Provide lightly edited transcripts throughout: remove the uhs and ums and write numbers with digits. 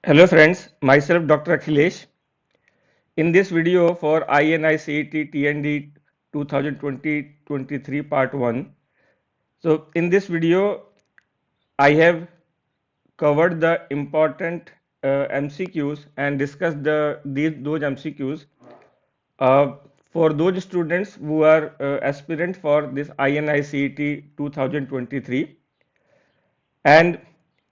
Hello friends, myself Dr. Akhilesh. In this video for INICET TND 2020-23 Part 1. So in this video, I have covered the important MCQs and discussed those MCQs uh, for those students who are aspirant for this INICET 2023. And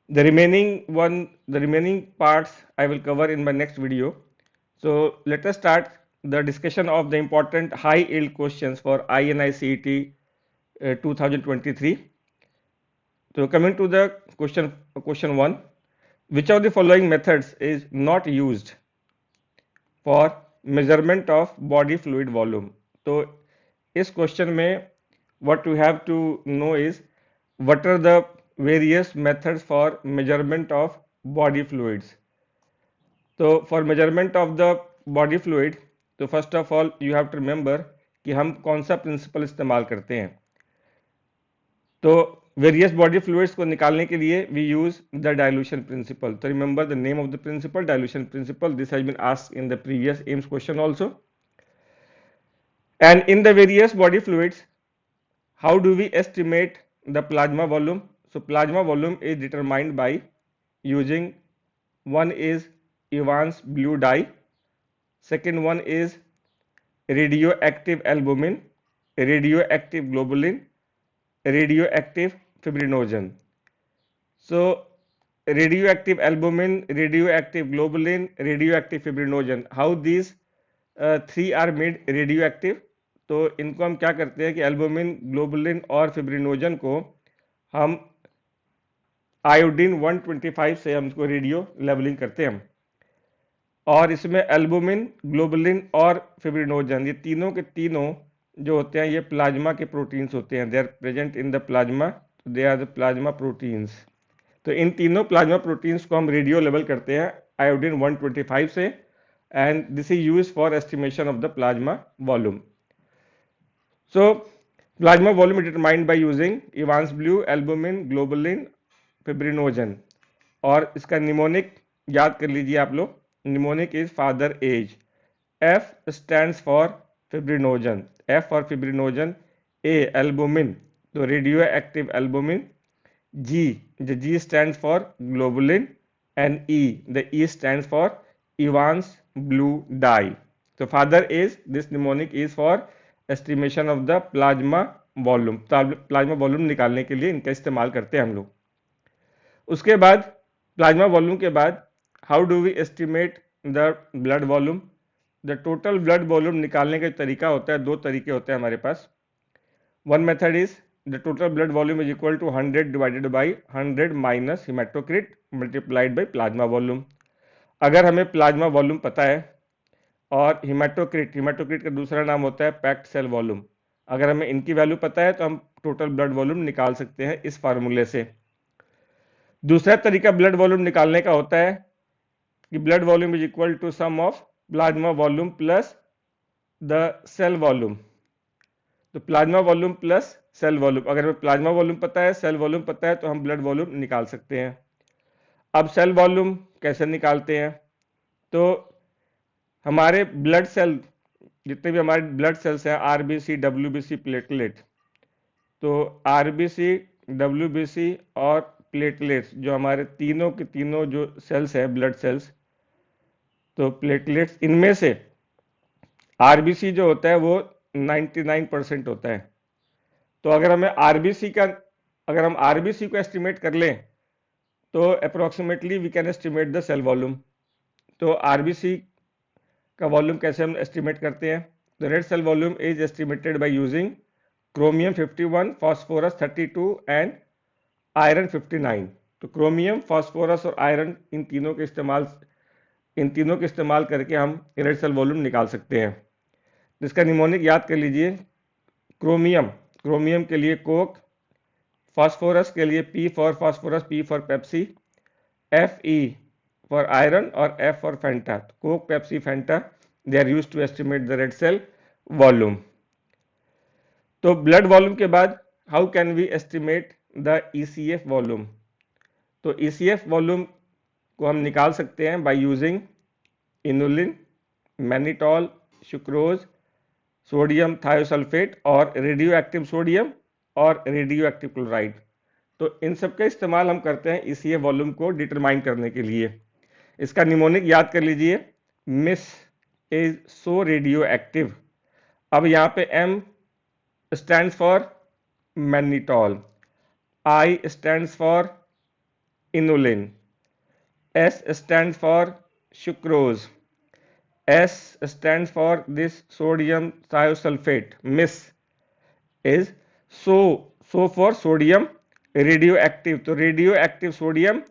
the remaining parts I will cover in my next video. So let us start the discussion of the important high yield questions for INICET 2023. So coming to the question one, which of the following methods is not used for measurement of body fluid volume? तो इस question में what you have to know is what are the various methods for measurement of body fluids. तो for measurement of the body fluid, तो first of all you have to remember कि हम कौन सा principal इस्तेमाल करते हैं. तो वेरियस बॉडी फ्लूइड्स को निकालने के लिए we use the dilution principle. तो remember the name of the principle, dilution principle. This has been asked in the previous AIIMS question also. And in the various body fluids, how do we estimate the plasma volume? So plasma volume is determined by using, one is Evans blue dye, second one is radioactive albumin, radioactive globulin, radioactive fibrinogen. So radioactive albumin, radioactive globulin, radioactive fibrinogen, how these three are made radioactive? तो इनको हम क्या करते हैं कि albumin, globulin और fibrinogen को हम आयोडीन 125 से हम इसको रेडियो लेवलिंग करते हैं. और इसमें एल्बुमिन, ग्लोबुलिन और फिब्रिनोजन, ये तीनों के तीनों जो होते हैं ये प्लाज्मा के प्रोटीन्स होते हैं. They are present in the plasma, they are the plasma proteins. तो इन तीनों प्लाज्मा प्रोटीन्स को हम रेडियो लेवल करते हैं आयोडीन 125 से, and this is use for estimation of the plasma volume. So plasma volume determined by using Evans blue, albumin, globulin, fibrinogen. और इसका निमोनिक याद कर लीजिए आप लोग. Mnemonic is father age. F stands for fibrinogen, F for fibrinogen. A albumin, तो radio active albumin. G, the G stands for globulin. And E, the E stands for Evans blue dye. तो father age, this mnemonic is for estimation of the plasma volume. Plasma volume निकालने के लिए इनका इस्तेमाल करते हैं हम लोग. उसके बाद प्लाज्मा वॉल्यूम के बाद how do we estimate the blood volume? The total blood volume निकालने का तरीका होता है, दो तरीके होते हैं हमारे पास. One method is the total blood volume is equal to 100 divided by 100 minus haematocrit multiplied by plasma volume. अगर हमें प्लाज्मा वॉल्यूम पता है और हिमेटोक्रिट का दूसरा नाम होता है पैक्ड सेल वॉल्यूम, अगर हमें इनकी वैल्यू पता है तो हम टोटल ब्लड वॉल्यूम निकाल सकते हैं इस फार्मूले से. दूसरा तरीका ब्लड वॉल्यूम निकालने का होता है कि blood volume is equal to sum of plasma volume plus the cell volume. तो plasma volume plus cell volume, अगर हमें प्लाज्मा वॉल्यूम पता है, सेल वॉल्यूम पता है, तो हम ब्लड वॉल्यूम निकाल सकते हैं. अब सेल वॉल्यूम कैसे निकालते हैं? तो हमारे ब्लड सेल, जितने भी हमारे ब्लड सेल्स हैं, आरबीसी, डब्ल्यूबीसी, प्लेटलेट, तो आरबीसी, डब्ल्यूबीसी और प्लेटलेट्स, जो हमारे तीनों के तीनों जो सेल्स हैं ब्लड सेल्स, तो प्लेटलेट्स, इनमें से आरबीसी जो होता है वो 99% होता है. तो अगर हम आरबीसी को एस्टिमेट कर लें तो approximately we can estimate the cell volume. तो आरबीसी का वॉल्यूम कैसे हम एस्टिमेट करते हैं? The red cell volume is estimated by using chromium 51, phosphorus 32 and iron 59. तो क्रोमियम, फास्फोरस और आयरन, इन तीनों के इस्तेमाल करके हम रेड सेल वॉल्यूम निकाल सकते हैं. जिसका निमोनिक याद कर लीजिए. क्रोमियम के लिए कोक, फास्फोरस के लिए P for phosphorus, P for Pepsi, F E for iron और F for Fanta. Coke, Pepsi, Fanta, they are used to estimate the red cell volume. तो ब्लड वॉल्यूम के बाद how can we estimate the ECF volume? तो ECF volume को हम निकाल सकते हैं by using inulin, mannitol, sucrose, sodium thiosulphate और रेडियो एक्टिव सोडियम और रेडियो एक्टिव क्लोराइड। तो इन सब का इस्तेमाल हम करते हैं ECF वॉल्यूम को डिटरमाइन करने के लिए। इसका निमोनिक याद कर लीजिए, miss is so radio active. अब यहाँ पे M stands for mannitol, I stands for inulin, S stands for sucrose, S stands for this sodium thiosulfate. Miss is so for sodium radioactive, तो रेडियो एक्टिव सोडियम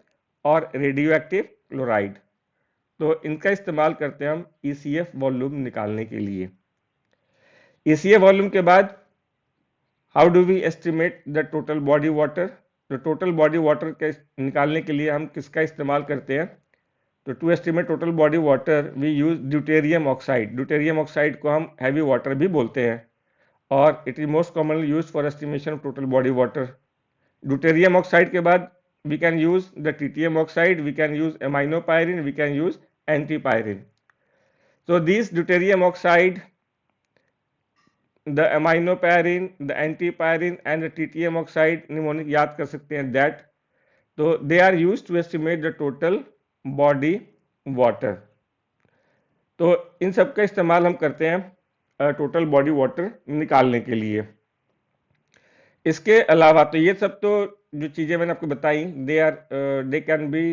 और radio active chloride. तो इनका इस्तेमाल करते हैं हम ECF वॉल्यूम निकालने के लिए। ECF वॉल्यूम के बाद how do we estimate the total body water. तो टोटल बॉडी वाटर के निकालने के लिए हम किसका इस्तेमाल करते हैं? तो to estimate total body water we use deuterium oxide. Deuterium oxide को हम हैवी वाटर भी बोलते हैं और it is most commonly use for estimation of total body water. Deuterium oxide के बाद we can use the tritium oxide, we can use aminopyrine, we can use antipyrine. So these deuterium oxide, the aminopyrin, the antipyrin and the tritium oxide mnemonic याद कर सकते हैं that, तो they are used to estimate the total body water। तो इन सब का इस्तेमाल हम करते हैं टोटल बॉडी वाटर निकालने के लिए। इसके अलावा तो ये सब तो जो चीजें मैंने आपको बताई they can be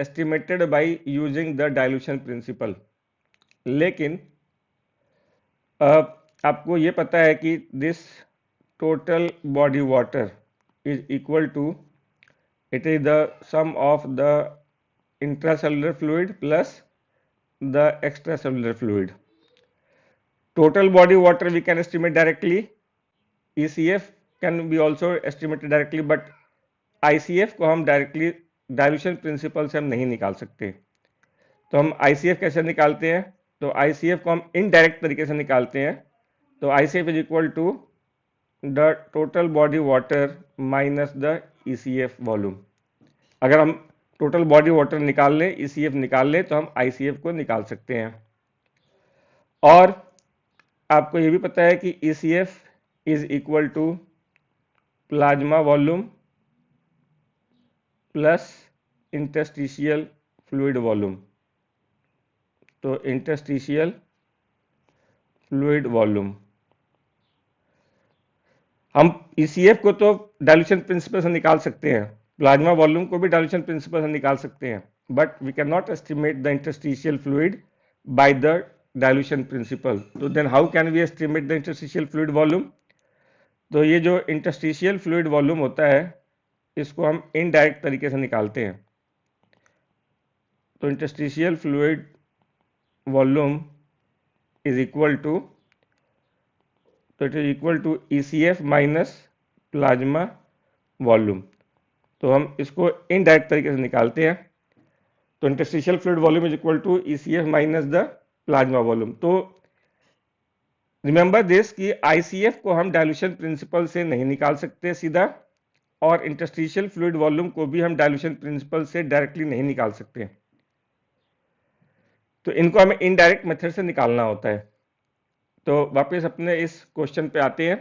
estimated by using the dilution principle. लेकिन आपको ये पता है कि this total body water is equal to, it is the sum of the intracellular fluid plus the extracellular fluid. Total body water we can estimate directly, ECF can be also estimated directly, but ICF को हम directly dilution principal से हम नहीं निकाल सकते। तो हम ICF कैसे निकालते हैं? तो ICF को हम इनडायरेक्ट तरीके से निकालते हैं। तो ICF is equal to the total body water minus the ECF volume. अगर हम टोटल बॉडी वाटर निकाल लें, ECF निकाल लें, तो हम ICF को निकाल सकते हैं। और आपको ये भी पता है कि ECF is equal to plasma volume plus interstitial fluid volume. तो इंटरस्टिशियल फ्लूइड वॉल्यूम, हम ECF को तो डाइल्यूशन प्रिंसिपल से निकाल सकते हैं, प्लाज्मा वॉल्यूम को भी डाइल्यूशन प्रिंसिपल से निकाल सकते हैं, but we can not estimate the interstitial fluid by the dilution principle. तो then how can we estimate the interstitial fluid volume? तो ये जो इंटरस्टिशियल फ्लूइड वॉल्यूम होता है, इसको हम इनडायरेक्ट तरीके से निकालते हैं। तो interstitial fluid volume is equal to, तो it is equal to ECF minus plasma volume. तो हम इसको इनडायरेक्ट तरीके से निकालते हैं। तो interstitial fluid volume is equal to ECF minus the plasma volume. तो रिमेंबर दिस कि ICF को हम डाइल्यूशन प्रिंसिपल से नहीं निकाल सकते सीधा, और इंटरस्टिशियल फ्लूइड वॉल्यूम को भी हम डाइल्यूशन प्रिंसिपल से डायरेक्टली नहीं निकाल सकते। तो इनको हमें इनडायरेक्ट मेथड से निकालना होता है। तो वापस अपने इस क्वेश्चन पे आते हैं।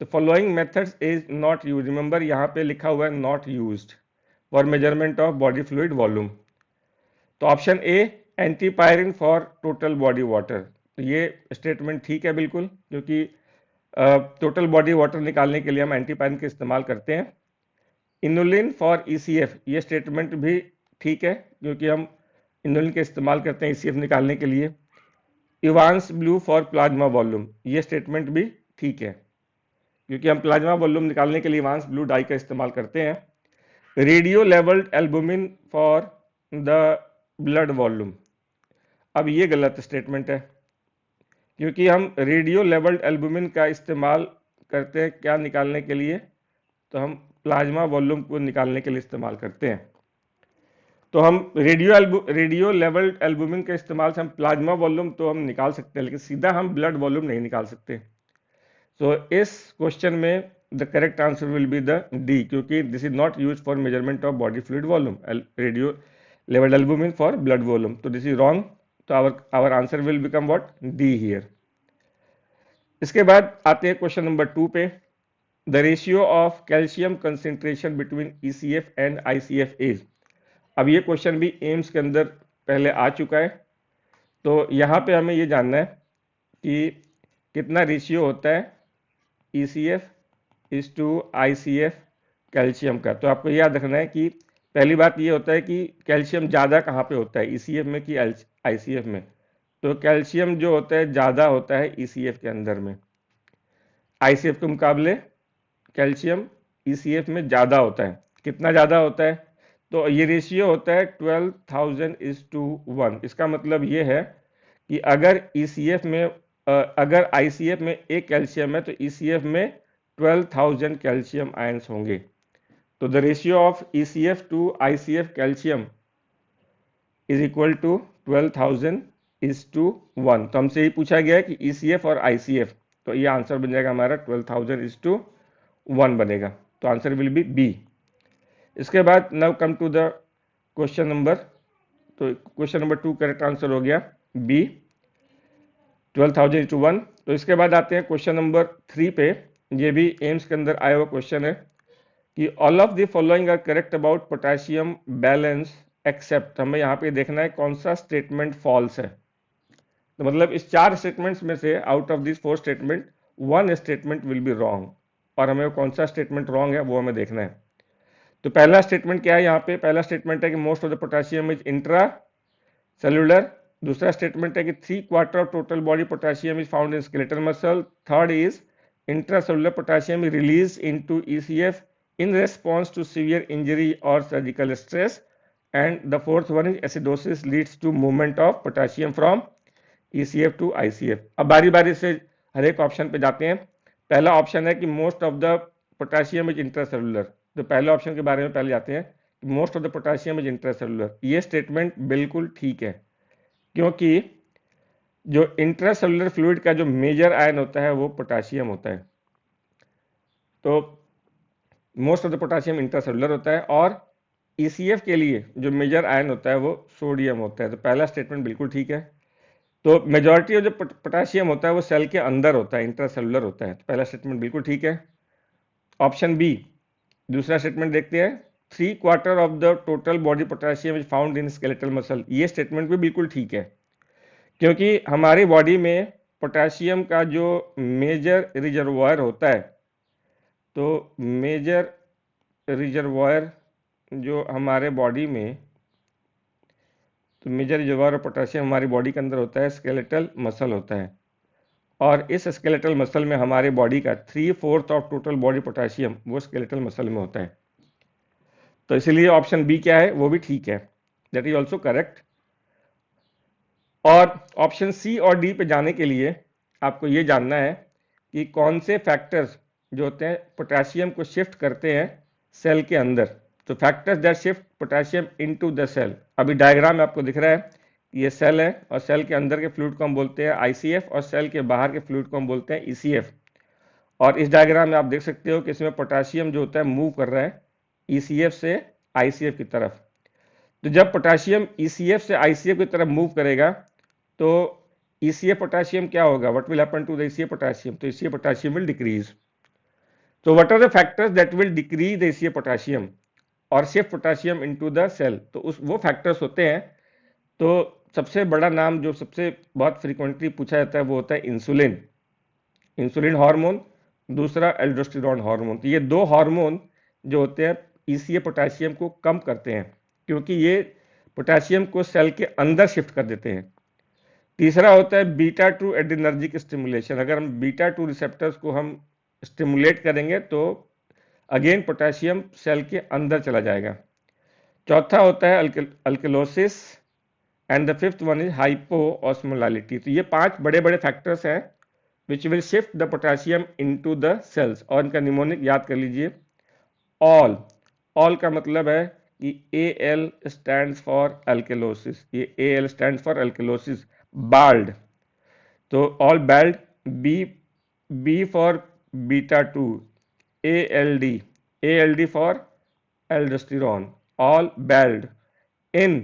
तो following methods is not use, remember यहाँ पे लिखा हुआ है not used for measurement of body fluid volume. तो option A, antipyrine for total body water. तो ये स्टेटमेंट ठीक है बिल्कुल, क्योंकि टोटल बॉडी वाटर निकालने के लिए हम एंटीपायरिन का इस्तेमाल करते हैं। इनुलिन फॉर ECF, ये स्टेटमेंट भी ठीक है, क्योंकि हम इनुलिन का इस्तेमाल करते हैं ECF निकालने के लिए। Evans blue for plasma volume, ये स्टेटमेंट भी ठीक है, क्योंकि हम प्लाज्मा वॉल्यूम निकालने के लिए इवांस ब्लू डाई का इस्तेमाल करते हैं। Radio labelled albumin for the blood volume, अब ये गलत स्टेटमेंट है, क्योंकि हम रेडियो लेवल्ड एल्बुमिन का इस्तेमाल करते हैं क्या निकालने के लिए? तो हम प्लाज्मा वॉल्यूम को निकालने के लिए इस्तेमाल करते हैं। तो हम रेडियो लेवल्ड एल्बुमिन के इस्तेमाल से हम प्लाज्मा वॉल्यूम तो हम निकाल सकते हैं, लेकिन सीधा हम ब्लड वॉल्यूम नहीं निकाल सकते। सो इस क्वेश्चन में the correct answer will be the D, क्योंकि this is not use for measurement of body fluid volume. Radio level albumin for blood volume. So this is wrong. So our answer will become what? D here. इसके बाद आते हैं question number 2 पे. The ratio of calcium concentration between ECF and ICF is. अब ये question भी AIIMS के अंदर पहले आ चुका है. तो यहाँ पे हमें ये जानना है कि कितना रेशियो होता है ECF is to ICF calcium का. तो आपको याद रखना है कि पहली बात ये होता है कि कैल्शियम ज़्यादा कहाँ पे होता है, ECF में कि ICF में. तो कैल्शियम जो होता है ज़्यादा होता है ECF के अंदर में. ICF के मुकाबले कैल्शियम ECF में ज़्यादा होता है. कितना ज़्यादा होता है? तो ये रेशियो होता है 12,000:1. इसका मतलब ये है कि अगर ECF में अगर ICF में 1 कैल्शियम है तो ECF में 12,000 कैल्शियम आयंस होंगे. तो the ratio of ECF to ICF calcium is equal to 12,000:1. तो हमसे ये पूछा गया है कि ECF और ICF, तो ये आंसर बन जाएगा हमारा 12,000:1 बनेगा. तो आंसर विल बी बी. इसके बाद now come to the question number. तो क्वेश्चन नंबर 2 करेक्ट आंसर हो गया बी, 12,000:1. तो इसके बाद आते हैं क्वेश्चन नंबर 3 पे. ये भी एम्स के अंदर आया हुआ क्वेश्चन है कि all of the following are correct about potassium balance except. हमें यहाँ पे देखना है कौन सा स्टेटमेंट फॉल्स है. तो मतलब इस 4 स्टेटमेंट्स में से out of this 4 statement 1 statement will be wrong, और हमें कौन सा स्टेटमेंट रॉन्ग है वो हमें देखना है. तो पहला स्टेटमेंट क्या है यहाँ पे? पहला स्टेटमेंट है कि most of the potassium is intra cellular. दूसरा स्टेटमेंट है कि 3/4 of total body potassium is found in skeletal muscle. Third is intracellular potassium is release into ECF in response to severe injury or surgical stress, and the fourth one is acidosis leads to movement of potassium from ECF to ICF. अब बारी बारी से हर एक option पे जाते हैं. पहला option है कि most of the potassium is intracellular. तो पहले ऑप्शन के बारे में पहले जाते हैं कि most of the potassium is intracellular. ये स्टेटमेंट बिल्कुल ठीक है, क्योंकि जो इंट्रासेलुलर फ्लूइड का जो मेजर आयन होता है वो पोटेशियम होता है. तो most of the potassium intracellular होता है, और ECF के लिए जो मेजर आयन होता है वो सोडियम होता है. तो पहला स्टेटमेंट बिल्कुल ठीक है. तो मेजॉरिटी ऑफ जो पोटेशियम होता है वो सेल के अंदर होता है, इंट्रासेलुलर होता है. तो पहला स्टेटमेंट बिल्कुल ठीक है. ऑप्शन बी, दूसरा स्टेटमेंट देखते हैं. 3/4 of the total body potassium is found in skeletal muscle. ये स्टेटमेंट भी बिल्कुल ठीक है, क्योंकि हमारी बॉडी में पोटेशियम का जो मेजर रिजर्वायर होता है, तो मेजर रिजर्वायर जो हमारे बॉडी में, तो मेजर रिजर्वायर ऑफ पोटेशियम हमारी बॉडी के अंदर होता है स्केलेटल मसल होता है. और इस स्केलेटल मसल में हमारे बॉडी का 3/4 ऑफ टोटल बॉडी पोटेशियम वो स्केलेटल मसल में होता है. तो इसलिए ऑप्शन बी क्या है वो भी ठीक है, दैट इज ऑल्सो करेक्ट. और ऑप्शन सी और डी पे जाने के लिए आपको ये जानना है कि कौन से फैक्टर्स जो होते हैं पोटेशियम को शिफ्ट करते हैं सेल के अंदर. तो factors that shift potassium into the cell. अभी डायग्राम में आपको दिख रहा है ये सेल है, और सेल के अंदर के फ्लूइड को हम बोलते हैं ICF, और सेल के बाहर के फ्लूइड को हम बोलते हैं ECF. और इस डायग्राम में आप देख सकते हो कि इसमें पोटेशियम जो होता है मूव कर रहा है ECF से ICF की तरफ. तो जब पोटेशियम ECF से ICF की तरफ मूव करेगा तो ECF पोटेशियम क्या होगा? What will happen to the ECF potassium? तो ECF potassium will decrease. So what are the factors that will decrease the ECF potassium और shift potassium into the cell? तो वो फैक्टर्स होते हैं. तो सबसे बड़ा नाम जो सबसे बहुत फ्रीक्वेंटली पूछा जाता है वो होता है इंसुलिन, इंसुलिन हार्मोन. दूसरा एल्डोस्टेरोन हार्मोन. तो ये 2 हार्मोन जो होते हैं ECF पोटेशियम को कम करते हैं, क्योंकि ये पोटेशियम को सेल के अंदर शिफ्ट कर देते हैं. तीसरा होता है बीटा-2 एड्रेनर्जिक स्टिमुलेशन. अगर हम बीटा-2 रिसेप्टर्स को हम स्टिमुलेट करेंगे तो अगेन पोटेशियम सेल के अंदर चला जाएगा. चौथा होता है alkalosis, and the fifth one is hypoosmolality. तो ये 5 बड़े बड़े फैक्टर्स हैं which will shift the potassium into the cells. और इनका निमोनिक याद कर लीजिए, ऑल. ऑल का मतलब है कि AL स्टैंड्स फॉर अल्कलोसिस. ये AL stands for alkalosis. Bald, तो all bald. B for beta two, ALD for aldosterone, all bald. N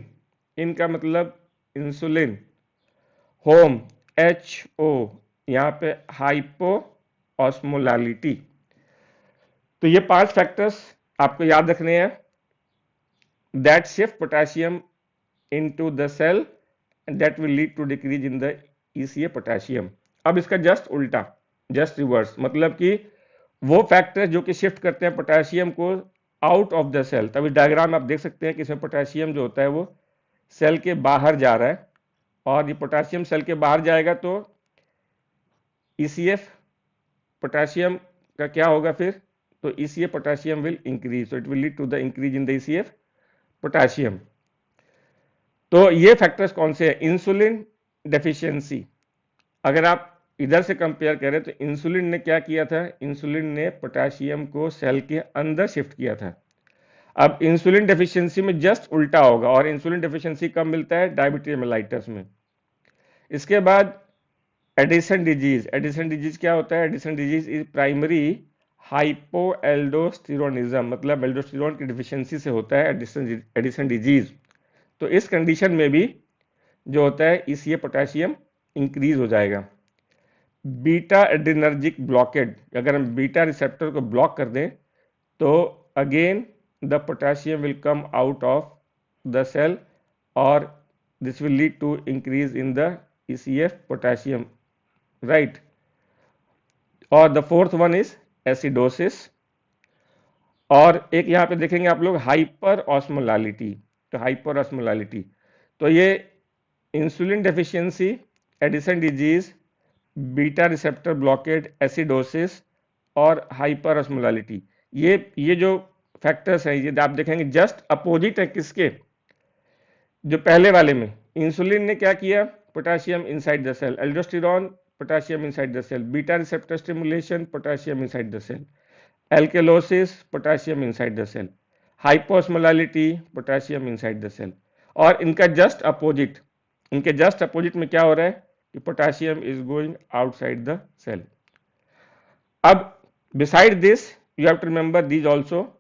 इन का मतलब इंसुलिन, होम HO, यहाँ पे हाइपो ऑस्मोलालिटी। तो ये 5 फैक्टर्स आपको याद रखने हैं that shift potassium into the cell and that will lead to decrease in the ECA potassium. अब इसका जस्ट उल्टा, जस्ट रिवर्स, मतलब कि वो फैक्टर्स जो कि शिफ्ट करते हैं पोटेशियम को आउट ऑफ द सेल। तभी डायग्राम आप देख सकते हैं कि इसमें पोटेशियम जो होता है वो सेल के बाहर जा रहा है, और ये पोटेशियम सेल के बाहर जाएगा तो ECF पोटेशियम का क्या होगा फिर, तो ECA potassium will increase, so it will lead to the increase in the ECF potassium. तो ये फैक्टर्स कौन से हैं? Insulin deficiency. अगर आप इधर से कंपेयर करें तो इंसुलिन ने क्या किया था, इंसुलिन ने पोटेशियम को सेल के अंदर शिफ्ट किया था। अब इंसुलिन डेफिशिएंसी में जस्ट उल्टा होगा, और इंसुलिन डेफिशिएंसी कब मिलता है? डायबिटीज मेलाइटस में। इसके बाद एडिसन डिजीज। एडिसन डिजीज क्या होता है? एडिसन डिजीज इज प्राइमरी हाइपोएल्डोस्टेरोनिज्म, मतलब एल्डोस्टेरोन की डिफिशियंसी से होता है एडिसन डिजीज। तो इस कंडीशन में भी जो होता है ECA पोटेशियम इंक्रीज हो जाएगा। बीटा एड्रेनर्जिक ब्लॉकेड, अगर हम बीटा रिसेप्टर को ब्लॉक कर दें तो again the potassium will come out of the cell, और this will lead to increase in the ECF potassium, right. और the fourth one is acidosis, और एक यहाँ पे देखेंगे आप लोग हाइपर ऑस्मोलालिटी। तो हाइपर ऑस्मोलालिटी, तो ये insulin deficiency, Addison disease, beta receptor blockade, acidosis और हाइपर ऑस्मोलालिटी, ये जो फैक्टर्स हैं ये आप देखेंगे जस्ट अपोजिट है किसके? जो पहले वाले में इंसुलिन ने क्या किया? Potassium inside the cell, aldosterone potassium inside the cell, beta receptor stimulation potassium inside the cell, alkalosis potassium inside the cell, hyposmolality potassium inside the cell. और इनका जस्ट अपोजिट, इनके जस्ट अपोजिट में क्या हो रहा है कि potassium is going outside the cell. अब beside this you have to remember these also,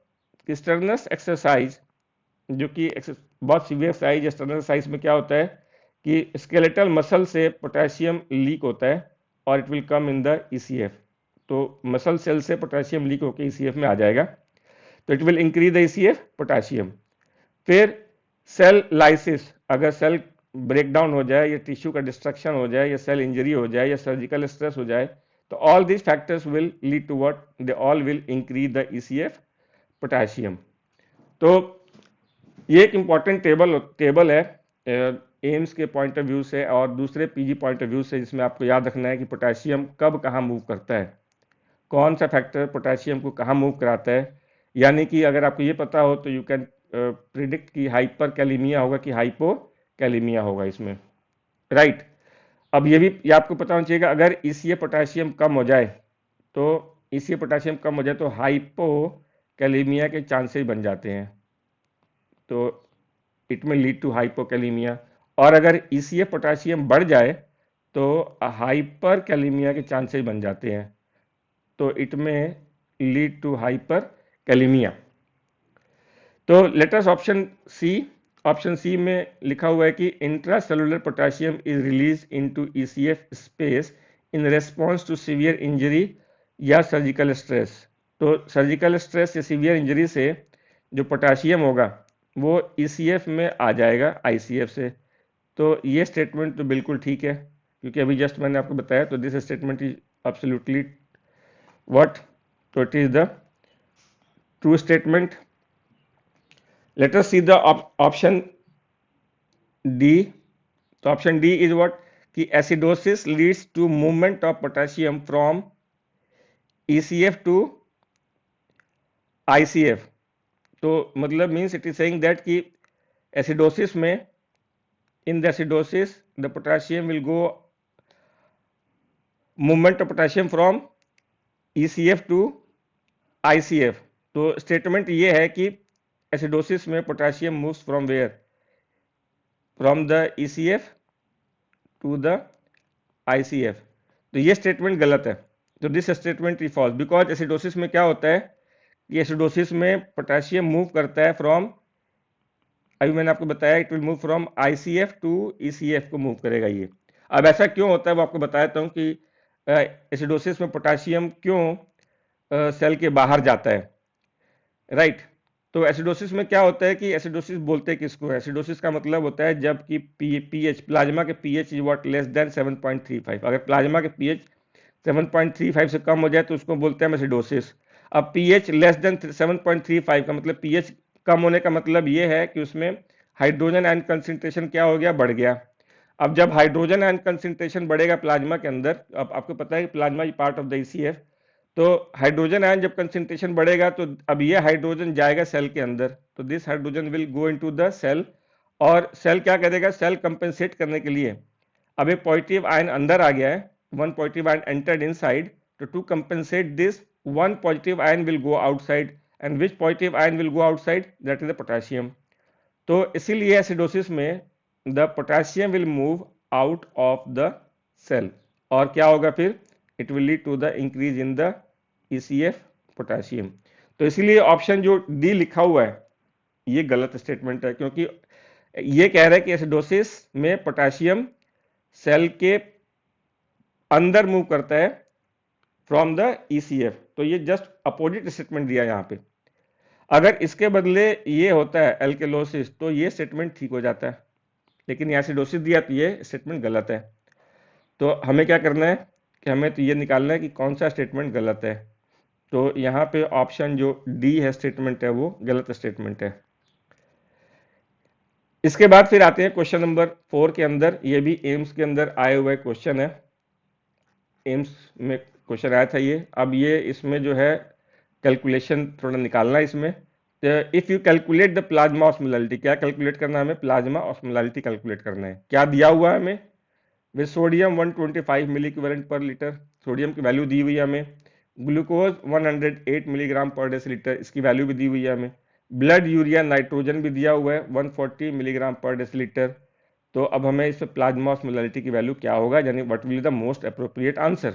strenuous exercise, जो कि बहुत सीवियर एक्सरसाइज, स्टर्नस एक्सरसाइज में क्या होता है कि स्केलेटल मसल से पोटेशियम लीक होता है और it will come in the ECF। तो मसल सेल से पोटेशियम लीक होकर ECF में आ जाएगा, तो it will increase the ECF potassium. फिर सेल लाइसिस, अगर सेल ब्रेकडाउन हो जाए या टिश्यू का डिस्ट्रक्शन हो जाए या सेल इंजरी हो जाए या सर्जिकल स्ट्रेस हो जाए, तो all these factors will lead to what, they all will increase the ECF potassium. तो ये एक इंपॉर्टेंट टेबल है एम्स के पॉइंट ऑफ व्यू से और दूसरे PG पॉइंट ऑफ व्यू से, जिसमें आपको याद रखना है कि पोटेशियम कब कहाँ मूव करता है, कौन सा फैक्टर पोटेशियम को कहाँ मूव कराता है। यानी कि अगर आपको ये पता हो तो यू कैन प्रिडिक्ट कि हाइपर कैलीमिया होगा कि हाइपो कैलीमिया होगा इसमें, राइट। अब ये आपको पता होना चाहिए अगर ECA पोटेशियम कम हो जाए तो हाइपो कैलीमिया के चांसेस बन जाते हैं, तो इट में लीड टू हाइपोकैलीमिया। और अगर ECA पोटेशियम बढ़ जाए तो हाइपर कैलीमिया के चांसेस बन जाते हैं, तो इट में लीड टू हाइपर कैलीमिया। तो लेटस ऑप्शन सी में लिखा हुआ है कि intracellular potassium is release into ECF space in response to severe injury या सर्जिकल स्ट्रेस। तो सर्जिकल स्ट्रेस या सीवियर इंजरी से जो पोटेशियम होगा वो ECF में आ जाएगा ICF से। तो ये स्टेटमेंट तो बिल्कुल ठीक है, क्योंकि अभी जस्ट मैंने आपको बताया, तो this statement is absolutely what, तो it is the true statement. Let us see the option D. तो ऑप्शन डी इज व्हाट कि acidosis leads to movement of potassium from ECF to ICF। तो मतलब means it is saying that कि acidosis में, in the acidosis the potassium will go, movement of potassium from ECF to ICF। तो statement ये है कि acidosis में potassium moves from where, from the ECF to the ICF। तो ये statement गलत है, तो this statement is false, because acidosis में क्या होता है कि एसिडोसिस में पोटेशियम मूव करता है फ्रॉम अभी मैंने आपको बताया it will move from ICF to ECF को मूव करेगा ये। अब ऐसा क्यों होता है वो आपको बताता हूँ कि एसिडोसिस में पोटाशियम क्यों सेल के बाहर जाता है, राइट। तो एसिडोसिस में क्या होता है कि एसिडोसिस बोलते हैं किसको, एसिडोसिस का मतलब होता है जब कि पीएच प्लाज्मा के pH is what less than 7.35। अगर प्लाज्मा के पीएच 7.35 से कम हो जाए तो उसको बोलते हैं एसिडोसिस। अब पीएच लेस देन 7.35 का मतलब पीएच कम होने का मतलब ये है कि उसमें हाइड्रोजन आयन कंसंट्रेशन क्या हो गया, बढ़ गया। अब जब हाइड्रोजन आयन कंसंट्रेशन बढ़ेगा प्लाज्मा के अंदर, अब आपको पता है कि plasma is part of the ECF, तो हाइड्रोजन आयन जब कंसंट्रेशन बढ़ेगा तो अब ये हाइड्रोजन जाएगा सेल के अंदर, तो this hydrogen will go into the cell, और सेल क्या करेगा, सेल कंपेंसेट करने के लिए, अब एक पॉजिटिव आयन अंदर आ गया है, one positive ion entered inside, तो to compensate this one positive ion will go outside, and which positive ion will go outside, that is the potassium. तो इसीलिए एसिडोसिस में the potassium will move out of the cell, और क्या होगा फिर, it will lead to the increase in the ECF potassium. तो इसीलिए option जो डी लिखा हुआ है ये गलत स्टेटमेंट है, क्योंकि ये कह रहा है कि एसिडोसिस में पोटेशियम सेल के अंदर मूव करता है फ्रॉम द ECF, तो ये जस्ट अपोजिट स्टेटमेंट दिया यहां पे। अगर इसके बदले ये होता है एल्केलोसिस तो ये स्टेटमेंट ठीक हो जाता है, लेकिन एसिडोसिस दिया तो ये स्टेटमेंट गलत है। तो हमें क्या करना है कि हमें तो ये निकालना है कि कौन सा स्टेटमेंट गलत है। तो यहाँ पे ऑप्शन जो डी है स्टेटमेंट है वो गलत स्टेटमेंट है। इसके बाद फिर आते हैं क्वेश्चन नंबर 4 के अंदर, ये भी एम्स के अंदर आए हुए क्वेश्चन है, एम्स में क्वेश्चन आया था ये। अब ये इसमें जो है कैलकुलेशन थोड़ा निकालना है इसमें। If you calculate the plasma osmolarity, क्या कैलकुलेट करना है हमें, प्लाज्मा ऑस्मोलारिटी कैलकुलेट करना है। क्या दिया हुआ है हमें, with sodium 125 milliequivalent per litre, sodium की वैल्यू दी हुई है हमें। ग्लूकोज 108 मिलीग्राम पर डेसीलीटर, इसकी वैल्यू भी दी हुई है हमें। ब्लड यूरिया नाइट्रोजन भी दिया हुआ है 140 मिलीग्राम पर डेसीलीटर। तो अब हमें इस प्लाज्मा ऑस्मोलारिटी की वैल्यू क्या होगा, यानी what will the most appropriate answer.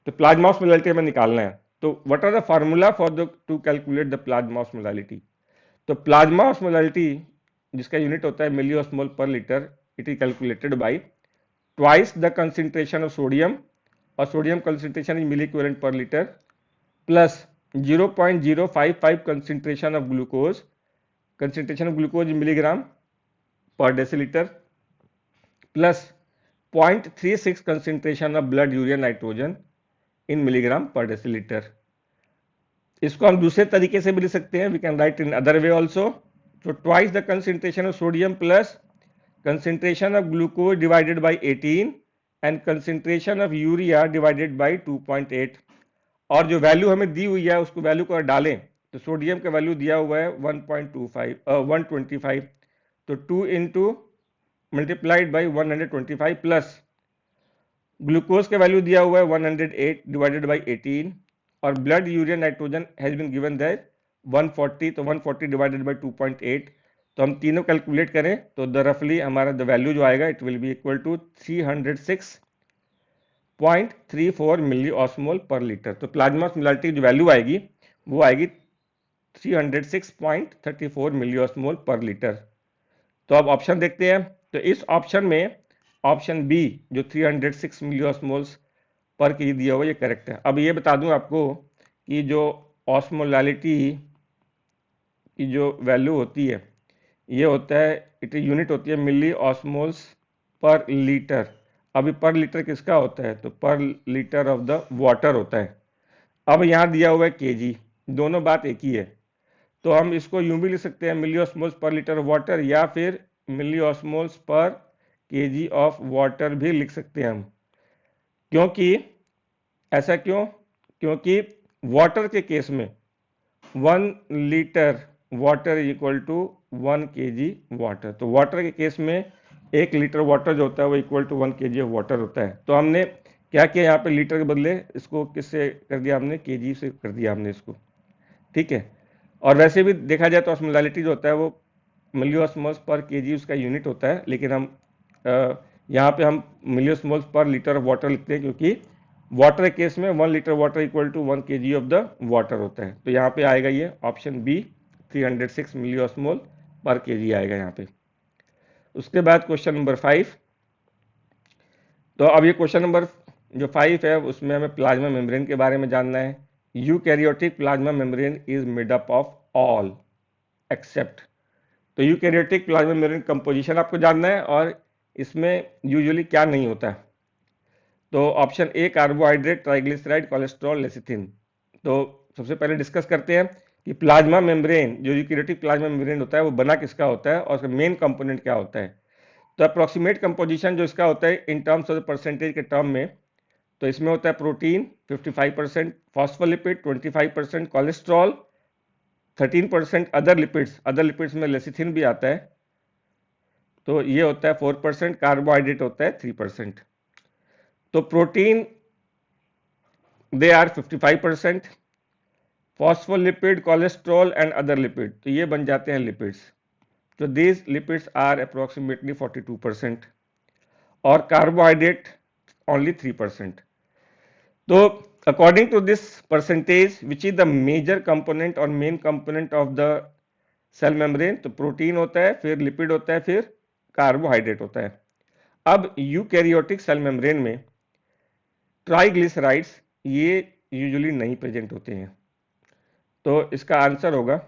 तो प्लाज्मा ऑस्मोलारिटी हमें निकालना है, तो what are the formula for the to calculate the plasma osmolarity. तो प्लाज्मा ऑस्मोलारिटी जिसका यूनिट होता है milliosmole per litre, it is calculated by twice the concentration of sodium, or sodium concentration in milliequivalent per liter, plus 0.055 concentration of glucose in milligram per deciliter, plus 0.36 concentration of blood urea nitrogen in milligram per deciliter. इसको हम दूसरे तरीके से भी लिख सकते हैं, we can write in other way also. तो twice the concentration of sodium plus concentration of glucose divided by 18 and concentration of urea divided by 2.8, और जो वैल्यू हमें दी हुई है उसको वैल्यू को डालें तो सोडियम का वैल्यू दिया हुआ है 125, तो 2 into multiplied by 125 plus glucose का वैल्यू दिया हुआ है 108 डिवाइडेड बाई 18, और blood urea nitrogen has been given that 140, तो 140 डिवाइडेड बाई 2.8, तो हम तीनों कैलकुलेट करें तो द रफली हमारा द वैल्यू जो आएगा it will be equal to 306.34 milliosmole per litre. तो प्लाज्मा ऑस्मोलारिटी की जो वैल्यू आएगी वो आएगी 306.34 मिली ऑस्मोल पर लीटर। तो अब ऑप्शन देखते हैं, तो इस ऑप्शन में ऑप्शन बी जो 306 मिली ऑस्मोल्स पर केजी दिया हुआ ये करेक्ट है। अब ये बता दूं आपको कि जो ऑस्मोलारिटी की जो वैल्यू होती है ये होता है, इट यूनिट होती है मिली ऑस्मोल्स पर लीटर। अभी पर लीटर किसका होता है, तो पर लीटर ऑफ द वाटर होता है। अब यहाँ दिया हुआ है केजी, दोनों बात एक ही है, तो हम इसको यूं भी लिख सकते हैं मिली osmoles per litre of water, या फिर मिली osmoles per KG of water भी लिख सकते हैं हम। क्योंकि ऐसा क्यों, क्योंकि वाटर के केस में 1 litre water is equal to 1 kg water, तो वाटर के केस में 1 लीटर वाटर जो होता है वो equal to 1 kg of water होता है। तो हमने क्या किया यहाँ पे, लीटर के बदले इसको किससे कर दिया हमने, केजी से कर दिया हमने इसको, ठीक है। और वैसे भी देखा जाए तो ऑस्मोलारिटी जो होता है वो मिली ऑस्मोल्स पर केजी उसका यूनिट होता है, लेकिन हम यहाँ पे हम milliosmoles per litre of water लिखते हैं, क्योंकि वाटर के केस में 1 litre water equal to 1 kg of the water होता है। तो यहाँ पे आएगा ये option B 306 milliosmole per KG आएगा यहाँ पे। उसके बाद क्वेश्चन नंबर 5। तो अब ये क्वेश्चन नंबर जो 5 है उसमें हमें प्लाज्मा मेम्ब्रेन के बारे में जानना है। Eukaryotic plasma membrane is made up of all except. तो यूकैरियोटिक प्लाज्मा मेम्ब्रेन कंपोजिशन आपको जानना है और इसमें यूजुअली क्या नहीं होता है। तो ऑप्शन ए कार्बोहाइड्रेट, ट्राइग्लिसराइड, कोलेस्ट्रॉल, लेसिथिन। तो सबसे पहले डिस्कस करते हैं कि प्लाज्मा मेम्ब्रेन, जो यूकैरियोटिक प्लाज्मा मेम्ब्रेन होता है वो बना किसका होता है और उसका मेन कंपोनेंट क्या होता है। तो अप्रोक्सीमेट कंपोजिशन जो इसका होता है इन टर्म्स ऑफ परसेंटेज के टर्म में, तो इसमें होता है protein 55%, phospholipid 25%, cholesterol 13%, other lipids में लेसिथिन भी आता है तो ये होता है 4%, कार्बोहाइड्रेट होता है 3%। तो protein they are 55%, phospholipid, cholesterol and other lipid, तो ये बन जाते हैं लिपिड्स। तो दीज लिपिड्स आर अप्रोक्सीमेटली 42% और कार्बोहाइड्रेट ओनली 3%। तो according to this percentage which is the major component और main component of the cell membrane, तो प्रोटीन होता है, फिर लिपिड होता है, फिर कार्बोहाइड्रेट होता है। अब यूकैरियोटिक सेल मेम्ब्रेन में ट्राइग्लिसराइड्स ये यूजुअली नहीं प्रेजेंट होते हैं, तो इसका आंसर होगा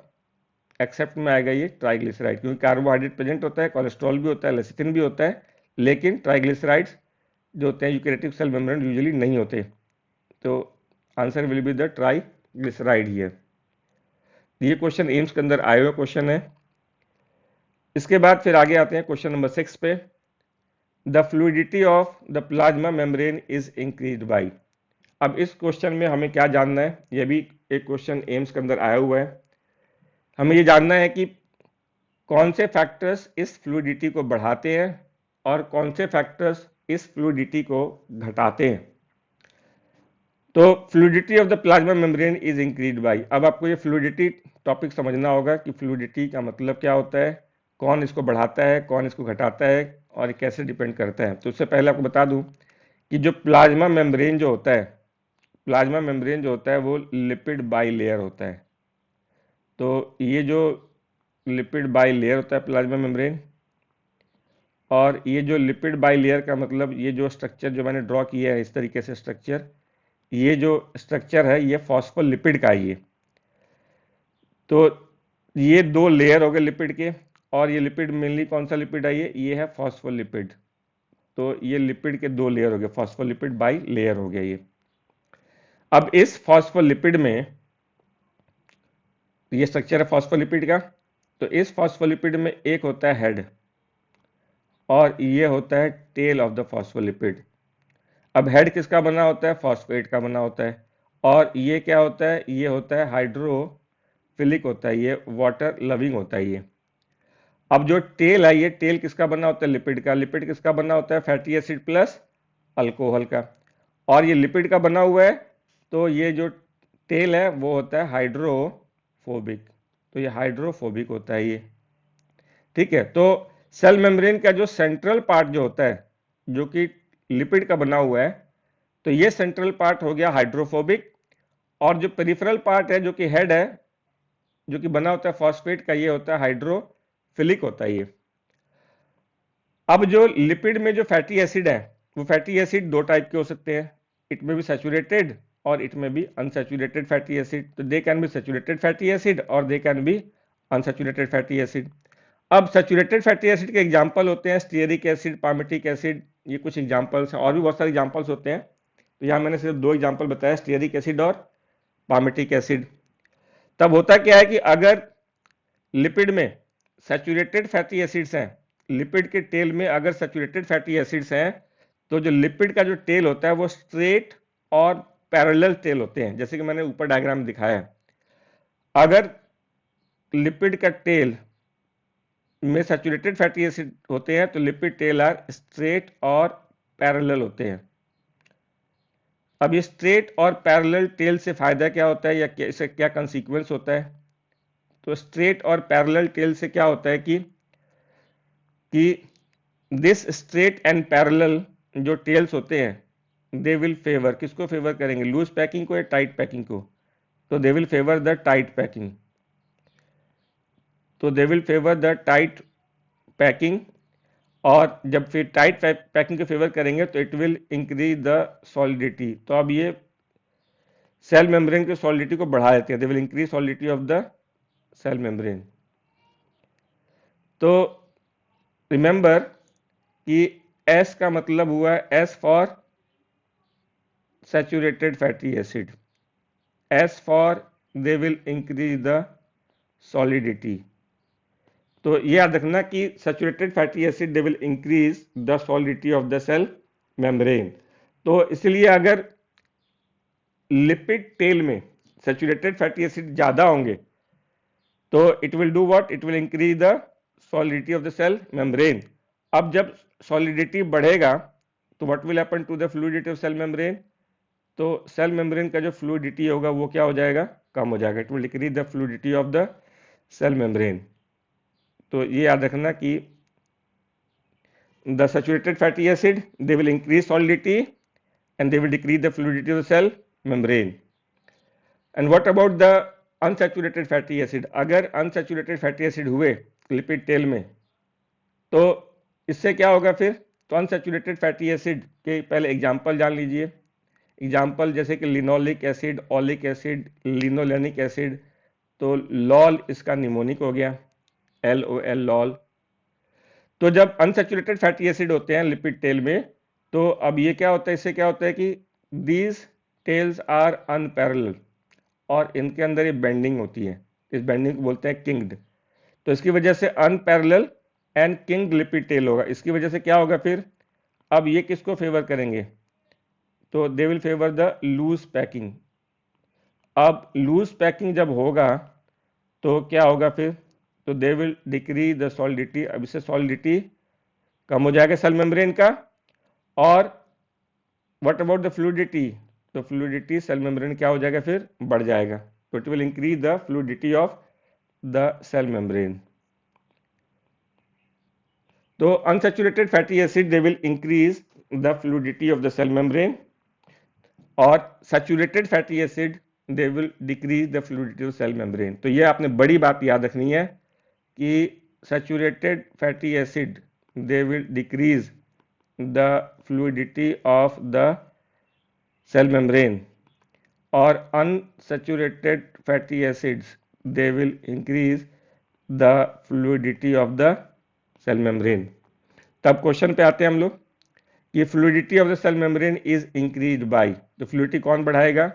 एक्सेप्ट में आएगा ये ट्राइग्लिसराइड, क्योंकि कार्बोहाइड्रेट प्रेजेंट होता है, कोलेस्ट्रॉल भी होता है, लेसिथिन भी होता है, लेकिन ट्राइग्लिसराइड्स जो होते हैं यूकैरियोटिक सेल मेम्ब्रेन यूजुअली नहीं होते। तो answer will be the triglyceride here. ये क्वेश्चन एम्स के अंदर आए हुए क्वेश्चन है। इसके बाद फिर आगे आते हैं क्वेश्चन नंबर 6 पे। The fluidity of the plasma membrane is increase by. अब इस क्वेश्चन में हमें क्या जानना है, यह भी एक क्वेश्चन एम्स के अंदर आया हुआ है। हमें ये जानना है कि कौन से फैक्टर्स इस फ्लूइडिटी को बढ़ाते हैं और कौन से फैक्टर्स इस फ्लूइडिटी को घटाते हैं। तो fluidity of the plasma membrane is increase by. अब आपको ये फ्लूइडिटी टॉपिक समझना होगा कि फ्लूइडिटी का मतलब क्या होता है, कौन इसको बढ़ाता है, कौन इसको घटाता है और कैसे डिपेंड करता है। तो उससे पहले आपको बता दूं कि जो प्लाज्मा मेम्ब्रेन जो होता है, प्लाज्मा मेम्ब्रेन जो होता है वो लिपिड बाई लेयर होता है। तो ये जो लिपिड बाई लेयर होता है प्लाज्मा मेम्ब्रेन, और ये जो लिपिड बाई लेयर का मतलब ये जो स्ट्रक्चर जो मैंने ड्रॉ किया है इस तरीके से स्ट्रक्चर, ये जो स्ट्रक्चर है ये फॉस्फोलिपिड का है ये। तो ये दो लेयर हो गए लिपिड के, और ये लिपिड मेनली कौन सा लिपिड है, ये है फॉस्फोलिपिड। तो ये लिपिड के दो लेयर हो गए, फॉस्फोलिपिड बाई लेयर हो गया ये। अब इस फॉस्फोलिपिड में ये स्ट्रक्चर है फॉस्फोलिपिड का, तो इस फॉस्फोलिपिड में एक होता है हेड और ये होता है टेल ऑफ द फॉस्फोलिपिड। अब हेड किसका बना होता है, फॉस्फेट का बना होता है, और ये क्या होता है, ये होता है हाइड्रोफिलिक होता है, ये वाटर लविंग होता है ये। अब जो टेल है, ये टेल किसका बना होता है, लिपिड का। लिपिड किसका बना होता है, फैटी एसिड प्लस अल्कोहल का, और ये लिपिड का बना हुआ है, तो ये जो टेल है वो होता है हाइड्रोफोबिक। तो ये हाइड्रोफोबिक होता है ये, ठीक है। तो सेल मेम्ब्रेन का जो सेंट्रल पार्ट जो होता है, जो कि लिपिड का बना हुआ है, तो ये सेंट्रल पार्ट हो गया हाइड्रोफोबिक, और जो पेरिफेरल पार्ट है जो कि हेड है, जो कि बना होता है फॉस्फेट का, ये होता है हाइड्रोफिलिक होता है ये। अब जो लिपिड में जो फैटी एसिड है, वो फैटी एसिड दो टाइप के हो सकते हैं, इट में बी सैचुरेटेड और it may be unsaturated fatty acid. तो they can be saturated fatty acid और they can be unsaturated fatty acid. अब सैचुरेटेड फैटी एसिड के एग्जांपल होते हैं स्टीयरिक एसिड, पामिटिक एसिड, ये कुछ एग्जांपल्स हैं, और भी बहुत सारे एग्जांपल्स होते हैं। तो यहाँ मैंने सिर्फ दो एग्जांपल बताया, स्टीयरिक एसिड और पामिटिक एसिड। तब होता क्या है कि अगर लिपिड में सैचुरेटेड फैटी एसिड्स हैं, लिपिड के टेल में अगर सैचुरेटेड फैटी एसिड्स हैं, तो जो लिपिड का जो टेल होता है वो स्ट्रेट और पैरेलल टेल होते हैं, जैसे कि मैंने ऊपर डायग्राम में दिखाया है। अगर लिपिड का टेल में सैचुरेटेड फैटी एसिड होते हैं तो लिपिड टेल आर स्ट्रेट और पैरेलल होते हैं। अब ये स्ट्रेट और पैरेलल टेल से फायदा क्या होता है, या इससे क्या कंसीक्वेंस होता है। तो स्ट्रेट और पैरेलल टेल से क्या होता है कि दिस स्ट्रेट एंड पैरेलल जो टेल्स होते हैं, दे विल फेवर, किसको फेवर करेंगे, लूज पैकिंग को या टाइट पैकिंग को। तो they will favour the tight packing. तो they will favour the tight packing, और जब फिर टाइट पैकिंग के फेवर करेंगे तो it will increase the solidity. तो अब ये सेल मेम्ब्रेन की सॉलिडिटी को बढ़ा देते हैं, they will increase solidity of the cell membrane. तो रिमेंबर कि S का मतलब हुआ S for saturated fatty acid, S for they will increase the solidity. तो ये याद रखना कि saturated fatty acid they will increase the solidity of the cell membrane. तो इसलिए अगर लिपिड टेल में सैचुरेटेड फैटी एसिड ज्यादा होंगे तो it will do what, it will increase the solidity of the cell membrane. अब जब सॉलिडिटी बढ़ेगा तो what will happen to the fluidity of cell membrane, तो सेल मेम्ब्रेन का जो फ्लूइडिटी होगा वो क्या हो जाएगा, कम हो जाएगा, it will decrease the fluidity of the cell membrane. तो ये याद रखना कि the saturated fatty acid they will increase solidity and they will decrease the fluidity of the cell membrane. And what about the unsaturated fatty acid? अगर unsaturated fatty acid हुए lipid tail में तो इससे क्या होगा फिर, तो अनसैचुरेटेड फैटी एसिड के पहले एग्जांपल जान लीजिए। एग्जांपल जैसे कि linoleic acid, oleic acid, linolenic acid. तो लॉल इसका निमोनिक हो गया, LOL लॉल। तो जब अनसैचुरेटेड फैटी एसिड होते हैं लिपिड टेल में तो अब ये क्या होता है, इससे क्या होता है कि दीज टेल्स आर अनपैरेलल, और इनके अंदर ये बेंडिंग होती है, इस बेंडिंग को बोलते हैं किंग्ड। तो इसकी वजह से unparallel and kinked lipid tail होगा। इसकी वजह से क्या होगा फिर, अब ये किसको फेवर करेंगे, तो they will favour the loose packing. अब लूज पैकिंग जब होगा तो क्या होगा फिर, तो they will decrease the solidity. अब इससे सॉलिडिटी कम हो जाएगा सेल मेम्ब्रेन का। और व्हाट अबाउट द फ्लूइडिटी, तो फ्लूइडिटी सेल मेम्ब्रेन क्या हो जाएगा फिर, बढ़ जाएगा। तो it will increase the fluidity of the cell membrane. तो unsaturated fatty acid they will increase the fluidity of the cell membrane, और saturated fatty acid they will decrease the fluidity of cell membrane. तो ये आपने बड़ी बात याद रखनी है कि saturated fatty acid they will decrease the fluidity of the cell membrane, or unsaturated fatty acids they will increase the fluidity of the cell membrane। तब क्वेश्चन पे आते हैं हम लोग कि fluidity of the cell membrane is increase by, तो fluidity कौन बढ़ाएगा,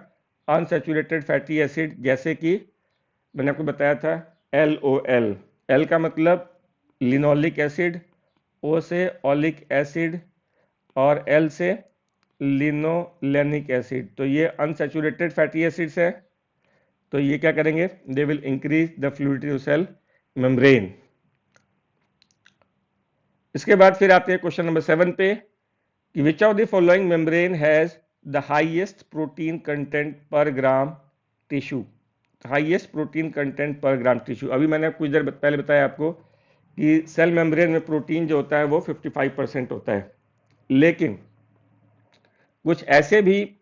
अनसैचुरेटेड फैटी एसिड, जैसे कि मैंने आपको बताया था LOL। L का मतलब लिनोलिक एसिड, O से ओलिक एसिड, और L से लिनोलेनिक एसिड। तो ये अनसैचुरेटेड फैटी एसिड्स है, तो ये क्या करेंगे, they will increase the fluidity of cell membrane. इसके बाद फिर आते हैं क्वेश्चन नंबर 7 पे कि which of the following membrane has the highest protein content per gram tissue, highest protein content per gram tissue. अभी मैंने कुछ देर पहले बताया आपको कि सेल मेम्ब्रेन में प्रोटीन जो होता है वो 55% होता है, लेकिन कुछ ऐसे भी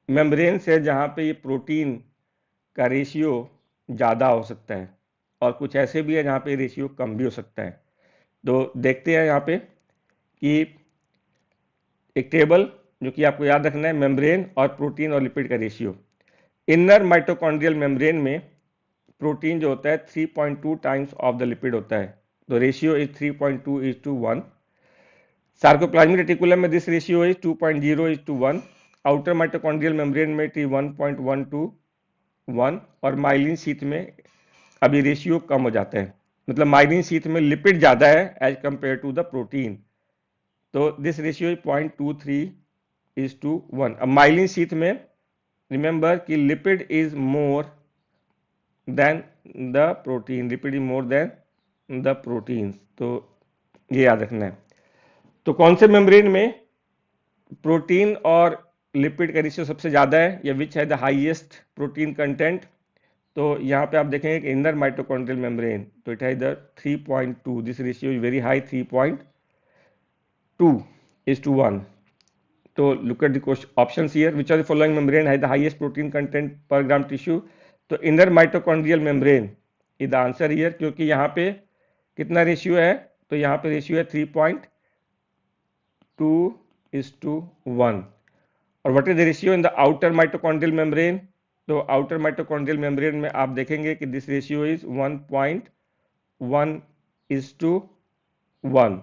मेम्ब्रेन है जहां पे ये प्रोटीन का रेशियो ज़्यादा हो सकता है, और कुछ ऐसे भी है जहां पे रेशियो कम भी हो सकता है। तो देखते हैं यहाँ पे कि एक टेबल जो कि आपको याद रखना है, मेम्ब्रेन और प्रोटीन और लिपिड का रेशियो। इनर माइटोकॉन्ड्रियल मेम्ब्रेन में प्रोटीन जो होता है 3.2 टाइम्स ऑफ द लिपिड होता है, तो रेशियो इज 3.2:1। सार्कोप्लाज्मिक रेटिकुलम में this ratio is 2.0:1। Outer mitochondrial membrane में 1.1:1, और माइलिन शीथ में अभी रेशियो कम हो जाता है, मतलब माइलिन शीथ में लिपिड ज़्यादा है as compare to the protein, तो दिस रेशियो इज 0.23:1। अब माइलिन शीथ में रिमेंबर कि lipid is more than the protein, lipid is more than the protein, तो ये याद रखना है। तो कौन से मेम्ब्रेन में प्रोटीन और लिपिड का रेशियो सबसे ज्यादा है, या विच है द हाईएस्ट प्रोटीन कंटेंट, तो यहाँ पे आप देखेंगे कि इनर माइटोकॉन्ड्रियल मेम्ब्रेन, तो इट है the 3.2, this ratio is very high, 3.2:1। तो look at the options here, which are the following membrane है the highest protein content per gram tissue, तो inner mitochondrial membrane is the answer here, क्योंकि यहाँ पे कितना ratio है, तो यहाँ पे रेशियो है 3.2:1। और what is the ratio in the outer mitochondrial membrane, तो आउटर माइटोकॉन्ड्रियल मेम्ब्रेन में आप देखेंगे कि दिस रेशियो इज 1.1:1,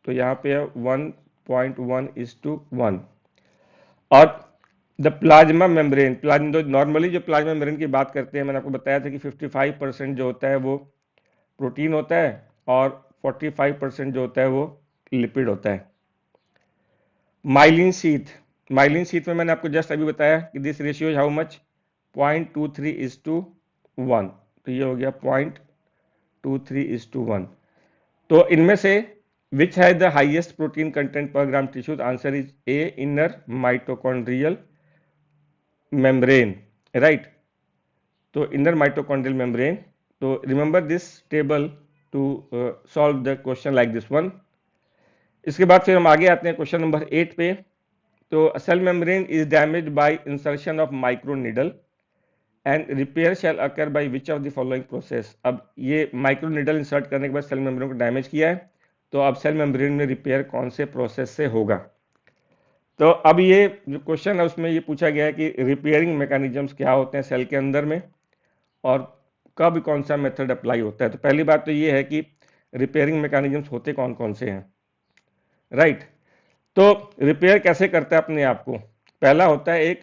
तो यहाँ पे है 1.1:1। और द प्लाज्मा मेम्ब्रेन, नॉर्मली जो प्लाज्मा मेम्ब्रेन की बात करते हैं, मैंने आपको बताया था कि 55% जो होता है वो प्रोटीन होता है और 45% जो होता है वो लिपिड होता है। माइलिन शीथ, माइलिन शीथ में मैंने आपको जस्ट अभी बताया कि दिस रेशियो हाउ मच, 0.23:1, तो ये हो गया 0.23:1। तो इनमें से which has the highest protein content per gram tissue, answer is A, inner mitochondrial membrane, right. तो इनर माइटोकॉन्ड्रियल मेम्ब्रेन, तो remember this table to solve the question like this one. इसके बाद फिर हम आगे आते हैं क्वेश्चन नंबर 8 पे। तो cell membrane is damage by insertion of micro needle and repair shall occur by which of the following process. अब ये माइक्रो नीडल इंसर्ट करने के बाद सेल मेम्ब्रेन को डैमेज किया है, तो अब सेल मेम्ब्रेन में रिपेयर कौन से प्रोसेस से होगा। तो अब ये जो क्वेश्चन है उसमें ये पूछा गया है कि रिपेयरिंग मैकेनिज्म्स क्या होते हैं सेल के अंदर में और कब कौन सा मेथड अप्लाई होता है। तो पहली बात तो ये है कि रिपेयरिंग मैकेनिज्म्स होते कौन कौन से हैं, राइट। तो रिपेयर कैसे करता है अपने आप को, पहला होता है एक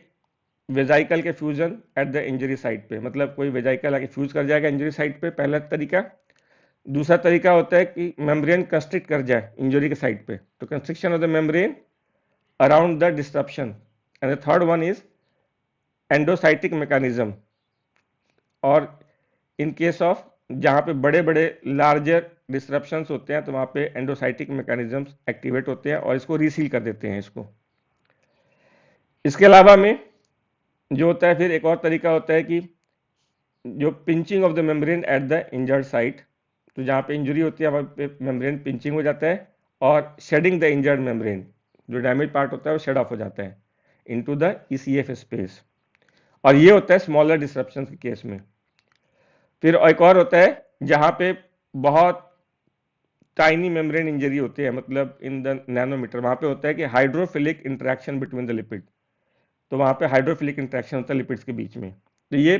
वेजाइकल के fusion eight the injury site पे, मतलब कोई वेजाइकल आके फ्यूज कर जाएगा इंजरी साइट पे, पहला तरीका। दूसरा तरीका होता है कि मेम्ब्रेन कंस्ट्रिक्ट कर जाए इंजरी के साइट पे, तो constriction of the membrane around the disruption. And the third one is endocytic mechanism, और इन केस ऑफ जहां पे बड़े बड़े लार्जर डिस्ट्रप्शंस होते हैं तो वहां पे एंडोसाइटिक मैकेनिज्म्स एक्टिवेट होते हैं और इसको रीसील कर देते हैं इसको। इसके अलावा में जो होता है फिर एक और तरीका होता है कि जो pinching of the membrane at the injured site, तो जहां पे इंजरी होती है वहां पे मेम्ब्रेन पिंचिंग हो जाता है और शेडिंग द इंजर्ड मेम्ब्रेन, जो डैमेज पार्ट होता है वो शेड ऑफ हो जाता है इनटू द ईसीएफ स्पेस, और ये होता है स्मॉलर डिस्ट्रप्शन के केस में। फिर एक और होता है जहां पे बहुत टाइनी मेम्ब्रेन इंजरी होती है, मतलब इन द नैनोमीटर, वहां पे होता है कि hydrophilic interaction between the lipid, तो वहां पे हाइड्रोफिलिक इंटरेक्शन होता है लिपिड्स के बीच में। तो ये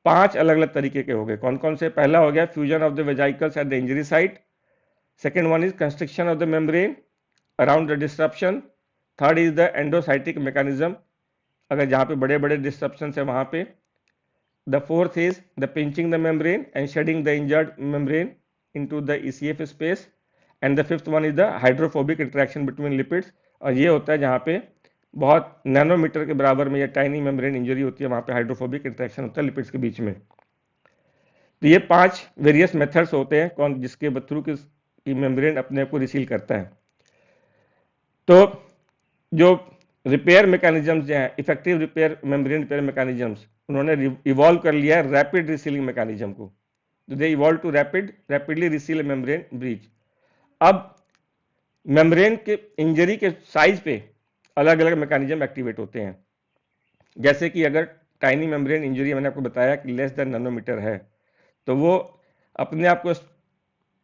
5 अलग अलग तरीके के हो गए, कौन कौन से। पहला हो गया fusion of the vesicles at the injury site, second one is constriction of the membrane around the disruption, third is the endocytic mechanism, अगर जहां पे बड़े बड़े डिस्ट्रप्शन है वहां पे, the fourth is the pinching the membrane and shedding the injured membrane into the ECF space, and the fifth one is the hydrophobic interaction between lipids, और ये होता है जहाँ पे बहुत नैनोमीटर के बराबर में या टाइनी मेम्ब्रेन इंजरी होती है, वहाँ पे हाइड्रोफोबिक इंटरेक्शन होता है लिपिड्स के बीच में। तो ये 5 वेरियस मेथड्स होते हैं कौन जिसके थ्रू की मेम्ब्रेन अपने आप को रिसील करता है। तो जो रिपेयर मैकेनिज्म्स जो हैं, effective repair membrane repair mechanisms, उन्होंने इवॉल्व कर लिया है रैपिड रिसीलिंग मैकेनिज्म को, तो they evolve to rapidly reseal membrane breach. अब मेम्ब्रेन के इंजरी के साइज पे अलग अलग मैकेनिज्म एक्टिवेट होते हैं, जैसे कि अगर टाइनी मेम्ब्रेन इंजरी मैंने आपको बताया कि लेस देन नैनोमीटर है, तो वो अपने आप को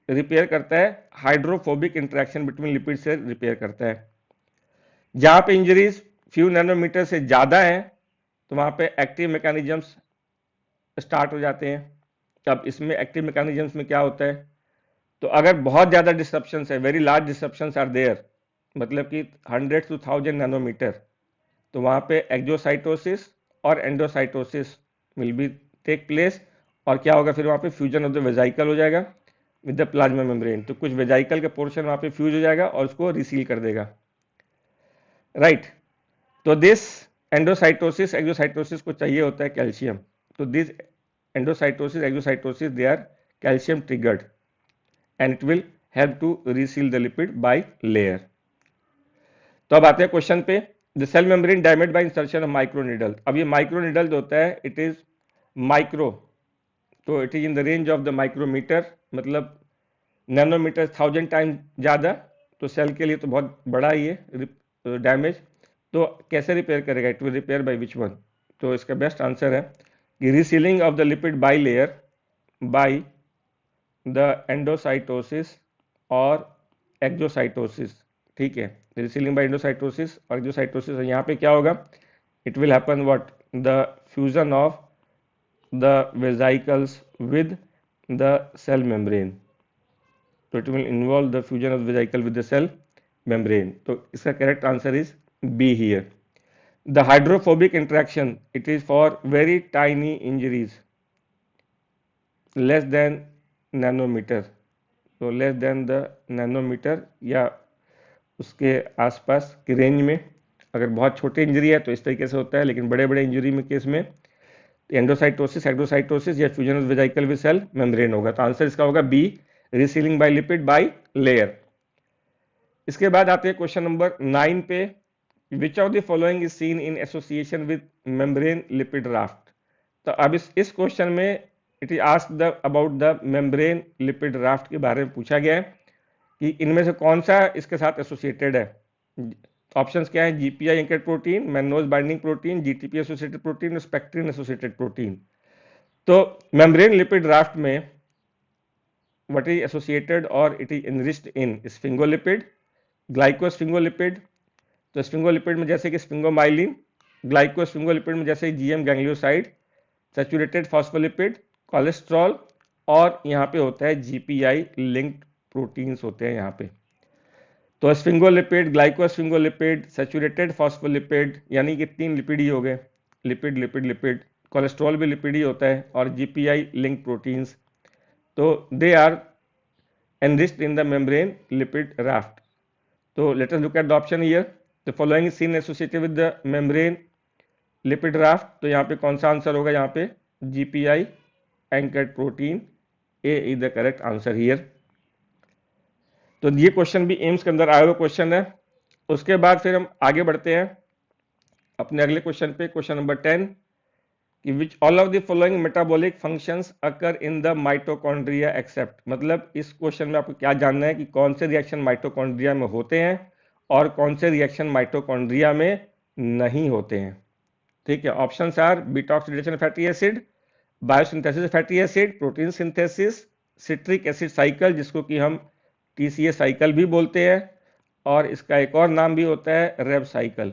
रिपेयर करता है हाइड्रोफोबिक इंटरेक्शन बिटवीन लिपिड से रिपेयर करता है। जहां पे इंजरीज फ्यू नैनोमीटर से ज्यादा है तो वहां पे एक्टिव मैकेनिज्म्स स्टार्ट हो जाते हैं। अब इसमें एक्टिव मैकेनिज्म्स में क्या होता है, तो अगर बहुत ज्यादा डिस्ट्रप्शंस है, very large disruptions are there, मतलब कि 100 to 1000 नैनोमीटर, तो वहां पे एक्जोसाइटोसिस और endocytosis will be take place, और क्या होगा फिर वहां पे फ्यूजन ऑफ द वेजाइकल हो जाएगा विद द प्लाज्मा मेम्ब्रेन, तो कुछ वेजाइकल का पोर्शन वहां पे फ्यूज हो जाएगा और उसको रिसील कर देगा, राइट। तो दिस एंडोसाइटोसिस एक्सोसाइटोसिस को चाहिए होता है कैल्शियम, तो this endocytosis exocytosis they are calcium triggered and it will help to reseal the lipid bilayer. तो अब आते हैं क्वेश्चन पे, the cell membrane damage by insertion of micro needle. अब ये माइक्रो नीडल जो होता है इट इज माइक्रो, तो it is in the range of the micrometer, मतलब नैनोमीटर 1000 टाइम ज्यादा, तो सेल के लिए तो बहुत बड़ा ही है डैमेज। तो कैसे रिपेयर करेगा, it will repair by which one, तो इसका बेस्ट आंसर है कि resealing of the lipid bilayer, by the endocytosis और एक्जोसाइटोसिस। ठीक है, रीसीलिंग बाय एंडोसाइटोसिस और एक्जोसाइटोसिस। यहाँ पे क्या होगा, it will happen what, the fusion of the vesicles with the cell membrane। तो it will involve the fusion of the vesicle with the cell membrane। तो इसका correct answer is be here. The hydrophobic interaction, it is for very tiny injuries less than nanometer। तो less than the nanometre या उसके आसपास की range में। अगर बहुत छोटी इंजरी है तो इस तरीके से होता है, लेकिन बड़े बड़े इंजरी में केस में एंडोसाइटोसिस, एक्डोसाइटोसिस या fusion of vesicle with cell membrane होगा। तो आंसर इसका होगा B, resealing by lipid bilayer. इसके बाद आते हैं क्वेश्चन नंबर 9 पे, which of the following is seen in association with membrane lipid raft. तो अब इस क्वेश्चन में it is asked about the membrane lipid raft के बारे में पूछा गया है कि इनमें से कौन सा इसके साथ एसोसिएटेड है। ऑप्शंस क्या है, GPI anchored protein, mannose binding protein, GTP associated protein, spectrin associated protein. तो मेम्ब्रेन लिपिड राफ्ट में व्हाट इज एसोसिएटेड और it is enriched in sphingolipid, ग्लाइकोस्फिंगोलिपिड। तो स्फिंगोलिपिड में जैसे कि स्फिंगोमाइलिन, ग्लाइकोस्फिंगोलिपिड में जैसे GM ganglioside, saturated phospholipid, cholesterol, और यहाँ पे होता है जीपीआई लिंक्ड प्रोटीन्स होते हैं यहाँ पे। तो स्फिंगोलिपिड, ग्लाइकोस्फिंगोलिपिड, सैचुरेटेड फॉस्फोलिपिड, यानी कि 3 लिपिड ही हो गए, लिपिड लिपिड लिपिड। कोलेस्ट्रॉल भी लिपिड ही होता है, और जीपीआई लिंक्ड प्रोटीन्स। तो they are enriched in the membrane lipid raft। तो let us look at the option here। the following is seen associated with the membrane lipid raft। तो यहाँ पे कौन सा आंसर होगा, यहाँ पे GPI anchored protein, A is the correct answer here। तो ये क्वेश्चन भी एम्स के अंदर आया हुआ क्वेश्चन है। उसके बाद फिर हम आगे बढ़ते हैं अपने अगले क्वेश्चन पे, क्वेश्चन नंबर 10 कि which all of the following metabolic functions occur in the mitochondria except. मतलब इस क्वेश्चन में आपको क्या जानना है कि कौन से रिएक्शन माइटोकॉन्ड्रिया में होते हैं और कौन से रिएक्शन माइटोकॉन्ड्रिया में नहीं होते हैं। ठीक है, options are beta oxidation fatty acid, biosynthesis fatty acid, protein synthesis, citric acid cycle जिसको कि हम टीसीए साइकिल भी बोलते हैं, और इसका एक और नाम भी होता है रेब साइकिल।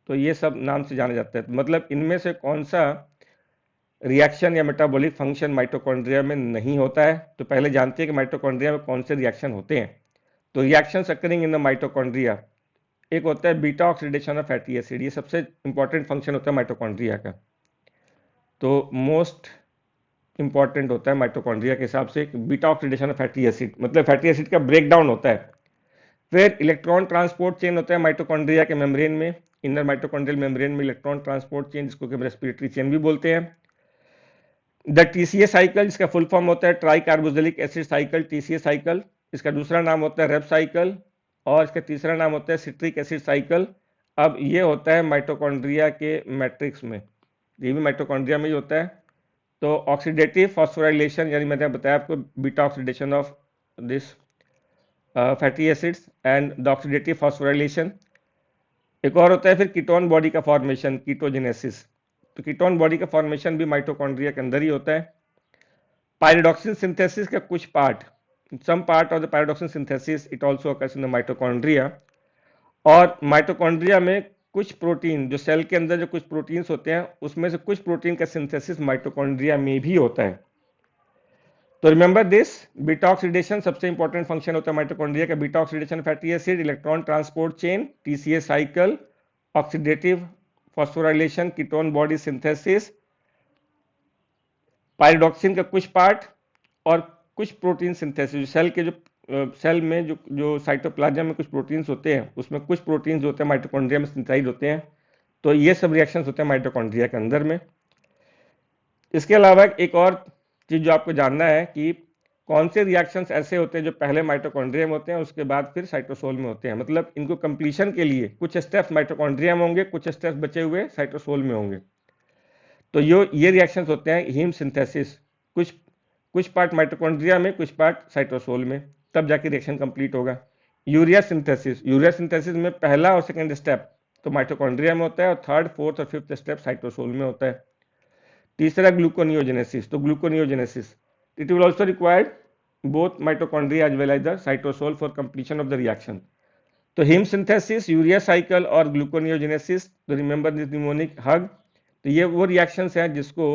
तो ये सब नाम से जाना जाता है। मतलब इनमें से कौन सा रिएक्शन या मेटाबॉलिक फंक्शन माइटोकॉन्ड्रिया में नहीं होता है। तो पहले जानते हैं कि माइटोकॉन्ड्रिया में कौन से रिएक्शन होते हैं। तो reaction occurring in the mitochondria, एक होता है beta oxidation of fatty acid, ये सबसे इंपॉर्टेंट फंक्शन होता है माइटोकॉन्ड्रिया का। तो मोस्ट इंपॉर्टेंट होता है माइटोकॉन्ड्रिया के हिसाब से beta oxidation of fatty acid, मतलब फैटी एसिड का ब्रेकडाउन होता है। फिर इलेक्ट्रॉन ट्रांसपोर्ट चेन होता है माइटोकॉन्ड्रिया के मेम्ब्रेन में, इनर माइटोकॉन्ड्रियल मेम्ब्रेन में इलेक्ट्रॉन ट्रांसपोर्ट चेन जिसको कि हम रेस्पिरेटरी चेन भी बोलते हैं। द टीसीए साइकिल जिसका फुल फॉर्म होता है try carboxylic acid cycle, TCA cycle. इसका दूसरा नाम होता है रेब साइकिल, और इसका तीसरा नाम होता है सिट्रिक एसिड साइकिल। अब ये होता है माइटोकॉन्ड्रिया के मैट्रिक्स में, ये भी माइटोकॉन्ड्रिया में ही होता है। तो ऑक्सीडेटिव फॉस्फोराइलेशन, यानी मैंने बताया आपको beta oxidation of this fatty acids and the oxidative phosphorylation. एक और होता है फिर कीटोन बॉडी का फॉर्मेशन, कीटोजेनेसिस। तो कीटोन बॉडी का फॉर्मेशन भी माइटोकॉन्ड्रिया के अंदर ही होता है। पायरिडॉक्सिन सिंथेसिस का कुछ part, some part of the pyridoxine synthesis it also occurs in the mitochondria. और माइटोकॉन्ड्रिया में कुछ प्रोटीन, जो सेल के अंदर जो कुछ प्रोटीन्स होते हैं उसमें से कुछ प्रोटीन का सिंथेसिस माइटोकॉन्ड्रिया में भी होता है। तो रिमेंबर दिस, बीटा ऑक्सीडेशन सबसे इंपॉर्टेंट फंक्शन होता है माइटोकॉन्ड्रिया का, beta oxidation fatty acid, electron transport chain, TCA cycle, oxidative phosphorylation, ketone body synthesis, pyridoxine का कुछ पार्ट, और कुछ प्रोटीन सिंथेसिस। सेल के जो सेल में जो साइटोप्लाज्म में कुछ प्रोटीन्स होते हैं उसमें कुछ प्रोटीन्स होते हैं माइटोकॉन्ड्रिया में सिंथेसाइज होते हैं। तो ये सब रिएक्शंस होते हैं माइटोकॉन्ड्रिया के अंदर में। इसके अलावा एक और चीज जो आपको जानना है कि कौन से रिएक्शंस ऐसे होते हैं जो पहले माइटोकॉन्ड्रिया में होते हैं उसके बाद फिर साइटोसोल में होते हैं। मतलब इनको कंप्लीशन के लिए कुछ स्टेप्स माइटोकॉन्ड्रिया में होंगे, कुछ स्टेप्स बचे हुए साइटोसोल में होंगे। तो ये रिएक्शंस होते हैं हीम सिंथेसिस, कुछ पार्ट माइटोकॉन्ड्रिया में, कुछ पार्ट साइटोसोल में, तब जाके रिएक्शन कंप्लीट होगा। यूरिया सिंथेसिस में पहला और सेकंड स्टेप तो माइटोकॉन्ड्रिया में होता है, और थर्ड, फोर्थ और फिफ्थ स्टेप साइटोसोल में होता है। तीसरा ग्लूकोनियोजेनेसिस, तो gluconeogenesis it will also required both mitochondria as well as the cytosol for completion of the reaction. तो हिम सिंथेसिस, यूरिया साइकिल और ग्लूकोनियोजेनेसिस, तो रिमेंबर दिस निमोनिक हग, तो ये वो रिएक्शंस हैं जिसको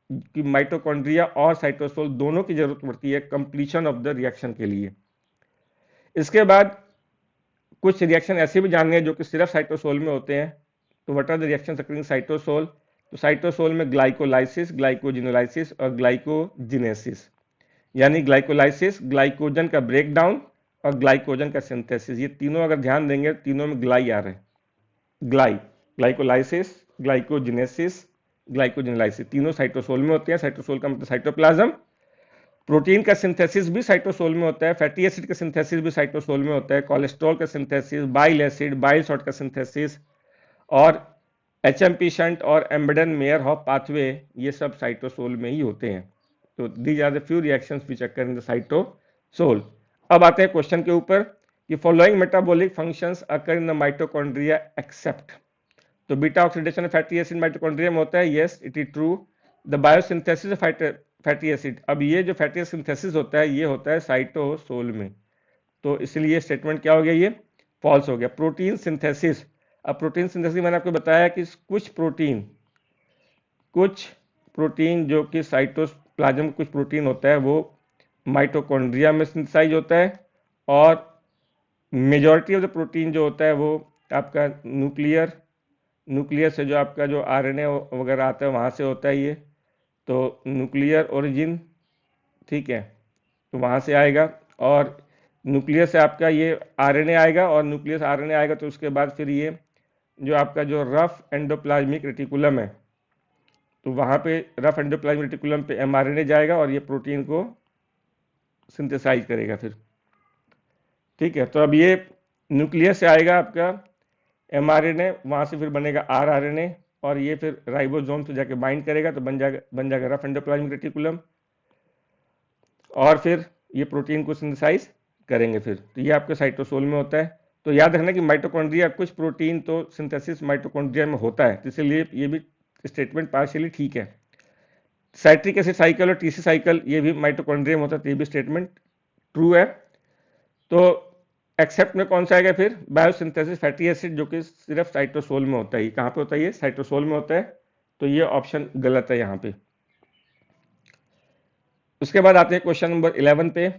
कि माइटोकॉन्ड्रिया और साइटोसोल दोनों की जरूरत पड़ती है कंप्लीशन ऑफ द रिएक्शन के लिए। इसके बाद कुछ रिएक्शन ऐसे भी जानने हैं जो कि सिर्फ साइटोसोल में होते हैं। तो what are the reactions occurring cytosol? तो साइटोसोल में ग्लाइकोलाइसिस, ग्लाइकोजिनोलाइसिस और ग्लाइकोजिनेसिस, यानी ग्लाइकोलाइसिस ग्लाइकोजन का ब्रेकडाउन और ग्लाइकोजन का सिंथेसिस, ये तीनों अगर ध्यान देंगे तीनों में ग्लाई आ रहे हैं। ग्लाइकोलाइसिस, ग्लाइकोजिनेसिस, ग्लाइकोजिनोलाइसिस तीनों साइटोसोल में होते हैं। साइटोसोल का मतलब साइटोप्लाज्म। प्रोटीन का सिंथेसिस भी साइटोसोल में होता है, फैटी एसिड का सिंथेसिस भी साइटोसोल में होता है, कोलेस्ट्रॉल का synthesis, bile acid, bile salt का सिंथेसिस और एचएमपी शंट और एम्बेडन मेयर हॉफ पाथवे, ये सब साइटोसोल में ही होते हैं। तो these are the few reactions which occur in the cytosol. अब आते हैं क्वेश्चन के ऊपर कि following metabolic functions occur in the mitochondria except. तो beta oxidation fatty acid mitochondria में होता है, yes it is true. The biosynthesis of fatty acid, अब ये जो फैटी सिंथेसिस होता है ये होता है साइटोसोल में, तो इसलिए स्टेटमेंट क्या हो गया, ये फॉल्स हो गया। प्रोटीन सिंथेसिस, अब प्रोटीन सिंथेसिस मैंने आपको बताया कि कुछ प्रोटीन जो कि साइटोप्लाज्म कुछ प्रोटीन होता है वो माइटोकॉन्ड्रिया में सिंथेसाइज होता है, और मेजॉरिटी ऑफ द प्रोटीन जो होता है वो आपका न्यूक्लियर से जो आपका जो आरएनए वगैरह आता है वहाँ से होता है ये, तो न्यूक्लियर ओरिजिन, ठीक है, तो वहाँ से आएगा, और न्यूक्लियस से आपका ये आरएनए आएगा, और न्यूक्लियस आरएनए आएगा तो उसके बाद फिर ये जो आपका जो रफ एंडोप्लाज्मिक रेटिकुलम है, तो वहाँ पे रफ एंडोप्लाज्मिक रेटिकुलम पे एमआरएनए जाएगा और ये प्रोटीन को सिंथेसाइज करेगा फिर, ठीक है। तो अब ये न्यूक्लियस से आएगा आपका एमआरएनए, वहाँ से फिर बनेगा आरआरएनए, और ये फिर राइबोसोम से जाके बाइंड करेगा तो बन जाएगा रफ एंडोप्लाज्मिक रेटिकुलम, और फिर ये प्रोटीन को सिंथेसाइज करेंगे फिर, तो ये आपके साइटोसोल में होता है। तो याद रखना कि माइटोकॉन्ड्रिया कुछ प्रोटीन तो सिंथेसिस माइटोकॉन्ड्रिया में होता है, तो इसलिए ये भी स्टेटमेंट पार्शियली ठीक है। साइट्रिक एसिड साइकिल और टीसी साइकिल ये भी माइटोकॉन्ड्रिया में होता है, तो ये भी स्टेटमेंट ट्रू है। तो एक्सेप्ट में कौन सा आएगा फिर? बायोसिंथेसिस फैटी एसिड, जो कि सिर्फ साइटोसोल में होता है। कहाँ पे होता है? ये साइटोसोल में होता है, तो ये ऑप्शन गलत है यहाँ पे। उसके बाद आते हैं क्वेश्चन नंबर 11 पे।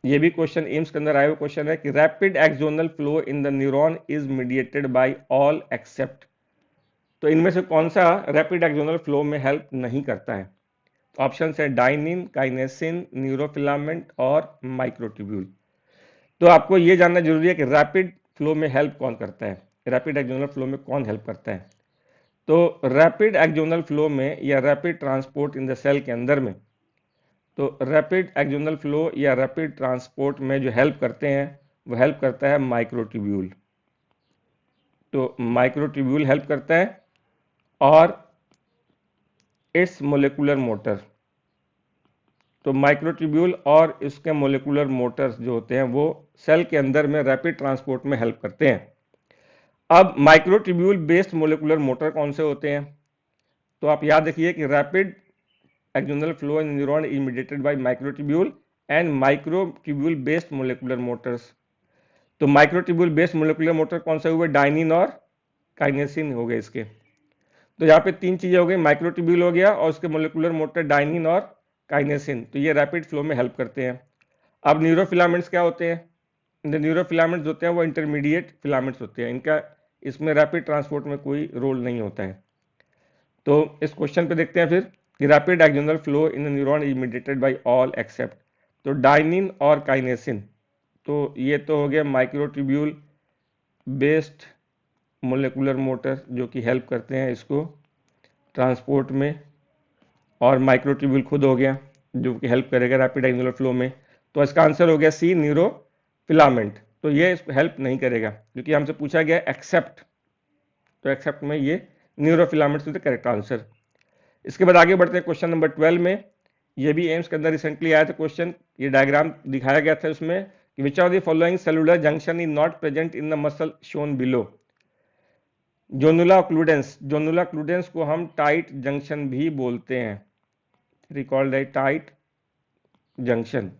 ये भी क्वेश्चन एम्स के अंदर आया हुआ क्वेश्चन है कि rapid axonal flow in the neuron is mediated by all except. तो इनमें से कौन सा रैपिड एक्सोनल फ्लो में हेल्प नहीं करता है? ऑप्शन है डाइनिन, काइनेसिन, न्यूरोफिलामेंट और माइक्रोट्यूब्यूल। तो आपको ये जानना जरूरी है कि रैपिड फ्लो में हेल्प कौन करता है, रैपिड एक्सोनल फ्लो में कौन हेल्प करता है। तो रैपिड एक्सोनल फ्लो में या rapid transport in the cell के अंदर में, तो रैपिड एक्सोनल फ्लो या रैपिड ट्रांसपोर्ट में जो हेल्प करते हैं वो हेल्प करता है माइक्रोट्यूब्यूल। तो माइक्रोट्यूब्यूल हेल्प करता है, और इट्स मोलिकुलर मोटर। तो माइक्रोट्यूब्यूल और इसके मोलिकुलर मोटर्स जो होते हैं वो सेल के अंदर में रैपिड ट्रांसपोर्ट में हेल्प करते हैं। अब माइक्रोट्यूब्यूल बेस्ड मोलिकुलर मोटर कौन से होते हैं? तो आप याद रखिए कि rapid axonal flow in neuron is mediated by microtubule and microtubule based molecular Motors. तो माइक्रोट्यूब्यूल बेस्ड मोलिकुलर मोटर कौन से हुए? डाइनिन और काइनेसिन हो गए इसके। तो यहाँ पे तीन चीजें हो गई, माइक्रोट्यूब्यूल हो गया और उसके मोलिकुलर मोटर डाइनिन और काइनेसिन, तो ये रैपिड फ्लो में हेल्प करते हैं। अब न्यूरोफिलामेंट्स क्या होते हैं? न्यूरोफिलामेंट्स होते हैं वो इंटरमीडिएट फिलामेंट्स होते हैं, इनका इसमें रैपिड ट्रांसपोर्ट में कोई रोल नहीं होता है। तो इस क्वेश्चन पे देखते हैं फिर कि rapid axonal flow in neuron is mediated by all except, तो डाइनिन और काइनेसिन, तो ये तो हो गया माइक्रोट्यूब्यूल बेस्ड मोलिकुलर मोटर जो कि हेल्प करते हैं इसको ट्रांसपोर्ट में, और माइक्रोट्यूब्यूल खुद हो गया जो कि हेल्प करेगा रैपिड एक्सोनल फ्लो में। तो इसका आंसर हो गया सी, न्यूरोफिलामेंट। तो ये हेल्प नहीं करेगा क्योंकि हमसे पूछा गया एक्सेप्ट, तो एक्सेप्ट में ये neurofilaments is the correct answer. इसके बाद आगे बढ़ते हैं क्वेश्चन नंबर 12 में। ये भी एम्स के अंदर रिसेंटली आया था क्वेश्चन, ये डायग्राम दिखाया गया था उसमें कि which of the following cellular junction is not present in the muscle shown below. Zonula occludens, zonula occludens को हम टाइट जंक्शन भी बोलते हैं, रिकॉल्ड है tight junction.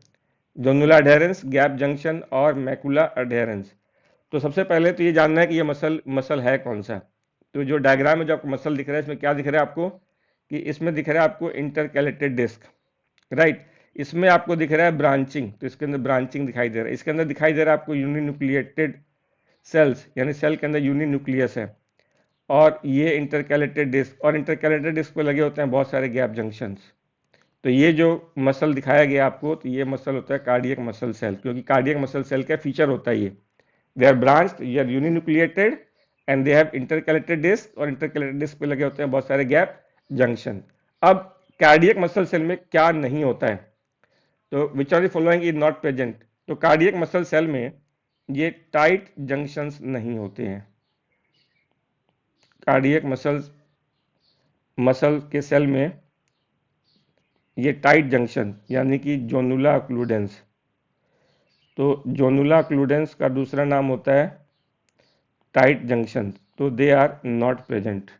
Zonula adherens, gap junction और मैकुला अडेरेंस। तो सबसे पहले तो ये जानना है कि ये मसल मसल है कौन सा। तो जो डायग्राम में जो आपको मसल दिख रहा है, इसमें क्या दिख रहा है आपको, कि इसमें दिख रहा है आपको इंटरकैलेटेड डिस्क, राइट। इसमें आपको दिख रहा है ब्रांचिंग, तो इसके अंदर ब्रांचिंग दिखाई दे रहा है। इसके अंदर दिखाई दे रहा है आपको यूनिन्यूक्लिएटेड सेल्स, यानी सेल के अंदर यूनिन्यूक्लियस है। और ये इंटरकैलेटेड डिस्क, और इंटरकैलेटेड डिस्क पे लगे होते हैं बहुत सारे गैप जंक्शंस। तो ये जो मसल दिखाया गया आपको, तो ये मसल होता है कार्डियक मसल सेल, क्योंकि कार्डियक मसल सेल का फीचर होता है ये, दे आर ब्रांच्ड, ये are uninucleated and they have intercalated disc, और इंटरकैलेटेड डिस्क पे लगे होते हैं बहुत सारे गैप जंक्शन। अब कार्डियक मसल सेल में क्या नहीं होता है, तो which are the following is not present. तो कार्डियक मसल सेल में ये टाइट जंक्शंस नहीं होते हैं। कार्डियक मसल के सेल में ये टाइट जंक्शन, यानी कि जोनुला ऑक्लूडेंस, तो जोनुला ऑक्लूडेंस का दूसरा नाम होता है टाइट जंक्शन, तो दे आर नॉट प्रेजेंट।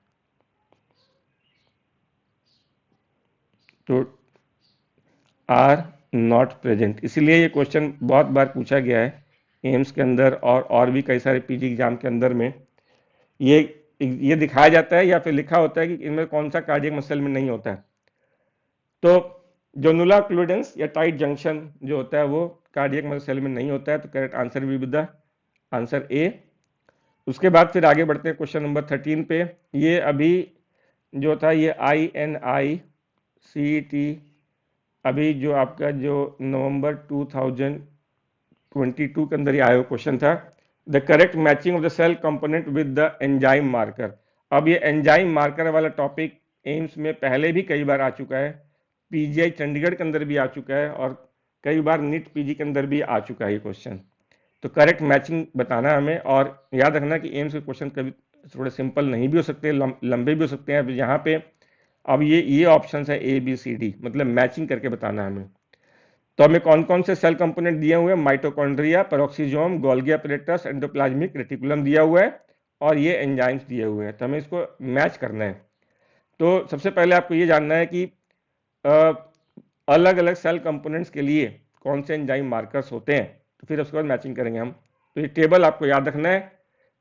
तो आर नॉट प्रेजेंट, इसीलिए ये क्वेश्चन बहुत बार पूछा गया है एम्स के अंदर और भी कई सारे पीजी एग्जाम के अंदर में। ये दिखाया जाता है या फिर लिखा होता है कि इनमें कौन सा कार्डियक मसल में नहीं होता है। तो जोनुला ऑक्लूडेंस या टाइट जंक्शन जो होता है वो कार्डियक मसल सेल में नहीं होता है, तो करेक्ट आंसर भी विद द आंसर ए। उसके बाद फिर आगे बढ़ते हैं क्वेश्चन नंबर 13 पे। ये अभी जो था ये INI-CET, अभी जो आपका जो नवंबर 2022 के अंदर ये आया क्वेश्चन था, the correct matching of the cell component with the enzyme marker. अब ये एंजाइम मार्कर वाला टॉपिक एम्स में पहले भी कई बार आ चुका है, PGI चंडीगढ़ के अंदर भी आ चुका है, और कई बार नीट PG के अंदर भी आ चुका है ये क्वेश्चन। तो करेक्ट मैचिंग बताना है हमें, और याद रखना कि एम्स के क्वेश्चन कभी थोड़े सिंपल नहीं भी हो सकते, लंबे भी हो सकते हैं। यहाँ पे अब ये ऑप्शन है ABCD, मतलब मैचिंग करके बताना है हमें। तो हमें कौन कौन से सेल कंपोनेंट दिए हुए हैं, mitochondria, peroxisome, Golgi apparatus, endoplasmic reticulum दिया हुआ है, और ये एंजाइम्स दिए हुए हैं। तो हमें इसको मैच करना है। तो सबसे पहले आपको ये जानना है कि अलग अलग सेल कंपोनेंट्स के लिए कौन से एंजाइम मार्कर्स होते हैं, तो फिर उसके बाद मैचिंग करेंगे हम। तो ये टेबल आपको याद रखना है।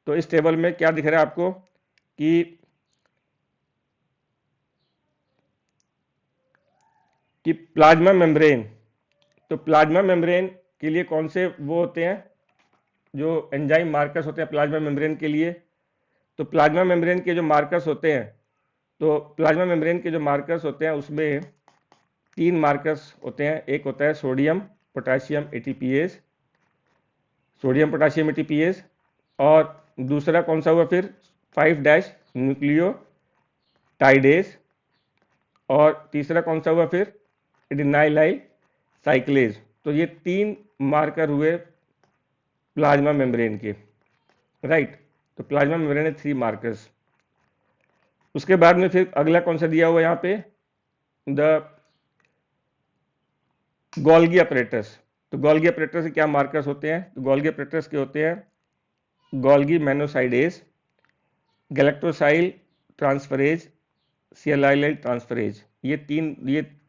तो इस टेबल में क्या दिख रहा है आपको कि प्लाज्मा मेम्ब्रेन, तो प्लाज्मा मेम्ब्रेन के लिए कौन से वो होते हैं जो एंजाइम मार्कर्स होते हैं प्लाज्मा मेम्ब्रेन के लिए। तो प्लाज्मा मेम्ब्रेन के जो मार्कर्स होते हैं, तो प्लाज्मा मेम्ब्रेन के जो मार्कर्स होते हैं उसमें 3 मार्कर्स होते हैं। एक होता है sodium potassium ATPase, sodium potassium ATPase, और दूसरा कौन सा हुआ फिर 5' न्यूक्लियोटाइडेज, और तीसरा कौन सा हुआ फिर एडिनाइलाइल साइक्लेज। तो ये 3 मार्कर हुए प्लाज्मा मेम्ब्रेन के, राइट। तो प्लाज्मा मेम्ब्रेन है 3 मार्कर्स। उसके बाद में फिर अगला कौन सा दिया हुआ यहाँ पे, द गोल्गी अपरेटस। तो गोल्गी अपरेटस के क्या मार्कर्स होते हैं, तो गोल्गी अपरेटस के होते हैं गोल्गी मैनोसाइडेज, गैलेक्टोसाइल ट्रांसफरेज, सियालाइल ट्रांसफरेज। ये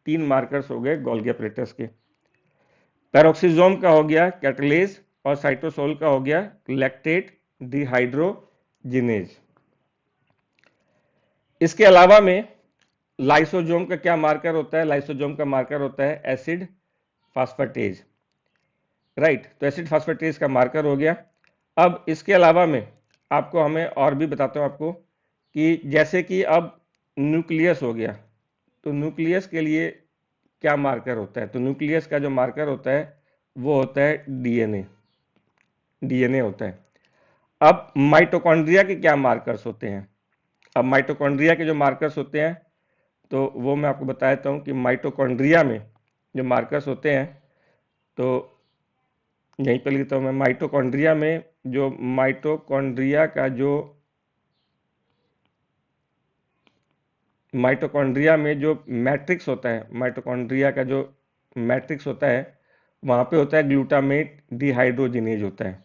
तीन मार्कर्स हो गए गोल्गी अपरेटस के। पैरोक्सिसोम का हो गया कैटलेज, और साइटोसोल का हो गया लैक्टेट डिहाइड्रोजिनेज। इसके अलावा में लाइसोसोम का क्या मार्कर होता है, लाइसोसोम का मार्कर होता है एसिड फास्फेटेज, राइट। तो एसिड फास्फेटेज का मार्कर हो गया। अब इसके अलावा में आपको हमें और भी बताता हूं आपको कि जैसे कि अब न्यूक्लियस हो गया, तो न्यूक्लियस के लिए क्या मार्कर होता है, तो न्यूक्लियस का जो मार्कर होता है वो होता है डीएनए होता है। अब माइटोकॉन्ड्रिया के क्या मार्कर्स होते हैं, अब माइटोकॉन्ड्रिया के जो मार्कर्स होते हैं तो वो मैं आपको बताता हूं कि माइटोकॉन्ड्रिया में जो मार्कर्स होते हैं, तो यहीं पर लिखता हूं मैं, माइटोकॉन्ड्रिया में जो माइटोकॉन्ड्रिया का जो माइटोकॉन्ड्रिया में जो मैट्रिक्स होता है, माइटोकॉन्ड्रिया का जो मैट्रिक्स होता है वहां पे होता है ग्लूटामेट डिहाइड्रोजिनेज होता है।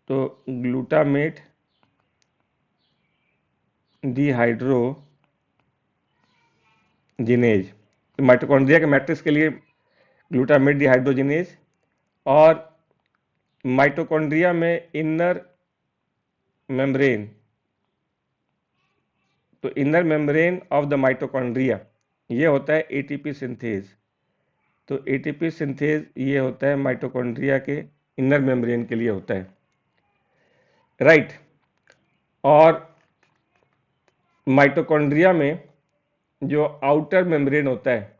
तो ग्लूटामेट डिहाइड्रोजिनेज। माइटोकॉन्ड्रिया के मैट्रिक्स के लिए ग्लूटामेट डिहाइड्रोजिनेज, और माइटोकॉन्ड्रिया में इनर मेम्ब्रेन, तो inner membrane of the mitochondria ये होता है एटीपी सिंथेज। तो एटीपी सिंथेज ये होता है माइटोकॉन्ड्रिया के इनर मेम्ब्रेन के लिए होता है, राइट। और माइटोकॉन्ड्रिया में जो आउटर मेम्ब्रेन होता है,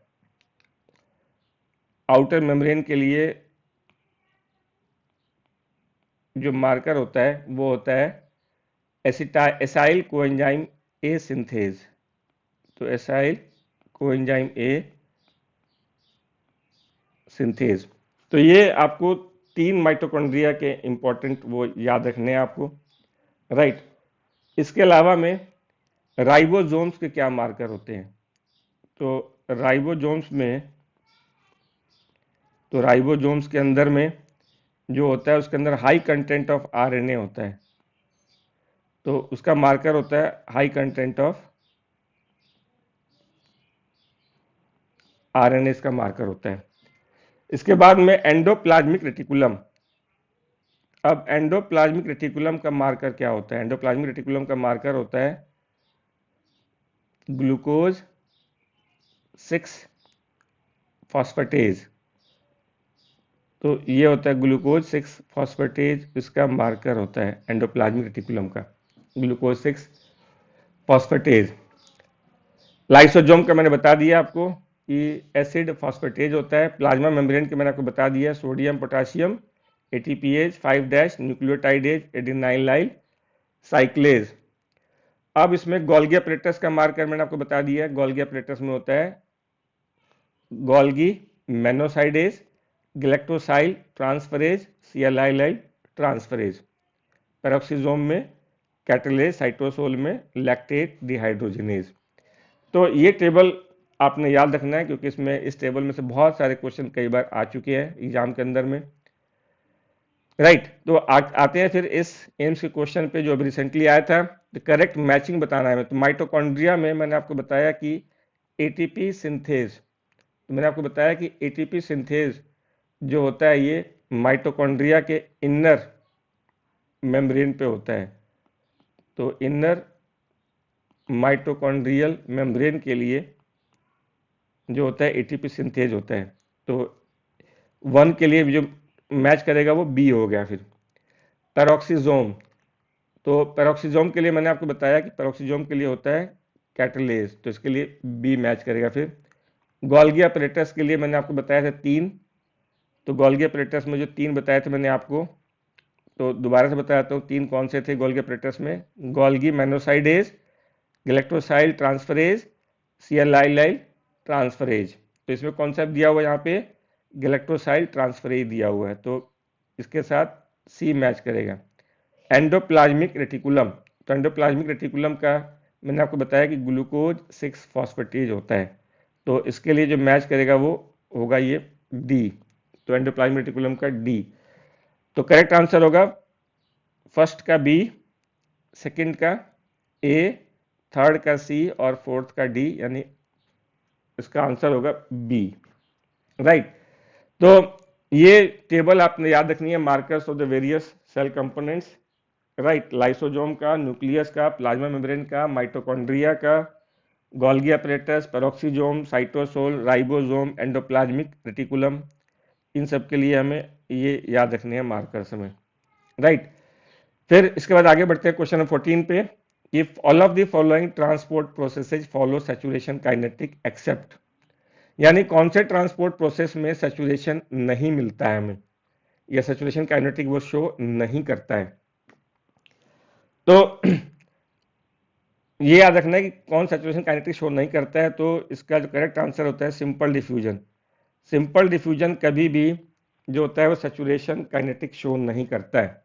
आउटर मेम्ब्रेन के लिए जो मार्कर होता है वो होता है एसाइल कोएंजाइम ए सिंथेज। तो एसाइल कोएंजाइम ए सिंथेज। तो ये आपको 3 माइटोकॉन्ड्रिया के इंपॉर्टेंट वो याद रखने हैं आपको, राइट। इसके अलावा में राइबोसोम्स के क्या मार्कर होते हैं? तो राइबोसोम्स के अंदर में जो होता है उसके अंदर हाई कंटेंट ऑफ आरएनए होता है, तो उसका मार्कर होता है हाई कंटेंट ऑफ आरएनए, इसका मार्कर होता है। इसके बाद में एंडोप्लाज्मिक रेटिकुलम। अब एंडोप्लाज्मिक रेटिकुलम का मार्कर क्या होता है? एंडोप्लाज्मिक रेटिकुलम का मार्कर होता है ग्लूकोज 6 फॉस्फेटेज। तो ये होता है ग्लूकोज 6 फॉस्फेटेज, इसका मार्कर होता है एंडोप्लाज्मिक रेटिकुलम का, ग्लूकोज 6 फॉस्फेटेज। लाइसोसोम का मैंने बता दिया आपको कि एसिड फॉस्फेटेज होता है। प्लाज्मा मेम्ब्रेन के मैंने आपको बता दिया sodium potassium, ATPase 5' nucleotidase adenylyl cyclase. अब इसमें गोल्गी अपरेटस का मार्कर मैंने आपको बता दिया है। गोल्गी अपरेटस में होता है Golgi mannosidase, galactosyl transferase, sialyl transferase. Peroxisome में कैटलेज, साइटोसोल में लैक्टेट डिहाइड्रोजिनेज। तो ये टेबल आपने याद रखना है क्योंकि इसमें इस टेबल में से बहुत सारे क्वेश्चन कई बार आ चुके हैं एग्जाम के अंदर में, राइट। तो आते हैं फिर इस एम्स के क्वेश्चन पे जो अभी रिसेंटली आया था। तो करेक्ट मैचिंग बताना है। तो माइटोकॉन्ड्रिया में मैंने आपको बताया कि एटीपी सिंथेज, तो मैंने आपको बताया कि एटीपी सिंथेज जो होता है ये माइटोकॉन्ड्रिया के इनर मेम्ब्रेन पे होता है। तो इनर माइटोकॉन्ड्रियल मेम्ब्रेन के लिए जो होता है एटीपी सिंथेज होता है। तो 1 के लिए जो मैच करेगा वो बी हो गया। फिर पेरोक्सिसोम, तो पेरोक्सिसोम के लिए मैंने आपको बताया कि पेरोक्सिसोम के लिए होता है कैटलेज, तो इसके लिए बी मैच करेगा। फिर गोल्गी अपरेटस के लिए मैंने आपको बताया था 3, तो गोल्गी अपरेटस में जो 3 बताए थे मैंने आपको, तो दोबारा से बताता हूँ 3 कौन से थे गोल्गी अपरेटस में। Golgi mannosidase, galactosyl transferase, sialyl transferase. तो इसमें कॉन्सेप्ट दिया हुआ है यहाँ पे गैलेक्टोसाइल ट्रांसफरेज दिया हुआ है, तो इसके साथ सी मैच करेगा। एंडोप्लाज्मिक रेटिकुलम, तो एंडोप्लाज्मिक रेटिकुलम का मैंने आपको बताया कि ग्लूकोज 6 फॉस्फेटेज होता है, तो इसके लिए जो मैच करेगा वो होगा ये डी। तो एंडोप्लाज्मिक रेटिकुलम का डी। तो करेक्ट आंसर होगा फर्स्ट का बी, सेकंड का ए, थर्ड का सी और फोर्थ का डी, यानी इसका आंसर होगा बी, राइट। तो ये टेबल आपने याद रखनी है, markers of the various cell components, right. Lysosome का, न्यूक्लियस का, प्लाज्मा मेम्ब्रेन का, माइटोकॉन्ड्रिया का, Golgi apparatus, peroxisome, cytosol, ribosome, endoplasmic reticulum, इन सब के लिए हमें ये याद रखने हैं मार्कर्स हमें, राइट। फिर इसके बाद आगे बढ़ते हैं क्वेश्चन नंबर 14 पे। If all of the following transport processes follow saturation kinetic except, यानी कौन से ट्रांसपोर्ट प्रोसेस में सैचुरेशन नहीं मिलता है हमें, या सैचुरेशन काइनेटिक वो शो नहीं करता है। तो ये याद रखना है कि कौन सैचुरेशन काइनेटिक शो नहीं करता है। तो इसका जो करेक्ट आंसर होता है सिंपल डिफ्यूजन। सिंपल डिफ्यूजन कभी भी जो होता है वो सैचुरेशन काइनेटिक शो नहीं करता है,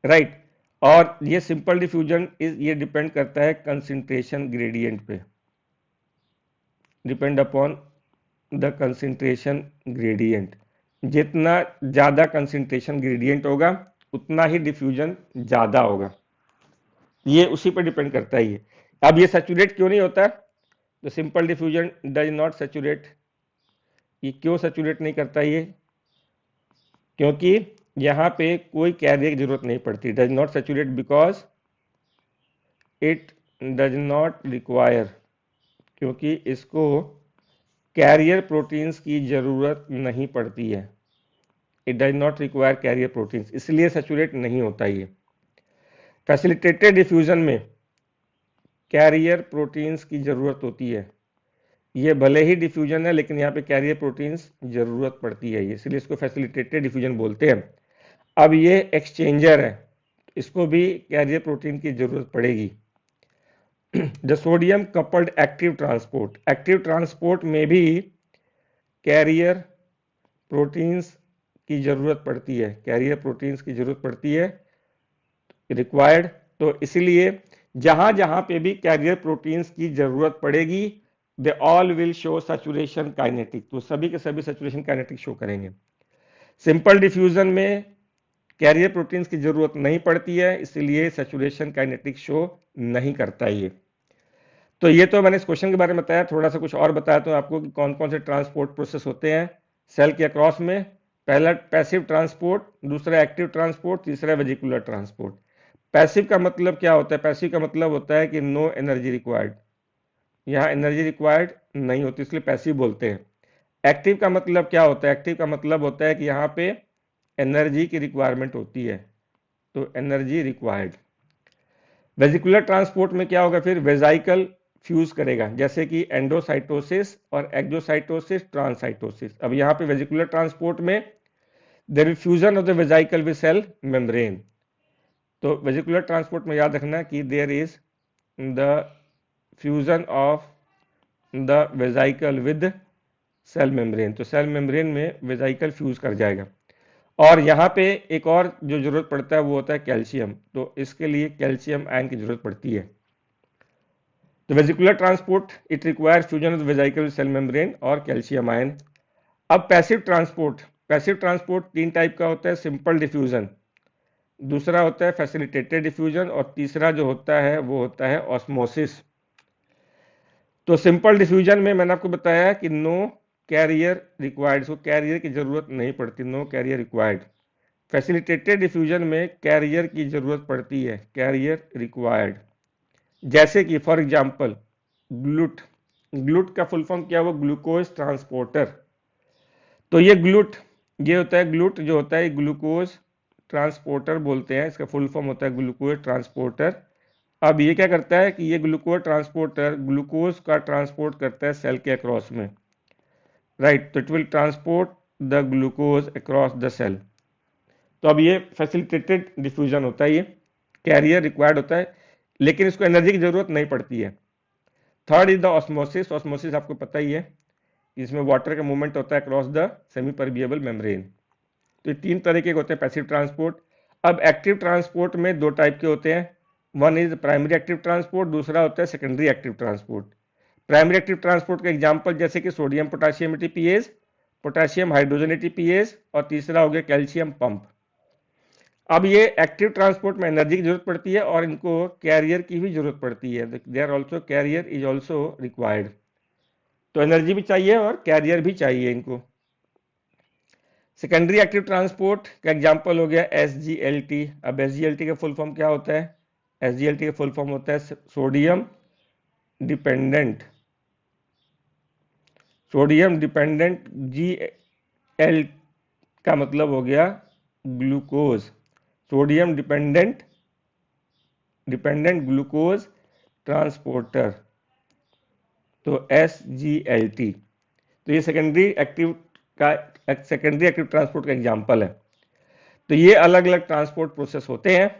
राइट। और ये सिंपल डिफ्यूजन ये डिपेंड करता है कंसंट्रेशन ग्रेडियंट पे, depend upon the concentration gradient. जितना ज्यादा कंसंट्रेशन ग्रेडियंट होगा उतना ही डिफ्यूजन ज्यादा होगा, ये उसी पर डिपेंड करता है। अब ये सैचुरेट क्यों नहीं होता? तो simple diffusion does not saturate. ये क्यों सैचुरेट नहीं करता? ये क्योंकि यहाँ पे कोई कैरियर की जरूरत नहीं पड़ती। Does not saturate because it does not require, क्योंकि इसको कैरियर प्रोटीन्स की जरूरत नहीं पड़ती है। It does not require carrier proteins, इसलिए सैचुरेट नहीं होता ये। फैसिलिटेटेड डिफ्यूजन में कैरियर प्रोटीन्स की जरूरत होती है। ये भले ही डिफ्यूजन है लेकिन यहाँ पे कैरियर प्रोटीन्स जरूरत पड़ती है, इसलिए इसको फैसिलिटेटेड डिफ्यूजन बोलते हैं। अब ये एक्सचेंजर है, इसको भी कैरियर प्रोटीन की जरूरत पड़ेगी। The sodium coupled active transport, active transport में भी कैरियर प्रोटीन्स की जरूरत पड़ती है, कैरियर प्रोटीन्स की जरूरत पड़ती है, रिक्वायर्ड। तो इसलिए जहां जहां पे भी कैरियर प्रोटीन्स की जरूरत पड़ेगी दे all will show saturation kinetic, तो सभी के सभी सैचुरेशन काइनेटिक शो करेंगे। सिंपल डिफ्यूजन में कैरियर प्रोटीन्स की जरूरत नहीं पड़ती है, इसलिए सैचुरेशन काइनेटिक शो नहीं करता ये। तो ये तो मैंने इस क्वेश्चन के बारे में बताया, थोड़ा सा कुछ और बताया तो आपको कि कौन कौन से ट्रांसपोर्ट प्रोसेस होते हैं सेल के अक्रॉस में। पहला पैसिव ट्रांसपोर्ट, दूसरा एक्टिव ट्रांसपोर्ट, तीसरा वेजिकुलर ट्रांसपोर्ट। पैसिव का मतलब क्या होता है? पैसिव का मतलब होता है कि नो एनर्जी रिक्वायर्ड, यहाँ एनर्जी रिक्वायर्ड नहीं होती, इसलिए पैसिव बोलते हैं। एक्टिव का मतलब क्या होता है? एक्टिव का मतलब होता है कि यहाँ पे एनर्जी की रिक्वायरमेंट होती है, तो एनर्जी रिक्वायर्ड। वेजिकुलर ट्रांसपोर्ट में क्या होगा? फिर वेजाइकल फ्यूज करेगा, जैसे कि एंडोसाइटोसिस और एक्सोसाइटोसिस, ट्रांससाइटोसिस। अब यहाँ पे वेजिकुलर ट्रांसपोर्ट में there is fusion of the vesicle with cell membrane. तो वेजिकुलर ट्रांसपोर्ट में याद रखना कि there is the fusion of the vesicle with cell membrane, तो सेल मेम्ब्रेन में वेजाइकल फ्यूज कर जाएगा। और यहाँ पे एक और जो जरूरत पड़ता है वो होता है कैल्शियम, तो इसके लिए कैल्शियम आयन की जरूरत पड़ती है। तो vesicular transport it requires fusion of the vesicle with cell membrane और कैल्शियम आयन। अब पैसिव ट्रांसपोर्ट, पैसिव ट्रांसपोर्ट तीन टाइप का होता है, सिंपल डिफ्यूजन, दूसरा होता है फैसिलिटेटेड डिफ्यूजन और तीसरा जो होता है वो होता है ऑस्मोसिस। तो सिंपल डिफ्यूजन में मैंने आपको बताया कि नो कैरियर रिक्वायर्ड, इसको कैरियर की जरूरत नहीं पड़ती, no carrier required. Facilitated diffusion में कैरियर की जरूरत पड़ती है, कैरियर रिक्वायर्ड। जैसे कि फॉर एग्जांपल ग्लूट, ग्लूट का फुल फॉर्म क्या हुआ? Glucose transporter. तो ये ग्लूट, ये होता है ग्लूट जो होता है ग्लूकोज ट्रांसपोर्टर बोलते हैं, इसका फुल फॉर्म होता है ग्लूकोज ट्रांसपोर्टर। अब ये क्या करता है कि ये ग्लूकोज ट्रांसपोर्टर ग्लूकोज का ट्रांसपोर्ट करता है सेल के अक्रॉस में, राइट। तो it will transport the glucose across the cell. तो अब ये फैसिलिटेटेड डिफ्यूजन होता है, ये कैरियर रिक्वायर्ड होता है लेकिन इसको एनर्जी की जरूरत नहीं पड़ती है। Third is the osmosis, osmosis आपको पता ही है, इसमें वाटर का मूवमेंट होता है across the semi permeable membrane. तो ये तीन तरह के होते हैं पैसिव ट्रांसपोर्ट। अब एक्टिव ट्रांसपोर्ट में दो टाइप के होते हैं, one is primary active transport, दूसरा होता है secondary active transport. Primary active transport का एग्जांपल जैसे कि sodium potassium ATPase, potassium hydrogen ATPase और तीसरा हो गया कैल्शियम पंप। अब ये एक्टिव ट्रांसपोर्ट में एनर्जी की जरूरत पड़ती है और इनको कैरियर की भी जरूरत पड़ती है, they are also carrier is also required. तो एनर्जी भी चाहिए और कैरियर भी चाहिए इनको। सेकेंडरी एक्टिव ट्रांसपोर्ट का एग्जांपल हो गया एसजीएलटी। अब एसजीएलटी का फुल फॉर्म क्या होता है? एसजीएलटी का फुल फॉर्म होता है sodium dependent, sodium dependent, GL का मतलब हो गया glucose, sodium dependent glucose transporter, तो एसजीएलटी। तो ये सेकेंडरी एक्टिव ट्रांसपोर्ट का एग्जांपल है। तो ये अलग अलग ट्रांसपोर्ट प्रोसेस होते हैं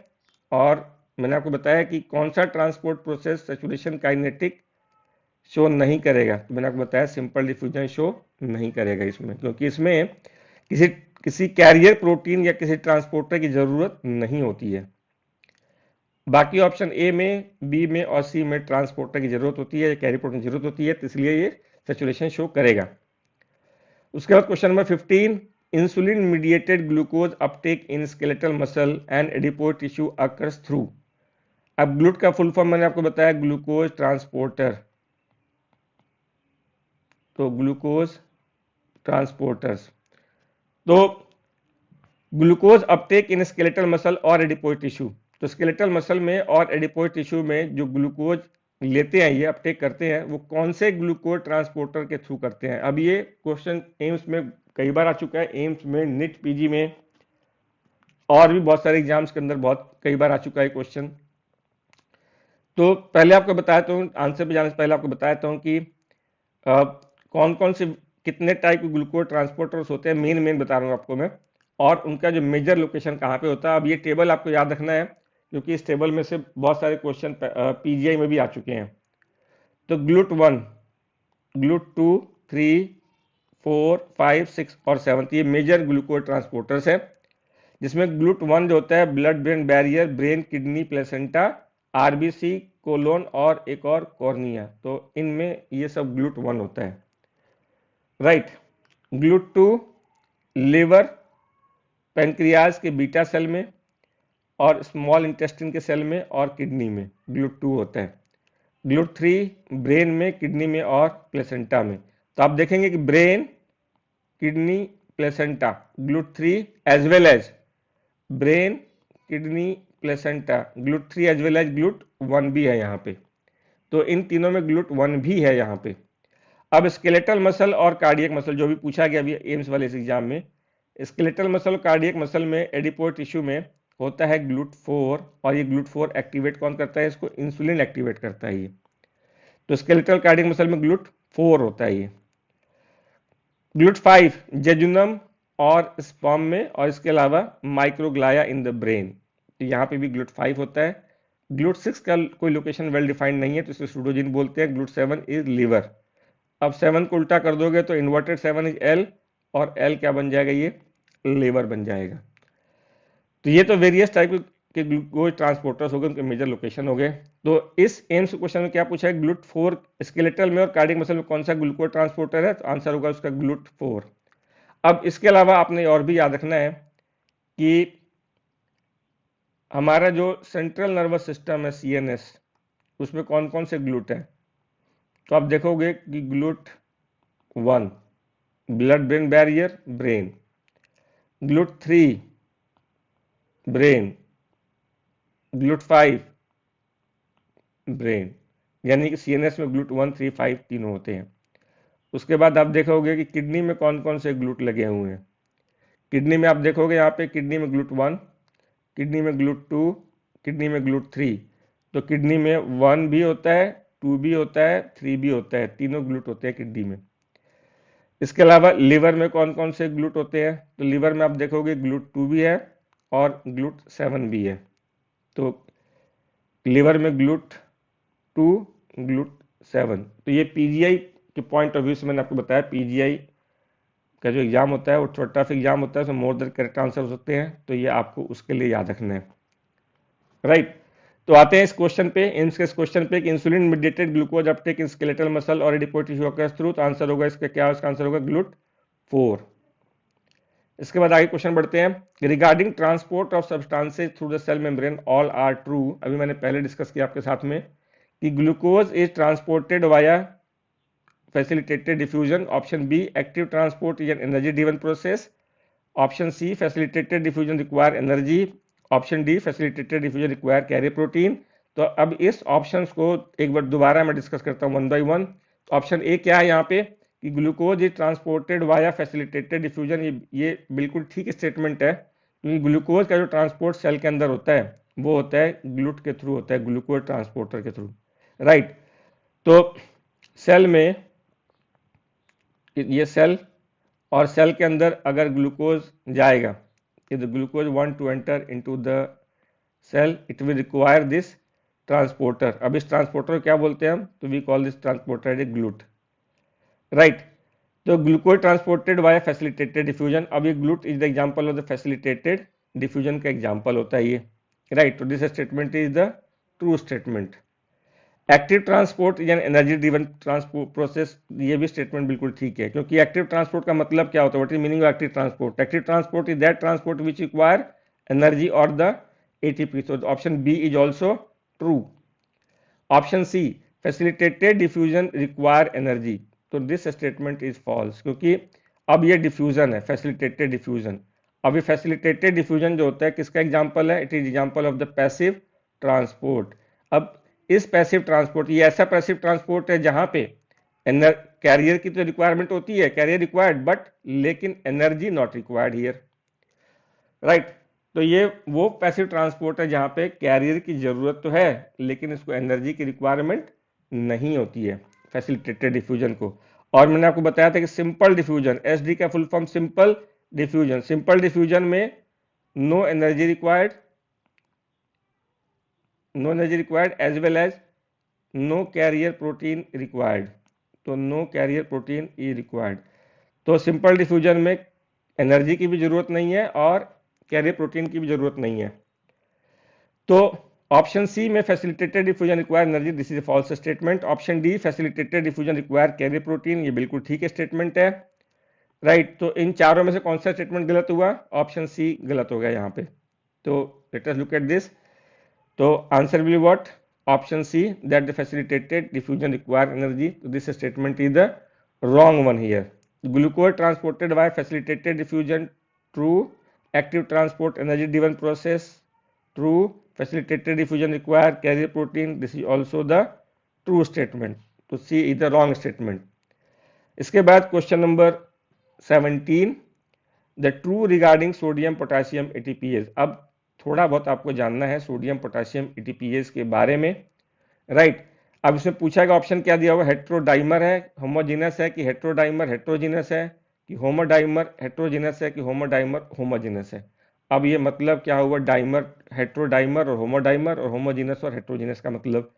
और मैंने आपको बताया कि कौन सा transport process saturation kinetic show नहीं करेगा। तो मैंने आपको बताया सिंपल डिफ्यूजन शो नहीं करेगा इसमें, क्योंकि इसमें किसी कैरियर प्रोटीन या किसी ट्रांसपोर्टर की जरूरत नहीं होती है। बाकी ऑप्शन ए में, बी में और सी में ट्रांसपोर्टर की जरूरत होती है, कैरियर प्रोटीन की जरूरत होती है, तो इसलिए ये सैचुरेशन शो करेगा। उसके बाद question number 15, insulin mediated glucose Uptake in skeletal muscle and adipose tissue occurs through. अब ग्लूट का फुल फॉर्म मैंने आपको बताया, ग्लूकोज ट्रांसपोर्टर। तो ग्लूकोज ट्रांसपोर्टर्स, तो glucose Uptake in skeletal muscle और एडिपोइड टिश्यू। तो स्केलेटल मसल में और एडिपोइड टिश्यू में जो ग्लूकोज लेते हैं, ये अपटेक करते हैं, वो कौन से ग्लूकोज ट्रांसपोर्टर के थ्रू करते हैं। अब ये क्वेश्चन एम्स में कई बार आ चुका है, एम्स में, नीट पीजी में और भी बहुत सारे एग्जाम्स के अंदर बहुत कई बार आ चुका है क्वेश्चन। तो पहले आपको बताता हूँ, आंसर पे जाने से पहले आपको बताता हूँ कि कौन कौन से कितने टाइप के ग्लूकोज ट्रांसपोर्टर्स होते हैं, मेन बता रहा हूँ आपको मैं, और उनका जो मेजर लोकेशन कहाँ पे होता है। अब ये टेबल आपको याद रखना है, क्योंकि इस टेबल में से बहुत सारे क्वेश्चन पीजीआई में भी आ चुके हैं। तो ग्लूट 1, ग्लूट 2, 3, 4, 5, 6 और 7 ये मेजर ग्लूकोज ट्रांसपोर्टर्स है, जिसमें ग्लूट 1 जो होता है blood brain barrier, brain, kidney, placenta, RBC, colon और एक और कॉर्निया। तो इनमें ये सब ग्लूट 1 होता है, राइट। ग्लूट 2 लिवर, पेनक्रियाज के बीटा सेल में और स्मॉल इंटेस्टिन के सेल में और किडनी में ग्लूट 2 होता है। ग्लूट 3 ब्रेन में, किडनी में और प्लेसेंटा में। तो आप देखेंगे कि brain, kidney, placenta, GLUT 3 as well as brain, kidney, placenta, GLUT 3 as well as GLUT 1 भी है यहाँ पे। तो इन तीनों में ग्लूट 1 भी है यहाँ पे। अब स्केलेटल मसल और कार्डियक मसल जो भी पूछा गया अभी एम्स वाले इस एग्जाम में, स्केलेटल मसल और कार्डियक मसल में एडिपोइड टिश्यू में होता है ग्लूट 4, और ये ग्लूट 4 एक्टिवेट कौन करता है, इसको इंसुलिन एक्टिवेट करता है ये। तो स्केलेटल कार्डियक मसल में ग्लूट 4 होता है ये। ग्लूट 5 जेजुनम और स्पर्म में, और इसके अलावा माइक्रोग्लाया इन द ब्रेन, तो यहाँ पे भी ग्लूट 5 होता है। ग्लूट 6 का कोई लोकेशन वेल डिफाइंड नहीं है, तो इसे सुडोजिन बोलते हैं। GLUT 7 is liver. अब 7 को उल्टा कर दोगे तो इन्वर्टेड 7 इज एल, और एल क्या बन जाएगा, ये लिवर बन जाएगा। तो ये तो वेरियस टाइप के ग्लूकोज ट्रांसपोर्टर्स हो गए, उनके मेजर लोकेशन हो गए। तो इस एम्स क्वेश्चन में क्या पूछा है, ग्लूट 4 स्केलेटल में और कार्डियक मसल में कौन सा ग्लूकोज ट्रांसपोर्टर है, तो आंसर होगा उसका ग्लूट 4। अब इसके अलावा आपने और भी याद रखना है कि हमारा जो सेंट्रल नर्वस सिस्टम है, सीएनएस, उसमें कौन कौन से ग्लूट है। तो आप देखोगे कि GLUT 1 blood brain barrier, brain. GLUT 3 brain. GLUT 5 brain. यानी कि सीएनएस में ग्लूट 1, 3, 5 तीनों होते हैं। उसके बाद आप देखोगे कि किडनी में कौन कौन से ग्लूट लगे हुए हैं। किडनी में आप देखोगे यहाँ पे किडनी में ग्लूट 1, किडनी में ग्लूट 2, किडनी में ग्लूट 3। तो किडनी में 1 भी होता है, 2 भी होता है, 3 भी होता है, तीनों ग्लूट होते हैं किडनी में। इसके अलावा लिवर में कौन कौन से ग्लूट होते हैं, तो लिवर में आप देखोगे ग्लूट 2 भी है और ग्लूट 7 भी है। तो लिवर में ग्लूट 2, ग्लूट 7। तो ये पीजीआई के पॉइंट ऑफ व्यू से मैंने आपको बताया, पीजीआई का जो एग्जाम होता है वो छोटा सा एग्जाम होता है, उसमें मोर देन करेक्ट आंसर हो सकते हैं, तो ये आपको उसके लिए याद रखना है, राइट। तो आते हैं इस क्वेश्चन पे, इस क्वेश्चन पे कि insulin mediated glucose Uptake in skeletal muscle और एडिपोइड टिश्यू ऑकर्स थ्रू, तो आंसर होगा इसका क्या, इसका आंसर होगा ग्लूट 4। इसके बाद आगे क्वेश्चन बढ़ते हैं, regarding transport of substances through the cell membrane all are true. अभी मैंने पहले डिस्कस किया आपके साथ में कि glucose is transported via facilitated diffusion, option B active transport is an energy driven process, option C facilitated diffusion require energy, option D facilitated diffusion require carrier protein. तो अब इस ऑप्शंस को एक बार दोबारा मैं डिस्कस करता हूँ 1 by 1। ऑप्शन ए क्या है यहाँ पे कि glucose is transported via facilitated diffusion, ये बिल्कुल ठीक स्टेटमेंट है, क्योंकि ग्लूकोज का जो ट्रांसपोर्ट सेल के अंदर होता है वो होता है ग्लूट के थ्रू होता है, ग्लूकोज ट्रांसपोर्टर के थ्रू, राइट। तो सेल में ये सेल, और सेल के अंदर अगर ग्लूकोज जाएगा, if the glucose want to enter into the cell it will require this transporter। अब इस ट्रांसपोर्टर को क्या बोलते हैं हम, तो we call this transporter as a GLUT, right. तो glucose transported by facilitated diffusion, अब ये GLUT is the example of the facilitated diffusion का एग्जांपल होता है ये, राइट। तो this statement is the true statement. Active transport या energy driven transport process, ये भी स्टेटमेंट बिल्कुल ठीक है, क्योंकि एक्टिव ट्रांसपोर्ट का मतलब क्या होता है, what is meaning of active transport, active transport is that transport which require energy और the ATP. So option B is also true. Option C, facilitated diffusion require energy, तो दिस स्टेटमेंट इज फॉल्स, क्योंकि अब ये diffusion है, facilitated diffusion. अब ये facilitated diffusion जो होता है किसका एग्जांपल है? It is example of the passive transport. अब इस पैसिव ट्रांसपोर्ट, ये ऐसा पैसिव ट्रांसपोर्ट है जहां पे कैरियर की तो रिक्वायरमेंट होती है, कैरियर रिक्वायर्ड, बट लेकिन energy not required here, right. तो ये वो पैसिव ट्रांसपोर्ट है जहां पे कैरियर की जरूरत तो है लेकिन इसको एनर्जी की रिक्वायरमेंट नहीं होती है, फैसिलिटेटेड डिफ्यूजन को। और मैंने आपको बताया था कि सिंपल डिफ्यूजन, एसडी का full form simple diffusion, simple diffusion में no energy required, no energy required as well as no carrier protein required, तो नो कैरियर प्रोटीन ई रिक्वायर्ड। तो सिंपल डिफ्यूजन में एनर्जी की भी जरूरत नहीं है और कैरियर प्रोटीन की भी जरूरत नहीं है। तो ऑप्शन सी में facilitated diffusion require energy, this is false statement. Option D, facilitated diffusion require carrier protein, ये बिल्कुल ठीक स्टेटमेंट है, राइट। तो इन चारों में से कौन सा स्टेटमेंट गलत हुआ? ऑप्शन सी गलत हो गया यहाँ पे। तो let us look at this. तो answer will be what? Option C, that the facilitated diffusion require energy. तो this statement is the wrong one here. Glucose transported by facilitated diffusion, true. Active transport energy driven process, true. Facilitated diffusion require carrier protein, this is also the true statement. तो C is the wrong statement. इसके बाद question number 17, the true regarding sodium potassium ATPase. अब थोड़ा बहुत आपको जानना है sodium potassium ATPase के बारे में, राइट। अब इसमें पूछा गया ऑप्शन क्या दिया हुआ, हेट्रोडाइमर है, होमोजीनस है कि हेट्रोडाइमर हेट्रोजीनस है, कि होमोडाइमर हेट्रोजीनस है कि होमोडाइमर होमोजीनस है। अब ये मतलब क्या हुआ, डाइमर, हेट्रोडाइमर और होमोजीनस और हेट्रोजीनस का मतलब।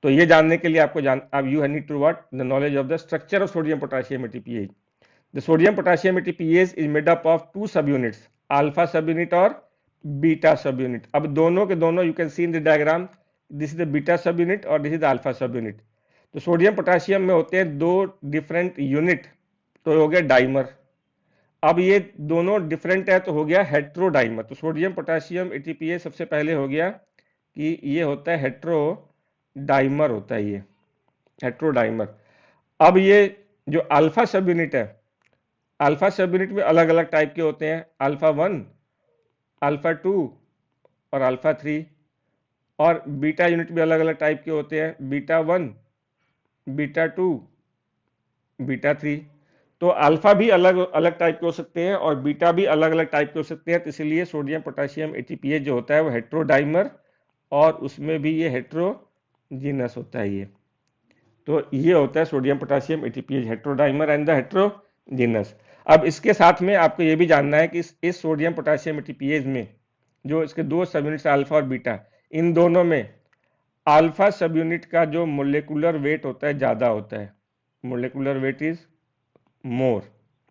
तो ये जानने के लिए आपको अब you need to what, the knowledge of the structure of sodium potassium ATPase. The sodium potassium ATPase is made up of two subunits, alpha subunit और बीटा सब यूनिट। अब दोनों के दोनों you can see in the diagram, this is the beta subunit और this is the alpha subunit. तो sodium potassium में होते हैं दो डिफरेंट यूनिट, तो हो गया डाइमर। अब ये दोनों डिफरेंट है तो हो गया हेट्रोडाइमर। तो सोडियम पोटासियम एटीपीएस सबसे पहले हो गया कि ये होता है हेट्रोडाइमर, होता है ये हेट्रोडाइमर। अब ये जो अल्फा सब यूनिट है, अल्फा सब यूनिट में अलग अलग टाइप के होते हैं, अल्फा 1, अल्फा 2 और अल्फा 3। और बीटा यूनिट भी अलग अलग टाइप के होते हैं, बीटा 1, बीटा 2, बीटा 3। तो अल्फा भी अलग अलग टाइप के हो सकते हैं और बीटा भी अलग अलग टाइप के हो सकते हैं। तो इसलिए सोडियम पोटासियम एटीपीएस जो होता है वो हेट्रोडाइमर और उसमें भी ये हेट्रोजीनस होता है ये। तो ये होता है sodium potassium ATPase, heterodimer and the heterogeneous. अब इसके साथ में आपको ये भी जानना है कि इस सोडियम पोटासियम एटीपीएस में जो इसके दो सब यूनिट्स अल्फा और बीटा, इन दोनों में अल्फा सब यूनिट का जो मोलेकुलर वेट होता है ज्यादा होता है, मोलेकुलर वेट इज मोर,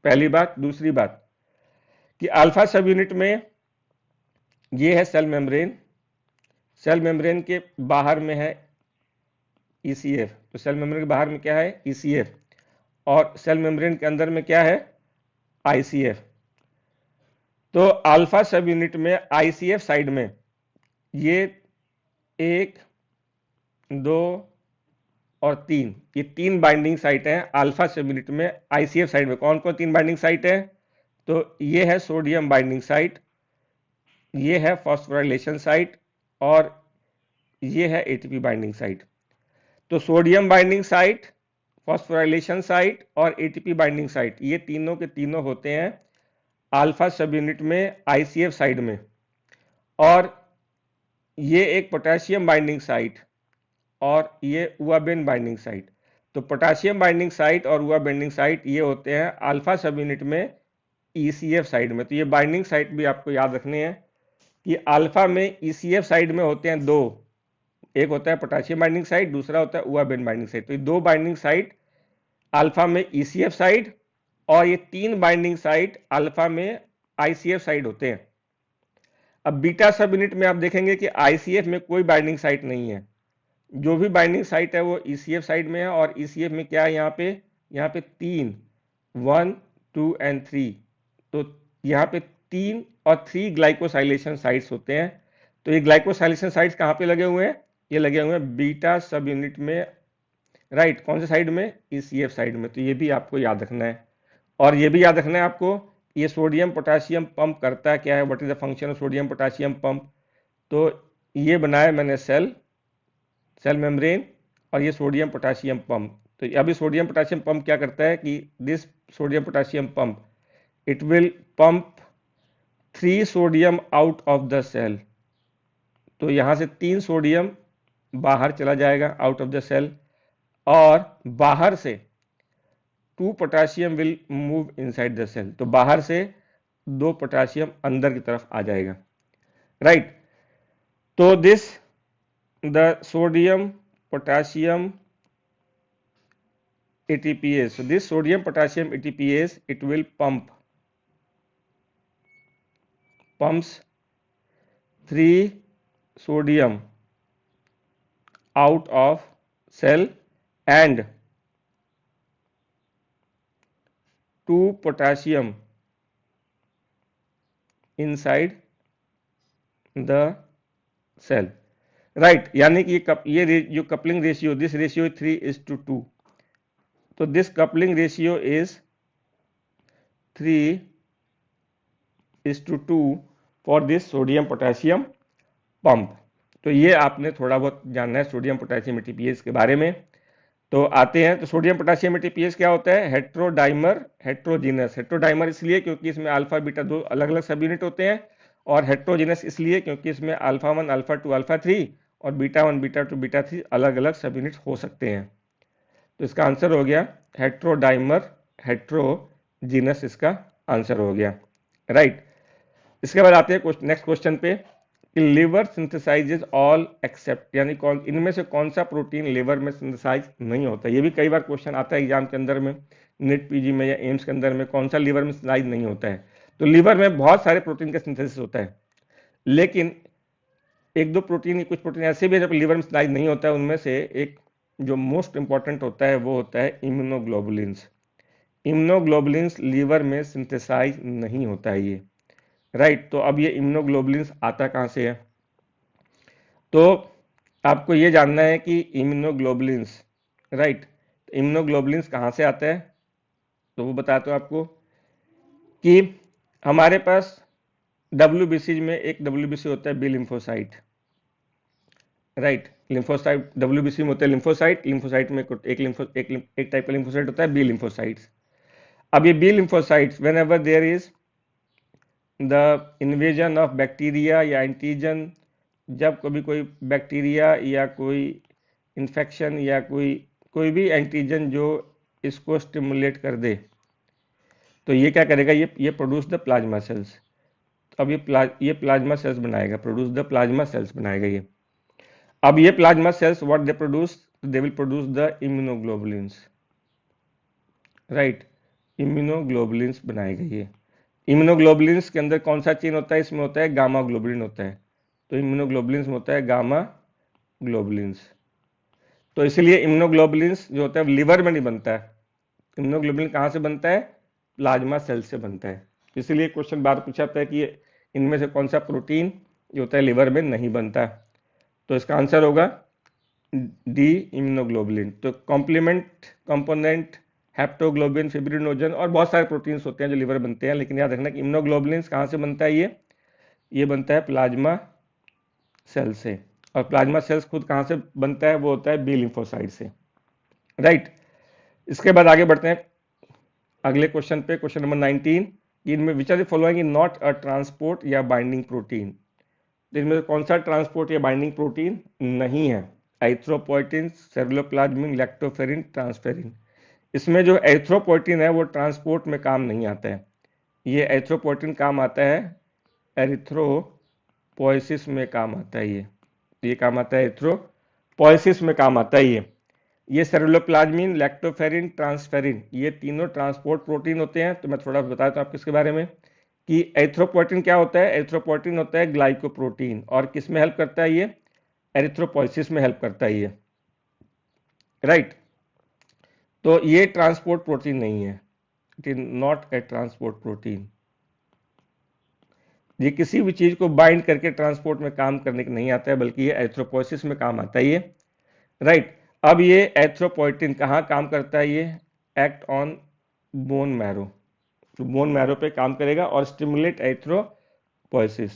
पहली बात। दूसरी बात कि अल्फा सब यूनिट में ये है सेल मेम्ब्रेन, सेल मेम्ब्रेन के बाहर में है ईसीएफ। तो सेल मेम्ब्रेन के बाहर में क्या है, ईसीएफ, और सेल मेम्ब्रेन के अंदर में क्या है, आईसीएफ। तो अल्फा सब यूनिट में आईसीएफ साइड में ये 1, 2 और 3, ये 3 बाइंडिंग साइट हैं अल्फा सब यूनिट में। आईसीएफ साइड में कौन कौन 3 बाइंडिंग साइट है? तो ये है सोडियम बाइंडिंग साइट, ये है फॉस्फोराइलेशन साइट और ये है एटीपी बाइंडिंग साइट। तो sodium binding site, phosphorylation site और एटीपी बाइंडिंग साइट, ये तीनों के तीनों होते हैं अल्फा सब यूनिट में आईसीएफ साइड में। और ये एक पोटेशियम बाइंडिंग साइट और ये उआबेन बाइंडिंग साइट। तो पोटेशियम बाइंडिंग साइट और उआ बाइंडिंग साइट ये होते हैं अल्फा सब यूनिट में ईसीएफ साइड में। तो ये बाइंडिंग साइट भी आपको याद रखने हैं कि अल्फा में ईसीएफ साइड में होते हैं दो, एक होता है पोटेशियम बाइंडिंग साइट, दूसरा होता है उआबेन बाइंडिंग साइट। तो ये दो बाइंडिंग साइट अल्फा में ईसीएफ साइड और ये 3 बाइंडिंग साइट अल्फा में आईसीएफ साइड होते हैं। अब बीटा सब यूनिट में आप देखेंगे कि आईसीएफ में कोई बाइंडिंग साइट नहीं है, जो भी बाइंडिंग साइट है वो ईसीएफ साइड में है। और ईसीएफ में क्या है, यहाँ पे 3, 1, 2 एंड 3। तो यहाँ पे 3 और 3 ग्लाइकोसाइलेशन साइट्स होते हैं। तो ये ग्लाइकोसाइलेशन साइट्स कहाँ पे लगे हुए हैं, ये लगे हुए हैं बीटा सब यूनिट में, राइट। कौन से साइड में? ECF साइड में। तो ये भी आपको याद रखना है। और ये भी याद रखना है आपको, ये सोडियम पोटासियम पंप करता क्या है, what is the function of sodium potassium pump. तो ये बनाया मैंने सेल मेम्ब्रेन, और ये सोडियम पोटासियम पंप। तो अभी सोडियम पोटासियम पंप क्या करता है कि this sodium potassium pump, it will pump 3 sodium out of the cell. तो यहां से 3 सोडियम बाहर चला जाएगा आउट ऑफ द सेल, और बाहर से 2 potassium will move inside the cell. तो बाहर से 2 पोटासियम अंदर की तरफ आ जाएगा, राइट। तो this the sodium potassium ATPase. So this sodium potassium ATPase, it will pumps 3 sodium out of cell and 2 potassium inside the cell, right। यानी कि ये जो कपलिंग रेशियो, दिस रेशियो 3:2, तो this coupling ratio is 3:2 for this sodium potassium pump. तो ये आपने थोड़ा बहुत जानना है सोडियम पोटेशियम एटीपीएस के बारे में। तो आते हैं, तो सोडियम पोटेशियम एटीपीएस क्या होता है? हेट्रोडाइमर हेट्रोजीनस। हेट्रोडाइमर इसलिए क्योंकि इसमें अल्फा बीटा 2 अलग अलग सब यूनिट होते हैं, और हेट्रोजीनस इसलिए क्योंकि इसमें अल्फा 1 अल्फा 2 अल्फा 3 और बीटा 1 बीटा 2 बीटा 3 अलग अलग सब यूनिट हो सकते हैं। तो इसका आंसर हो गया हेट्रोडाइमर हेट्रोजीनस, इसका आंसर हो गया, राइट। इसके बाद आते हैं नेक्स्ट क्वेश्चन पे कि लिवर सिंथेसाइजेज ऑल एक्सेप्ट, यानी कौन इनमें से कौन सा प्रोटीन लिवर में सिंथेसाइज नहीं होता। ये भी कई बार क्वेश्चन आता है एग्जाम के अंदर में, नेट पीजी में या एम्स के अंदर में, कौन सा लिवर में सिंथेसाइज नहीं होता है। तो लिवर में बहुत सारे प्रोटीन का सिंथेसिस होता है, लेकिन एक दो प्रोटीन, कुछ प्रोटीन ऐसे भी जब लिवर में सिंथेसाइज नहीं होता है, उनमें से एक जो मोस्ट इंपॉर्टेंट होता है वो होता है इम्यूनोग्लोबुलिन्स। इम्यूनोग्लोबुलिन्स लिवर में सिंथेसाइज नहीं होता है ये, राइट। तो अब ये इम्यूनोग्लोबुलिन्स आता कहाँ से है? तो आपको ये जानना है कि इम्यूनोग्लोबुलिन्स, राइट, इम्यूनोग्लोबुलिन्स कहाँ से आता है। तो वो बताता हूँ आपको कि हमारे पास WBC में एक WBC होता है B lymphocyte, right. Lymphocyte WBC में होता है लिम्फोसाइट, लिम्फोसाइट में एक टाइप का लिम्फोसाइट होता है बी लिम्फोसाइट्स। अब ये B lymphocytes whenever there is the invasion of bacteria या एंटीजन, जब कभी कोई बैक्टीरिया या कोई इन्फेक्शन या कोई भी एंटीजन जो इसको स्टिमुलेट कर दे, तो ये क्या करेगा, ये प्रोड्यूस द प्लाज्मा सेल्स। अब ये प्लाज्मा सेल्स बनाएगा, प्रोड्यूस द प्लाज्मा सेल्स बनाएगा ये। अब ये plasma cells what they produce, they will produce the immunoglobulins, right. Immunoglobulins बनाएगा ये। इम्यूनोग्लोबुलिन्स के अंदर कौन सा चेन होता है? इसमें होता है गामा ग्लोबुलिन होता है। तो इम्यूनोग्लोबुलिन्स में होता है गामा ग्लोबुलिन्स। तो इसलिए इम्यूनोग्लोबुलिन्स जो होता है लिवर में नहीं बनता है। इम्यूनोग्लोबुलिन कहाँ से बनता है? प्लाज्मा सेल से बनता है। इसलिए क्वेश्चन बार पूछा जाता है कि इनमें से कौन सा प्रोटीन जो होता है लिवर में नहीं बनता। तो इसका आंसर होगा डी, इम्यूनोग्लोबुलिन। तो कॉम्प्लीमेंट कंपोनेंट, हेप्टोग्लोबिन, फिब्रिनोजन और बहुत सारे प्रोटीन्स होते हैं जो लिवर बनते हैं, लेकिन याद रखना कि इम्यूनोग्लोबुलिन्स कहाँ से बनता है? ये बनता है प्लाज्मा सेल से। और प्लाज्मा सेल्स खुद कहाँ से बनता है? वो होता है बी लिम्फोसाइट से, राइट। इसके बाद आगे बढ़ते हैं अगले क्वेश्चन पे, क्वेश्चन नंबर 19। इनमें which are the following is not a transport या बाइंडिंग प्रोटीन। इनमें कौन सा ट्रांसपोर्ट या बाइंडिंग प्रोटीन नहीं है? Erythropoietin, ceruloplasmin, lactoferrin, transferrin. इसमें जो एरिथ्रोपोइटिन है वो ट्रांसपोर्ट में काम नहीं आता है। ये एरिथ्रोपोइटिन काम आता है एरिथ्रोपोइसिस में काम आता है। ये काम आता है एरिथ्रोपोइसिस में काम आता है। ये सेरुलोप्लाज्मिन, लैक्टोफेरिन, ट्रांसफेरिन, ये तीनों ट्रांसपोर्ट प्रोटीन होते हैं। तो मैं थोड़ा बताता हूँ आपको इसके बारे में कि एरिथ्रोपोइटिन क्या होता है। एरिथ्रोपोइटिन होता है ग्लाइकोप्रोटीन, और किस में हेल्प करता है? ये एरिथ्रोपोइसिस में हेल्प करता है ये, राइट। तो ये ट्रांसपोर्ट प्रोटीन नहीं है, it is not a transport protein. ये किसी भी चीज को बाइंड करके ट्रांसपोर्ट में काम करने के नहीं आता है, बल्कि ये एरिथ्रोपोइसिस में काम आता है ये, राइट। अब ये एरिथ्रोपोइटिन कहाँ काम करता है, ये एक्ट ऑन बोन मैरो, तो बोन मैरो पे काम करेगा और स्टिमुलेट एरिथ्रोपोइसिस,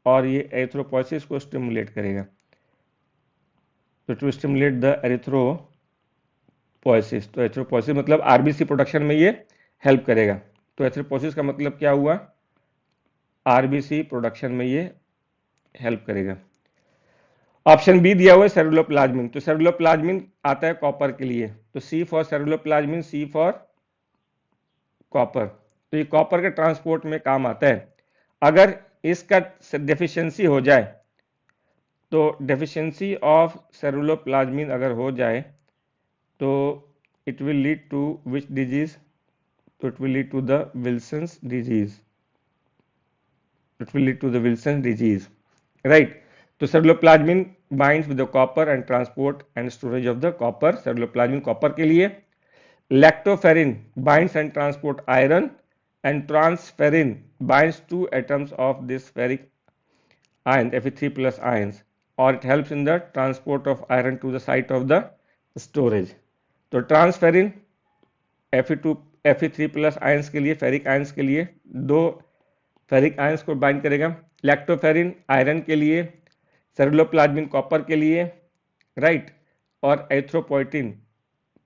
और ये एरिथ्रोपोइसिस को स्टिमुलेट करेगा, तो टू स्टिमुलेट द एरिथ्रोपोइसिस, तो एरिथ्रोपोइसिस मतलब आरबीसी प्रोडक्शन में ये हेल्प करेगा। तो एरिथ्रोपोइसिस का मतलब क्या हुआ, आरबीसी प्रोडक्शन में ये हेल्प करेगा। ऑप्शन बी दिया हुआ है सेरुलोप्लाज्मिन, तो सेरुलोप्लाज्मिन आता है कॉपर के लिए, तो C for ceruloplasmin, C for copper, तो ये कॉपर के ट्रांसपोर्ट में काम आता है। अगर इसका डेफिशिएंसी हो जाए, तो डेफिशिएंसी ऑफ सेरुलोप्लाज्मिन अगर हो जाए तो it will lead to which disease, तो it will lead to the Wilson's disease, it will lead to the Wilson's disease, right? तो ceruloplasmin binds with the copper and transport and storage of the copper, ceruloplasmin copper के लिए, lactoferrin binds and transport iron, and transferrin binds 2 atoms of this ferric ion, Fe3 plus ions, or it helps in the transport of iron to the site of the storage। तो transferrin Fe3 plus ions के लिए, ferric ions के लिए, दो ferric ions को bind करेगा, lactoferrin iron के लिए, सेरुलोप्लाज्मिन कॉपर के लिए, राइट, और एरिथ्रोपोइटिन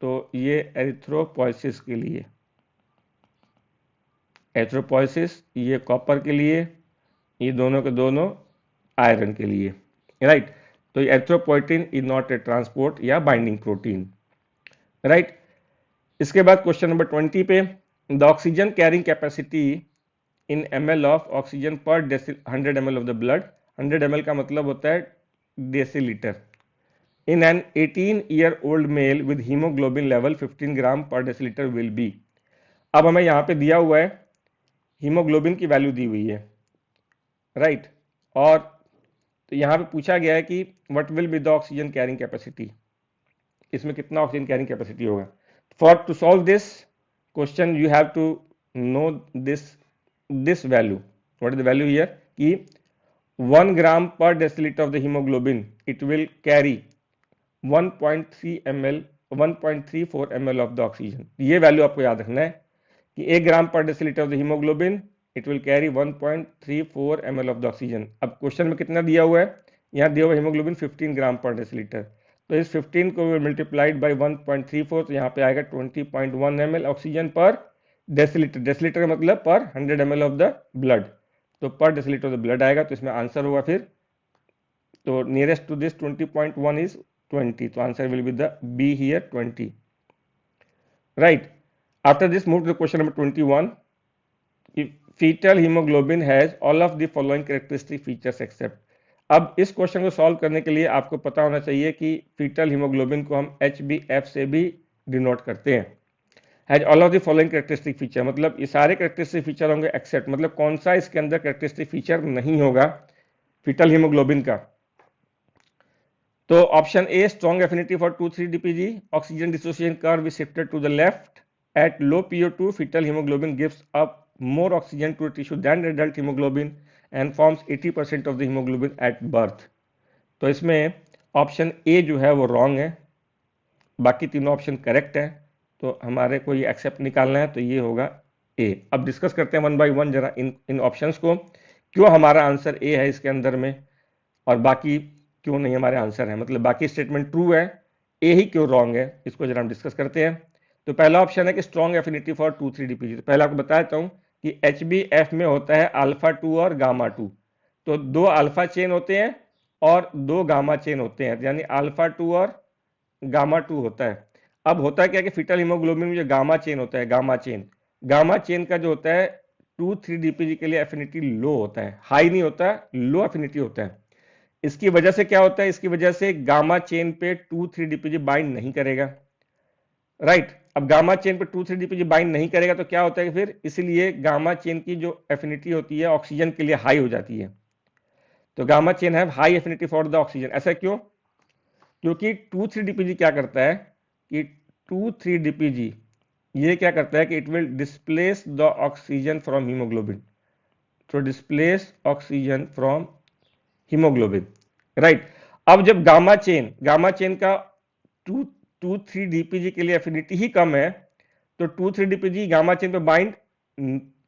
तो ये एरिथ्रोपोइसिस के लिए, एरिथ्रोपोइसिस ये कॉपर के लिए, ये दोनों के दोनों आयरन के लिए, राइट। तो erythropoietin is not a transport या बाइंडिंग प्रोटीन, राइट। इसके बाद क्वेश्चन नंबर 20 पे, the oxygen carrying capacity in ml of oxygen पर 100 ml of the blood, 100 ml का मतलब होता है decilitre, in an 18-year-old mail with haemoglobin level 15 ग्राम पर डेसीलीटर विल बी। अब हमें यहाँ पे दिया हुआ है हीमोग्लोबिन की वैल्यू दी हुई है, राइट, और तो यहाँ पे पूछा गया है कि what will be the oxygen carrying capacity, इसमें कितना ऑक्सीजन कैरिंग कैपेसिटी होगा। For to solve this question you have to know this value, what is the value here, कि 1 gram per deciliter of the hemoglobin it will carry 1.3 ml 1.34 ml of the oxygen। ये value आपको याद रखना है कि 1 ग्राम पर decilitre of the haemoglobin it will carry 1.34 ml of the oxygen. अब question में कितना दिया हुआ है, यहाँ दिया हुआ हीमोग्लोबिन 15 ग्राम पर डेसीलीटर, तो इस 15 को मल्टीप्लाइड बाय 1.34, तो यहाँ पे आएगा 20.1 ml ऑक्सीजन पर डेसीलीटर, डेसीलीटर का मतलब पर 100 ml ऑफ द ब्लड, तो पर डेसीलीटर ऑफ द ब्लड आएगा, तो इसमें आंसर होगा फिर, तो नियरेस्ट टू दिस 20.1 इज 20, तो answer will be the B here 20, right. After this move to question number 21, fetal hemoglobin has all of the following characteristic features except। अब इस question को सॉल्व करने के लिए आपको पता होना चाहिए कि फीटल हीमोग्लोबिन को हम HbF से भी डिनोट करते हैं। Has all of the following characteristic feature, मतलब ये सारे कैरेक्टरिस्टिक फीचर होंगे एक्सेप्ट, मतलब कौन सा इसके अंदर कैरेक्टरिस्टिक फीचर नहीं होगा फीटल हीमोग्लोबिन का। तो option A strong affinity for 2,3-DPG, oxygen dissociation curve is shifted to the left, at low PO2 fetal haemoglobin gives up more oxygen to tissue than adult hemoglobin and forms 80% of the hemoglobin at birth। तो इसमें option A जो है वो wrong है, बाकी तीनों option correct है, तो हमारे को ये एक्सेप्ट निकालना है, तो ये होगा ए। अब डिस्कस करते हैं वन बाय वन जरा इन ऑप्शंस को, क्यों हमारा आंसर ए है इसके अंदर में और बाकी क्यों नहीं हमारे आंसर है, मतलब बाकी स्टेटमेंट ट्रू है, ए ही क्यों रॉन्ग है, इसको जरा हम डिस्कस करते हैं। तो पहला ऑप्शन है कि स्ट्रॉन्ग एफिनिटी फॉर 2,3-DPG, तो पहले आपको बताया था कि HbF में होता है अल्फा 2 और गामा 2, तो 2 अल्फा चेन होते हैं और 2 गामा चेन होते हैं, यानी अल्फा 2 और गामा 2 होता है। अब होता है क्या कि फीटल हीमोग्लोबिन में जो गामा चेन होता है, गामा चेन का जो होता है 2,3-DPG के लिए एफिनिटी लो होता है, हाई नहीं होता, लो एफिनिटी होता है। इसकी वजह से क्या होता है, इसकी वजह से गामा चेन पे 2,3-DPG बाइंड नहीं करेगा, राइट। अब गामा चेन पे 2,3-DPG बाइंड नहीं करेगा तो क्या होता है फिर, इसलिए गामा चेन की जो एफिनिटी होती है ऑक्सीजन के लिए हाई हो जाती है, तो गामा चेन है high affinity for the oxygen. ऐसा क्यों, क्योंकि 2,3-DPG क्या करता है कि 2,3-DPG ये क्या करता है कि it will displace the oxygen from haemoglobin, to displace oxygen from hemoglobin, right? अब जब गामा चेन का 2,3-DPG के लिए एफिनिटी ही कम है, तो 2,3-DPG गामा चेन पे बाइंड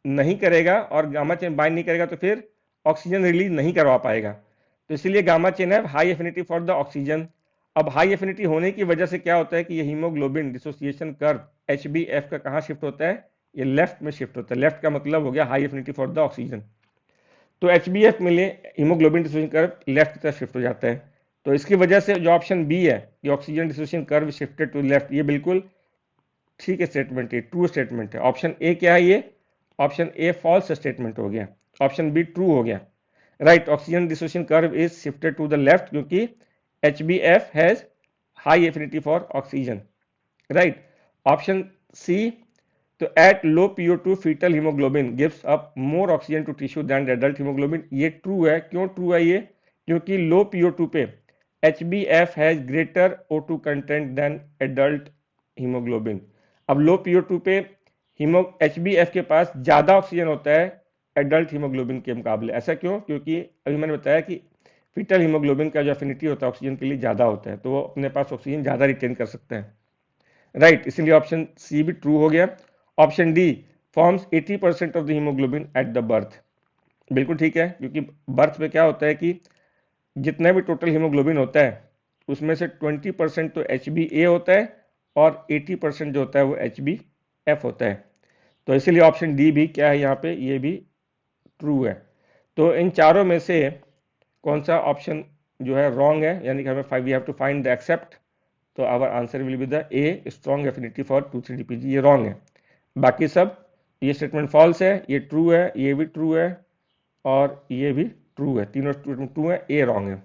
नहीं करेगा, और गामा चेन बाइंड नहीं करेगा तो फिर ऑक्सीजन रिलीज नहीं करवा पाएगा। तो इसलिए गामा चेन है high affinity for the oxygen. अब हाई एफिनिटी होने की वजह से क्या होता है कि ये हीमोग्लोबिन डिसोसिएशन कर्व HbF का कहाँ शिफ्ट होता है, ये लेफ्ट में शिफ्ट होता है। लेफ्ट का मतलब हो गया high affinity for the oxygen. तो HbF मिले हीमोग्लोबिन डिसोसिएशन कर्व लेफ्ट की तरफ शिफ्ट हो जाता है। तो इसकी वजह से जो ऑप्शन बी है कि oxygen dissociation curve shifted to left, ये बिल्कुल ठीक है स्टेटमेंट है, ट्रू स्टेटमेंट है। ऑप्शन ए क्या है, ये ऑप्शन ए फॉल्स स्टेटमेंट हो गया, ऑप्शन बी ट्रू हो गया, right. Oxygen dissociation curve is shifted to the left क्योंकि HbF has high affinity for oxygen, right. Option C, तो at low PO2 fetal haemoglobin gives up more oxygen to tissue than adult haemoglobin, ये true है। क्यों true है ये, क्योंकि लो PO2 पे HbF has greater O2 content than adult haemoglobin. अब low PO2 पे HbF के पास ज्यादा ऑक्सीजन होता है एडल्ट हीमोग्लोबिन के मुकाबले। ऐसा क्यों, क्योंकि अभी मैंने बताया कि फीटल हीमोग्लोबिन का जो एफिनिटी होता है ऑक्सीजन के लिए ज्यादा होता है, तो वो अपने पास ऑक्सीजन ज्यादा रिटेन कर सकते हैं, राइट। इसलिए ऑप्शन सी भी ट्रू हो गया। Option D forms 80% of the haemoglobin at the birth, बिल्कुल ठीक है, क्योंकि बर्थ पे क्या होता है कि जितना भी टोटल हीमोग्लोबिन होता है उसमें से 20% तो HbA होता है और 80% जो होता है वो HbF होता है। तो इसीलिए ऑप्शन डी भी क्या है यहाँ पे, ये भी ट्रू है। तो इन चारों में से कौन सा ऑप्शन जो है रॉन्ग है, यानी कि हमें we have to find the except, तो our answer will be the A strong affinity for 2,3-DPG, ये रॉन्ग है। बाकी सब ये स्टेटमेंट फॉल्स है, ये ट्रू है, ये भी ट्रू है और ये भी ट्रू है, तीनों स्टेटमेंट ट्रू है, ए रॉन्ग है।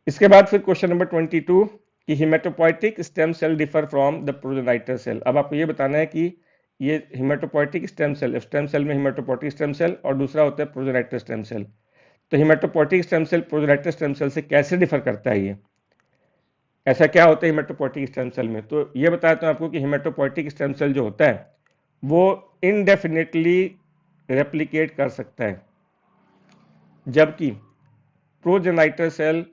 इसके बाद फिर क्वेश्चन नंबर 22 कि haematopoietic stem cell differ from the progenitor cell. अब आपको ये बताना है कि ये हिमेटोपोइटिक स्टेम सेल में हिमेटोपोइटिक स्टेम सेल और दूसरा होता है प्रोजेनाइटर स्टेम सेल। तो haematopoietic stem cell progenitor stem cell से कैसे डिफर करता है, ये ऐसा क्या होता है हिमेटोपोइटिक स्टेम सेल में। तो ये बताता हूं आपको कि हिमेटोपोइटिक स्टेम सेल जो होता है वो इनडेफिनेटली रेप्लिकेट कर सकता है, जबकि प्रोजेनाइटर सेल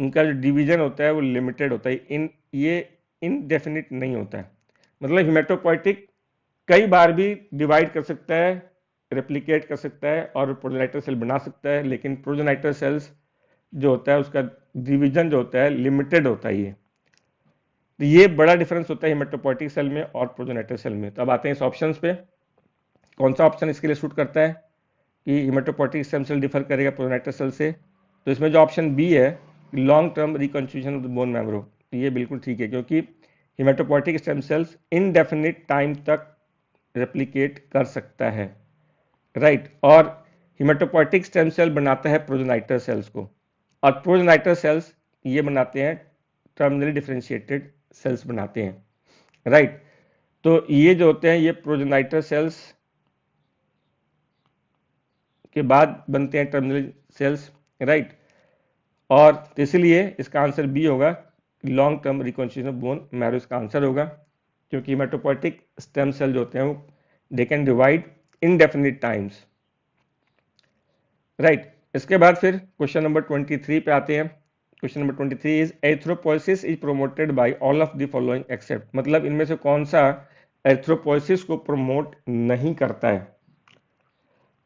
उनका जो डिवीजन होता है वो लिमिटेड होता है, ये इनडेफिनिट नहीं होता है। मतलब हिमेटोपोइटिक कई बार भी डिवाइड कर सकता है, रेप्लिकेट कर सकता है और प्रोजेनाइटर सेल बना सकता है, लेकिन प्रोजेनाइटर सेल्स जो होता है उसका डिवीजन जो होता है लिमिटेड होता है। तो ये बड़ा डिफरेंस होता है हिमेटोपोइटिक सेल में और प्रोजेनाइटर सेल में। तो अब आते हैं इस ऑप्शंस पे, कौन सा ऑप्शन इसके लिए सूट करता है कि हिमेटोपोइटिक स्टेम सेल डिफर करेगा प्रोजेनाइटर सेल से। तो इसमें जो ऑप्शन बी है long term reconstitution of the bone marrow, ये बिल्कुल ठीक है, क्योंकि haematopoietic stem cells indefinite time तक रेप्लिकेट कर सकता है, राइट। और हिमेटोपोइटिक स्टेम सेल बनाता है प्रोजेनाइटर सेल्स को, और प्रोजेनाइटर सेल्स ये बनाते हैं टर्मिनली डिफरेंशिएटेड सेल्स बनाते हैं, राइट। तो ये जो होते हैं ये प्रोजेनाइटर सेल्स के बाद बनते हैं टर्मिनल सेल्स, राइट। और इसलिए इसका आंसर बी होगा, long term reconstitution of bone marrow इसका आंसर होगा, क्योंकि हिमेटोपोइटिक स्टेम सेल जो होते हैं वो they can divide indefinite times, right. इसके बाद फिर क्वेश्चन नंबर 23 पे आते हैं। Question number 23 is erythropoiesis is promoted by all of the following except, मतलब इनमें से कौन सा एरिथ्रोपोइसिस को प्रमोट नहीं करता है।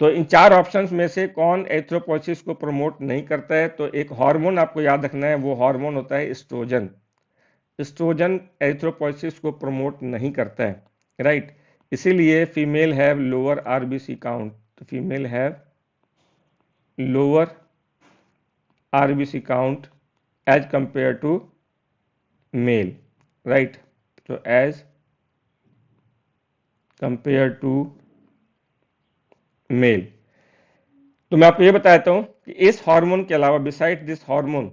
तो इन चार ऑप्शंस में से कौन एरिथ्रोपोइसिस को प्रमोट नहीं करता है, तो एक हार्मोन आपको याद रखना है, वो हार्मोन होता है एस्ट्रोजन। एस्ट्रोजन एरिथ्रोपोइसिस को प्रमोट नहीं करता है, राइट। इसीलिए female have lower RBC count, तो female have lower RBC count as compare to male, right. तो एज कंपेयर टू मेल। तो मैं आपको ये बताता हूं कि इस हार्मोन के अलावा बिसाइड दिस हार्मोन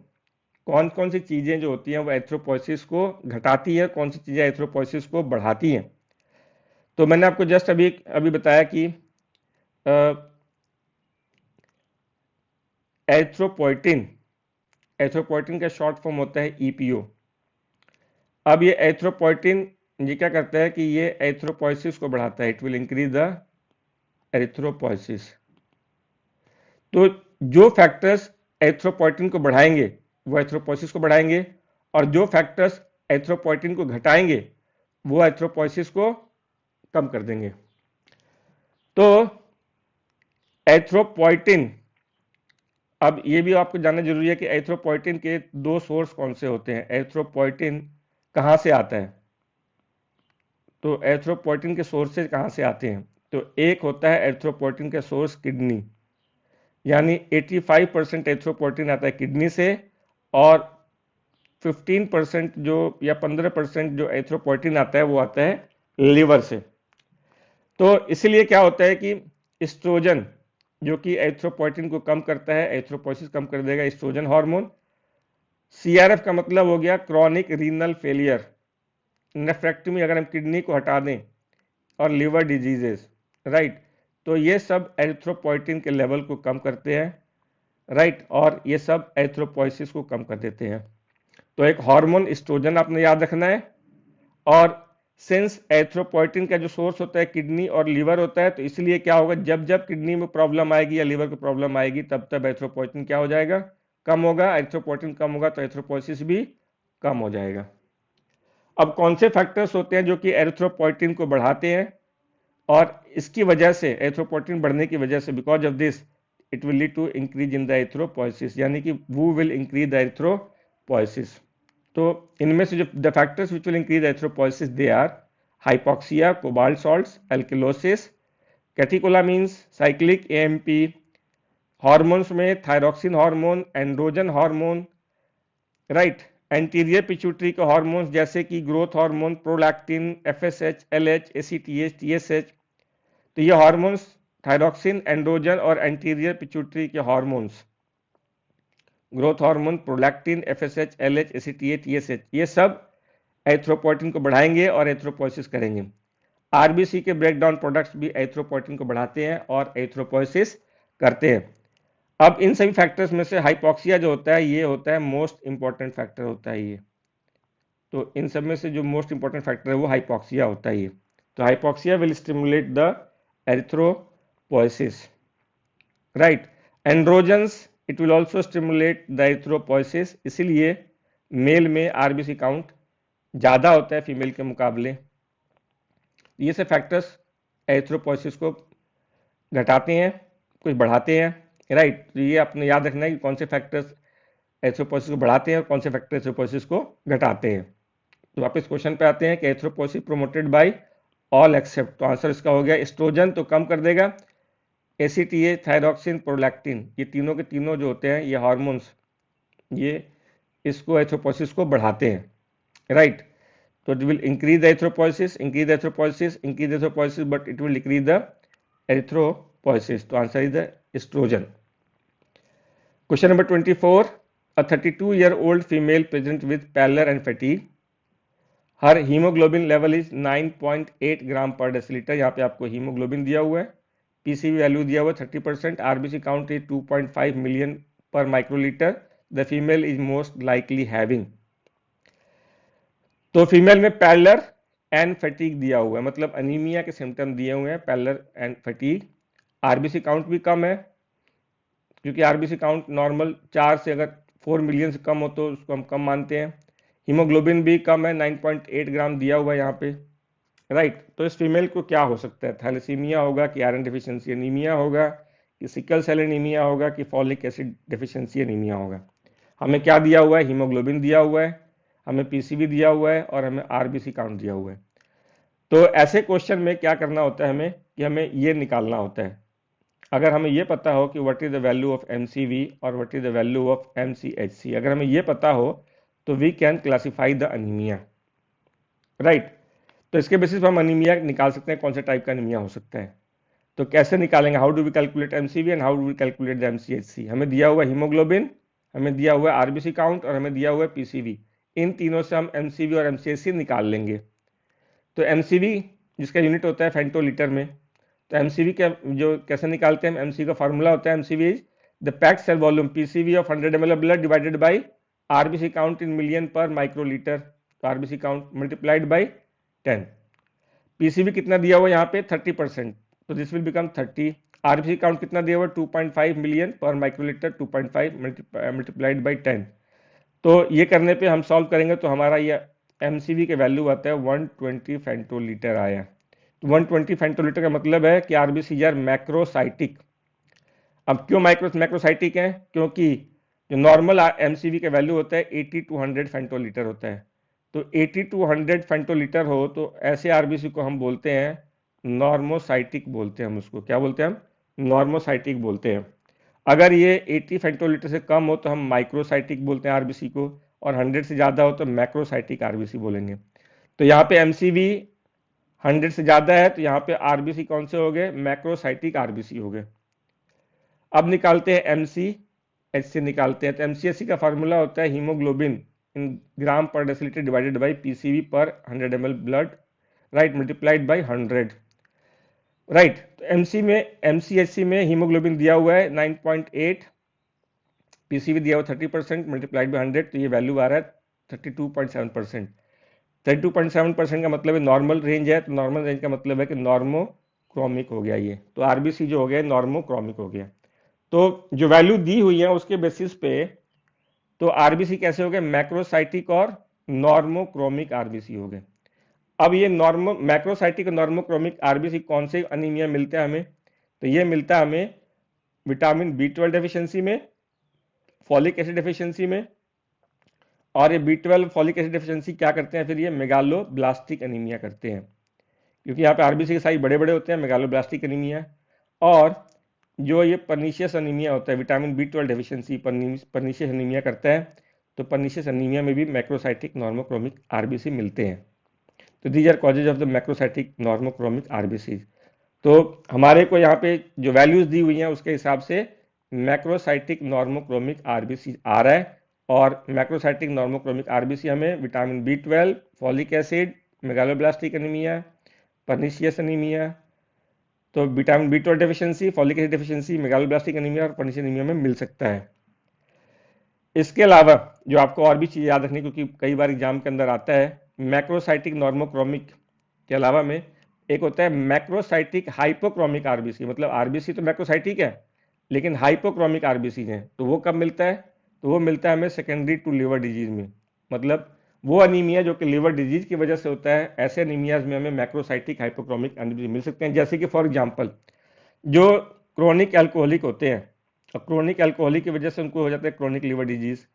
कौन कौन सी चीजें जो होती हैं वो एरिथ्रोपोइसिस को घटाती है, कौन सी चीजें एरिथ्रोपोइसिस को बढ़ाती हैं। तो मैंने आपको जस्ट अभी बताया कि एरिथ्रोपोइटिन का शॉर्ट फॉर्म होता है EPO। अब ये एरिथ्रोपोइटिन ये क्या करता है कि ये एरिथ्रोपोइसिस को बढ़ाता है, it will increase the erythropoiesis. तो जो फैक्टर्स एरिथ्रोपोइटिन को बढ़ाएंगे वो एरिथ्रोपोइसिस को बढ़ाएंगे, और जो फैक्टर्स एरिथ्रोपोइटिन को घटाएंगे वो एरिथ्रोपोइसिस को कम कर देंगे। तो एरिथ्रोपोइटिन, अब ये भी आपको जानना जरूरी है कि एरिथ्रोपोइटिन के दो सोर्स कौन से होते हैं, एरिथ्रोपोइटिन कहाँ से आता है। तो एरिथ्रोपोइटिन के सोर्सेज कहाँ से आते हैं, तो एक होता है एरिथ्रोपोइटिन का सोर्स किडनी, यानी 85% एरिथ्रोपोइटिन आता है किडनी से, और 15% जो या 15% जो एरिथ्रोपोइटिन आता है वो आता है लिवर से। तो इसलिए क्या होता है कि एस्ट्रोजन जो कि एरिथ्रोपोइटिन को कम करता है, एरिथ्रोपोइसिस कम कर देगा, एस्ट्रोजन हार्मोन। सीआरएफ का मतलब हो गया क्रॉनिक रीनल फेलियर, नेफ्रेक्टमी अगर हम किडनी को हटा दें, और लिवर डिजीजेस, राइट। तो ये सब एरिथ्रोपोइटिन के लेवल को कम करते हैं, राइट, और ये सब एरिथ्रोपोइसिस को कम कर देते हैं। तो एक हार्मोन एस्ट्रोजन आपने याद रखना है, और सिंस एरिथ्रोपोइटिन का जो सोर्स होता है किडनी और लिवर होता है, तो इसलिए क्या होगा, जब जब किडनी में प्रॉब्लम आएगी या लिवर को प्रॉब्लम आएगी तब तब एरिथ्रोपोइटिन क्या हो जाएगा, कम होगा। एरिथ्रोपोइटिन कम होगा तो एरिथ्रोपोइसिस भी कम हो जाएगा। अब कौन से फैक्टर्स होते हैं जो कि एरिथ्रोपोइटिन को बढ़ाते हैं, और इसकी वजह से एरिथ्रोपोइटिन बढ़ने की वजह से, because of this it will lead to increase in the erythropoiesis, यानी कि वो विल इंक्रीज द एरिथ्रोपोइसिस। तो इनमें से जो the factors which will increase erythropoiesis they are hypoxia, cobalt salts, alkalosis, catecholamines, cyclic AMP, hormones में thyroxine hormone, androgen hormone, right, anterior pituitary के hormones जैसे कि growth hormone, prolactin, FSH, LH, ACTH, TSH. तो ये hormones thyroxine, androgen और anterior pituitary के hormones, growth hormone, prolactin, FSH, LH, ACTH, TSH, ये सब एरिथ्रोपोइटिन को बढ़ाएंगे और एरिथ्रोपोइसिस करेंगे। आरबीसी के ब्रेकडाउन प्रोडक्ट्स भी एरिथ्रोपोइटिन को बढ़ाते हैं और एरिथ्रोपोइसिस करते हैं। अब इन सभी फैक्टर्स में से हाइपोक्सिया जो होता है, ये होता है मोस्ट इंपॉर्टेंट फैक्टर होता है ये। तो इन सब में से जो मोस्ट इंपॉर्टेंट फैक्टर है वो हाइपोक्सिया होता है ये। तो hypoxia will stimulate the erythropoiesis, right. Androgens it will also stimulate the erythropoiesis, इसीलिए मेल में आरबीसी काउंट ज़्यादा होता है फीमेल के मुकाबले। ये सब फैक्टर्स एरिथ्रोपोइसिस को घटाते हैं, कुछ बढ़ाते हैं, राइट। तो ये आपने याद रखना है कि कौन से फैक्टर्स एरिथ्रोपोइसिस को बढ़ाते हैं और कौन से फैक्टर एरिथ्रोपोइसिस को घटाते हैं। तो वापस क्वेश्चन पे आते हैं कि erythropoiesis promoted by all except, तो आंसर इसका हो गया एस्ट्रोजन तो कम कर देगा, एसीटीए, थायरॉक्सिन, प्रोलैक्टिन, ये तीनों के तीनों जो होते हैं ये हार्मोन्स, ये इसको एरिथ्रोपोइसिस को बढ़ाते हैं, राइट। तो it will increase the erythropoiesis, increase erythropoiesis, increase erythropoiesis, but it will decrease the erythropoiesis. तो answer is the oestrogen. Question number 24, a 32-year-old female present with pallor and fatigue, her hemoglobin level is 9.8 ग्राम पर डेसिलीटर। यहाँ पे आपको haemoglobin दिया हुआ है, PCV value दिया हुआ है 30%, RBC count is 2.5 million per microlitre, the female is most likely having. तो फीमेल में पैलर एंड फैटीग दिया हुआ है, मतलब अनीमिया के सिम्टम दिए हुए हैं, pallor and fatigue. RBC count भी कम है, क्योंकि आरबीसी काउंट नॉर्मल 4 से अगर 4 मिलियन से कम हो तो उसको हम कम मानते हैं। हीमोग्लोबिन भी कम है, 9.8 ग्राम दिया हुआ है यहाँ पे, राइट। तो इस फीमेल को क्या हो सकता है, थैलेसीमिया होगा कि आयरन डेफिशिएंसी एनीमिया होगा कि सिकल सेल एनीमिया होगा कि फॉलिक एसिड डेफिशिएंसी एनीमिया होगा। हमें क्या दिया हुआ है, हीमोग्लोबिन दिया हुआ है, हमें पीसीवी दिया हुआ है और हमें आरबीसी काउंट दिया हुआ है। तो ऐसे क्वेश्चन में क्या करना होता है हमें, कि हमें ये निकालना होता है। अगर हमें ये पता हो कि what is the value of MCV और what is the value of MCHC, अगर हमें ये पता हो तो we can classify the anaemia, right. तो इसके बेसिस पर हम अनीमिया निकाल सकते हैं, कौन से टाइप का अनीमिया हो सकता है। तो कैसे निकालेंगे, how do we calculate MCV and how do we calculate the MCHC. हमें दिया हुआ हीमोग्लोबिन, हमें दिया हुआ आरबीसी काउंट और हमें दिया हुआ पीसीवी, इन तीनों से हम एमसीवी और एमसीएचसी निकाल लेंगे। तो एमसीवी जिसका यूनिट होता है फेंटोलीटर में, तो एमसीवी का जो कैसे निकालते हैं, एमसीवी का फार्मूला होता है MCV is the packed cell volume PCV of 100 ml blood divided by RBC count in million per microlitre, तो RBC count multiplied by 10। PCV कितना दिया हुआ यहाँ पे 30%, तो this will become 30। RBC count कितना दिया हुआ, 2.5 million per microlitre, 2.5 multiplied by 10। तो ये करने पे हम सॉल्व करेंगे तो हमारा ये एमसीवी के वैल्यू आता है 120 फेंटोलीटर आया। तो 120 फेंटोलीटर का मतलब है कि आरबीसी आर मैक्रोसाइटिक। अब क्यों मैक्रोसाइटिक है, क्योंकि जो नॉर्मल एमसीवी का वैल्यू होता है 80 टू 100 फेंटोलीटर होता है। तो 80 टू 100 फेंटोलीटर हो तो ऐसे आरबीसी को हम बोलते हैं नॉर्मोसाइटिक, बोलते हैं हम उसको, क्या बोलते हैं हम, नॉर्मोसाइटिक बोलते हैं। अगर ये 80 फेंटोलीटर से कम हो तो हम माइक्रोसाइटिक बोलते हैं आरबीसी को, और 100 से ज़्यादा हो तो मैक्रोसाइटिक आरबीसी बोलेंगे। तो यहाँ पे एमसीवी 100 से ज़्यादा है तो यहाँ पे आरबीसी कौन से हो गए, मैक्रोसाइटिक आरबीसी हो गए। अब निकालते हैं एमसी एच से निकालते हैं। तो एमसीएचसी का फार्मूला होता है हीमोग्लोबिन इन ग्राम पर डेसीलीटर डिवाइडेड बाई पीसीवी पर 100 ml blood, right, multiplied by 100, right. तो एमसी में एमसीएचसी में हीमोग्लोबिन दिया हुआ है 9.8, पीसीवी दिया हुआ 30%, मल्टीप्लाइड बाई 100, तो ये वैल्यू आ रहा है 32.7%। 32.7% का मतलब है नॉर्मल रेंज है, तो नॉर्मल रेंज का मतलब है कि नॉर्मोक्रोमिक हो गया ये। तो आरबीसी जो हो गया नॉर्मोक्रोमिक हो गया। तो जो वैल्यू दी हुई है उसके बेसिस पे तो आरबीसी कैसे हो गए, मैक्रोसाइटिक और नॉर्मोक्रोमिक आरबीसी हो गए। अब ये नॉर्मो मैक्रोसाइटिक और नॉर्मोक्रोमिक आरबीसी कौन से अनीमिया मिलते हैं हमें, तो ये मिलता है हमें विटामिन बी 12 डेफिशिएंसी में, फॉलिक एसिड डेफिशिएंसी में। और ये बी 12 फॉलिक एसिड डेफिशिएंसी क्या करते हैं, फिर ये मेगालोब्लास्टिक अनीमिया करते हैं, क्योंकि यहाँ पे आरबीसी के साइज बड़े बड़े होते हैं, मेगालोब्लास्टिक अनीमिया। और जो ये पर्नीशियस अनीमिया होता है, vitamin B 12 deficiency pernicious anaemia करता है, तो पर्नीशियस अनीमिया में भी मैक्रोसाइटिक नॉर्मोक्रोमिक आरबीसी मिलते हैं। तो these are causes of the macrocytic normochromic RBC. तो हमारे को यहाँ पे जो वैल्यूज दी हुई हैं उसके हिसाब से मैक्रोसाइटिक नॉर्मोक्रोमिक आरबीसी आ रहा है। और मैक्रोसाइटिक नॉर्मोक्रोमिक आरबीसी हमें vitamin B 12, folic acid, megaloblastic anaemia, pernicious anaemia, तो vitamin B 12 deficiency, folic acid deficiency, megaloblastic anaemia और पर्नीशियस अनीमिया में मिल सकता है। इसके अलावा जो आपको और भी चीज़ याद रखनी, क्योंकि कई बार एग्जाम के अंदर आता है, मैक्रोसाइटिक नॉर्मोक्रोमिक के अलावा में एक होता है मैक्रोसाइटिक हाइपोक्रोमिक आरबीसी। मतलब आरबीसी तो मैक्रोसाइटिक है लेकिन हाइपोक्रोमिक आरबीसी हैं, तो वो कब मिलता है, तो वो मिलता है हमें सेकेंडरी टू लिवर डिजीज में। मतलब वो अनीमिया जो कि लिवर डिजीज की वजह से होता है, ऐसे अनीमियाज में हमें मैक्रोसाइटिक हाइपोक्रोमिक आरबीसी मिल सकते हैं। जैसे कि फॉर एग्जांपल जो क्रोनिक एल्कोहलिक होते हैं, और क्रोनिक एल्कोहलिक की वजह से उनको हो जाता है क्रोनिक लिवर डिजीज,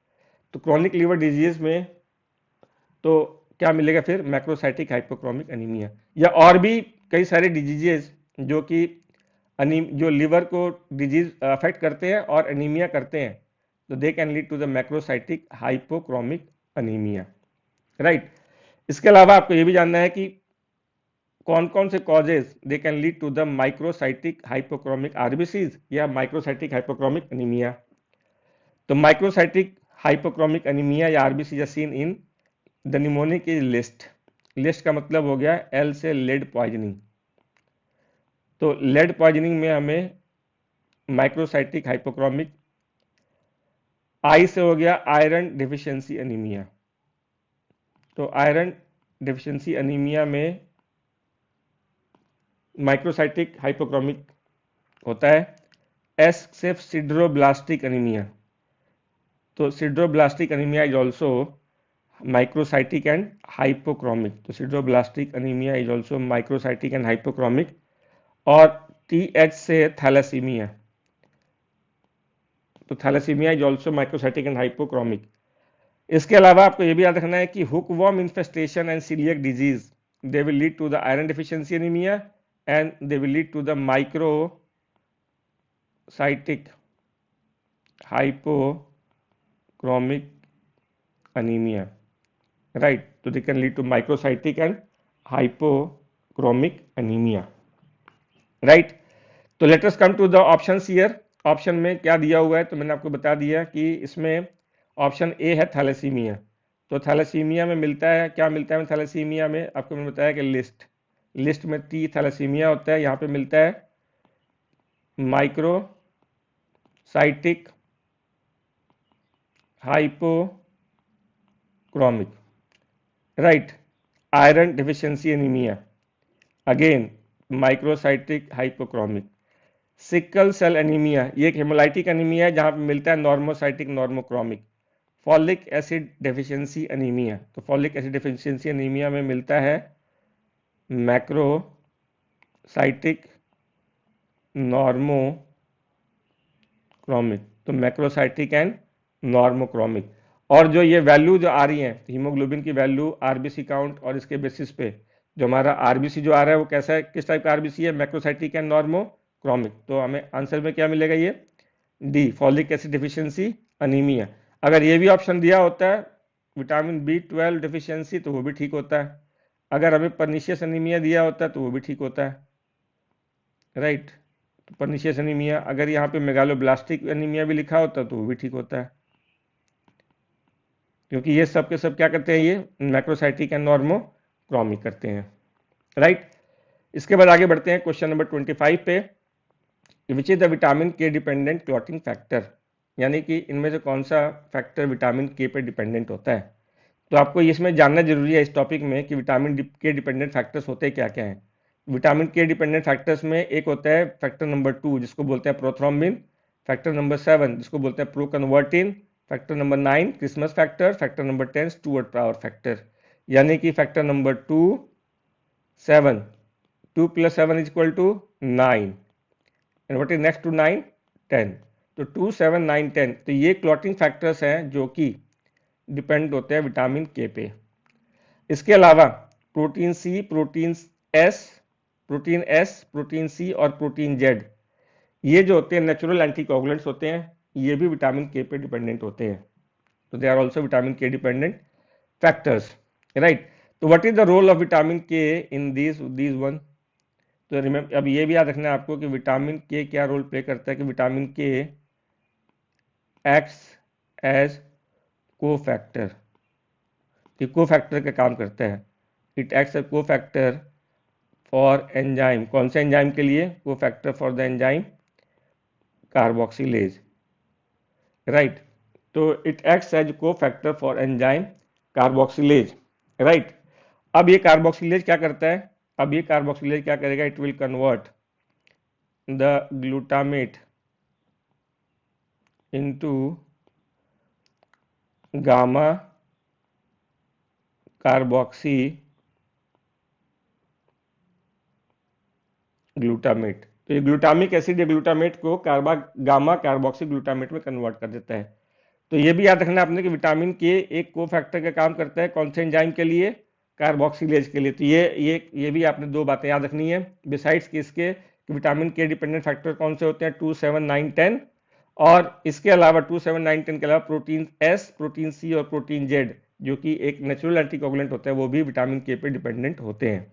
तो क्रोनिक लिवर डिजीज में तो क्या मिलेगा फिर, मैक्रोसाइटिक हाइपोक्रोमिक अनीमिया। या और भी कई सारे डिजीजेस जो कि जो लिवर को डिजीज अफेक्ट करते हैं और अनीमिया करते हैं, तो they can lead to the macrocytic hypochromic anaemia, right. इसके अलावा आपको ये भी जानना है कि कौन कौन से causes they can lead to the microcytic hypochromic RBCs या माइक्रोसाइटिक हाइपोक्रोमिक अनीमिया। तो माइक्रोसाइटिक हाइपोक्रोमिक अनीमिया या RBC seen in the mnemonic is list. List का मतलब हो गया एल से लेड पॉइजनिंग। तो लेड पॉइजनिंग में हमें माइक्रोसाइटिक हाइपोक्रोमिक, आई से हो गया आयरन डिफिशियंसी अनीमिया। तो आयरन डिफिशियंसी अनीमिया में माइक्रोसाइटिक हाइपोक्रोमिक होता है। एस से सिड्रोब्लास्टिक अनीमिया। तो sideroblastic anaemia is also microcytic and hypochromic. तो sideroblastic anaemia is also microcytic and hypochromic. और टीएच से थैलेसीमिया। तो thalassaemia is also microcytic and hypochromic. इसके अलावा आपको यह भी याद रखना है कि hookworm infestation and coeliac disease they will lead to the iron deficiency anaemia and they will lead to the microcytic hypochromic anemia, right? So they can lead to microcytic and hypochromic anemia, right? तो let us come to the options here. Option में क्या दिया हुआ है, तो मैंने आपको बता दिया कि इसमें ऑप्शन ए है थैलेसीमिया। तो थैलेसीमिया में मिलता है, क्या मिलता है थैलेसीमिया में, आपको मैंने बताया कि लिस्ट में टी थैलेसीमिया होता है, यहाँ पे मिलता है microcytic hypochromic, right. Iron deficiency anaemia, again microcytic hypochromic. Sickle cell anaemia, ये एक हेमोलाइटिक एनीमिया है जहां पे मिलता है normocytic normochromic. Folic acid deficiency anaemia, तो फॉलिक एसिड डेफिशिएंसी एनीमिया में मिलता है मैक्रोसाइटिक नॉर्मोक्रोमिक, तो मैक्रोसाइटिक एंड नॉर्मोक्रोमिक। और जो ये वैल्यू जो आ रही है हीमोग्लोबिन की वैल्यू, आरबीसी काउंट, और इसके बेसिस पे जो हमारा आरबीसी जो आ रहा है वो कैसा है, किस टाइप का आरबीसी है, मैक्रोसाइटिक एंड नॉर्मोक्रोमिक। तो हमें आंसर में क्या मिलेगा, ये D, folic acid deficiency anaemia. अगर ये भी ऑप्शन दिया होता है विटामिन B12 डिफिशियंसी तो वो भी ठीक होता है। अगर हमें पर्निशियस अनीमिया दिया होता है तो वो भी ठीक होता है, राइट। तो पर्निशियस अनीमिया, अगर यहाँ पे मेगालोब्लास्टिक अनीमिया भी लिखा होता तो वो भी ठीक होता है, क्योंकि ये सब के सब क्या करते हैं, ये मैक्रोसाइटिक एंड नॉर्मोक्रोमिक करते हैं, राइट। इसके बाद आगे बढ़ते हैं क्वेश्चन नंबर 25 पे। विच is the vitamin K dependent clotting factor, यानी कि इनमें से कौन सा फैक्टर विटामिन के पे डिपेंडेंट होता है। तो आपको इसमें जानना जरूरी है इस टॉपिक में कि विटामिन के डिपेंडेंट फैक्टर्स होते क्या क्या हैं। विटामिन के डिपेंडेंट फैक्टर्स में एक होता है फैक्टर नंबर 2 जिसको बोलते हैं प्रोथ्रोम्बिन, फैक्टर नंबर 7 जिसको बोलते हैं proconvertin, factor number 9 Christmas factor, factor number 10 Stuart power factor. यानी कि factor number 2 7, 2 + 7 = 9, and what is next to 9 10। तो 2 7 9 10, तो ये क्लॉटिंग फैक्टर्स हैं जो कि डिपेंड होते हैं विटामिन के पे। इसके अलावा protein C, S protein S, protein C और प्रोटीन जेड, ये जो होते हैं नेचुरल एंटीकोगुलेंट्स होते हैं, ये भी विटामिन के पे डिपेंडेंट होते हैं। तो they are also vitamin K dependent factors, right. तो what is the role of vitamin K in these one. तो रिमेंबर, अब ये भी याद रखना है आपको कि विटामिन के क्या रोल प्ले करता है, कि vitamin K acts as cofactor, कि कोफैक्टर का काम करता है। It acts as cofactor for enzyme, कौन से एंजाइम के लिए, cofactor for the enzyme carboxylase, right. तो it acts as cofactor for enzyme carboxylase, right. अब ये कार्बोक्सिलेज क्या करता है, अब ये कार्बोक्सिलेज क्या करेगा, it will convert the glutamate into gamma carboxy glutamate. तो ये ग्लूटामिक एसिड या ग्लूटामेट को गामा कार्बोक्सी ग्लूटामेट में कन्वर्ट कर देता है। तो ये भी याद रखना आपने कि विटामिन के एक कोफैक्टर का काम करता है, कौन से एंजाइम के लिए, कार्बोक्सिलेज के लिए। तो ये भी आपने दो बातें याद रखनी है बिसाइड्स कि इसके विटामिन के डिपेंडेंट फैक्टर कौन से होते हैं, 2 7 9 10, और इसके अलावा 2 7 9 10 के अलावा प्रोटीन एस, प्रोटीन सी और प्रोटीन जेड जो कि एक नेचुरल एंटीकोगुलेंट होता है, वो भी विटामिन के पे डिपेंडेंट होते हैं।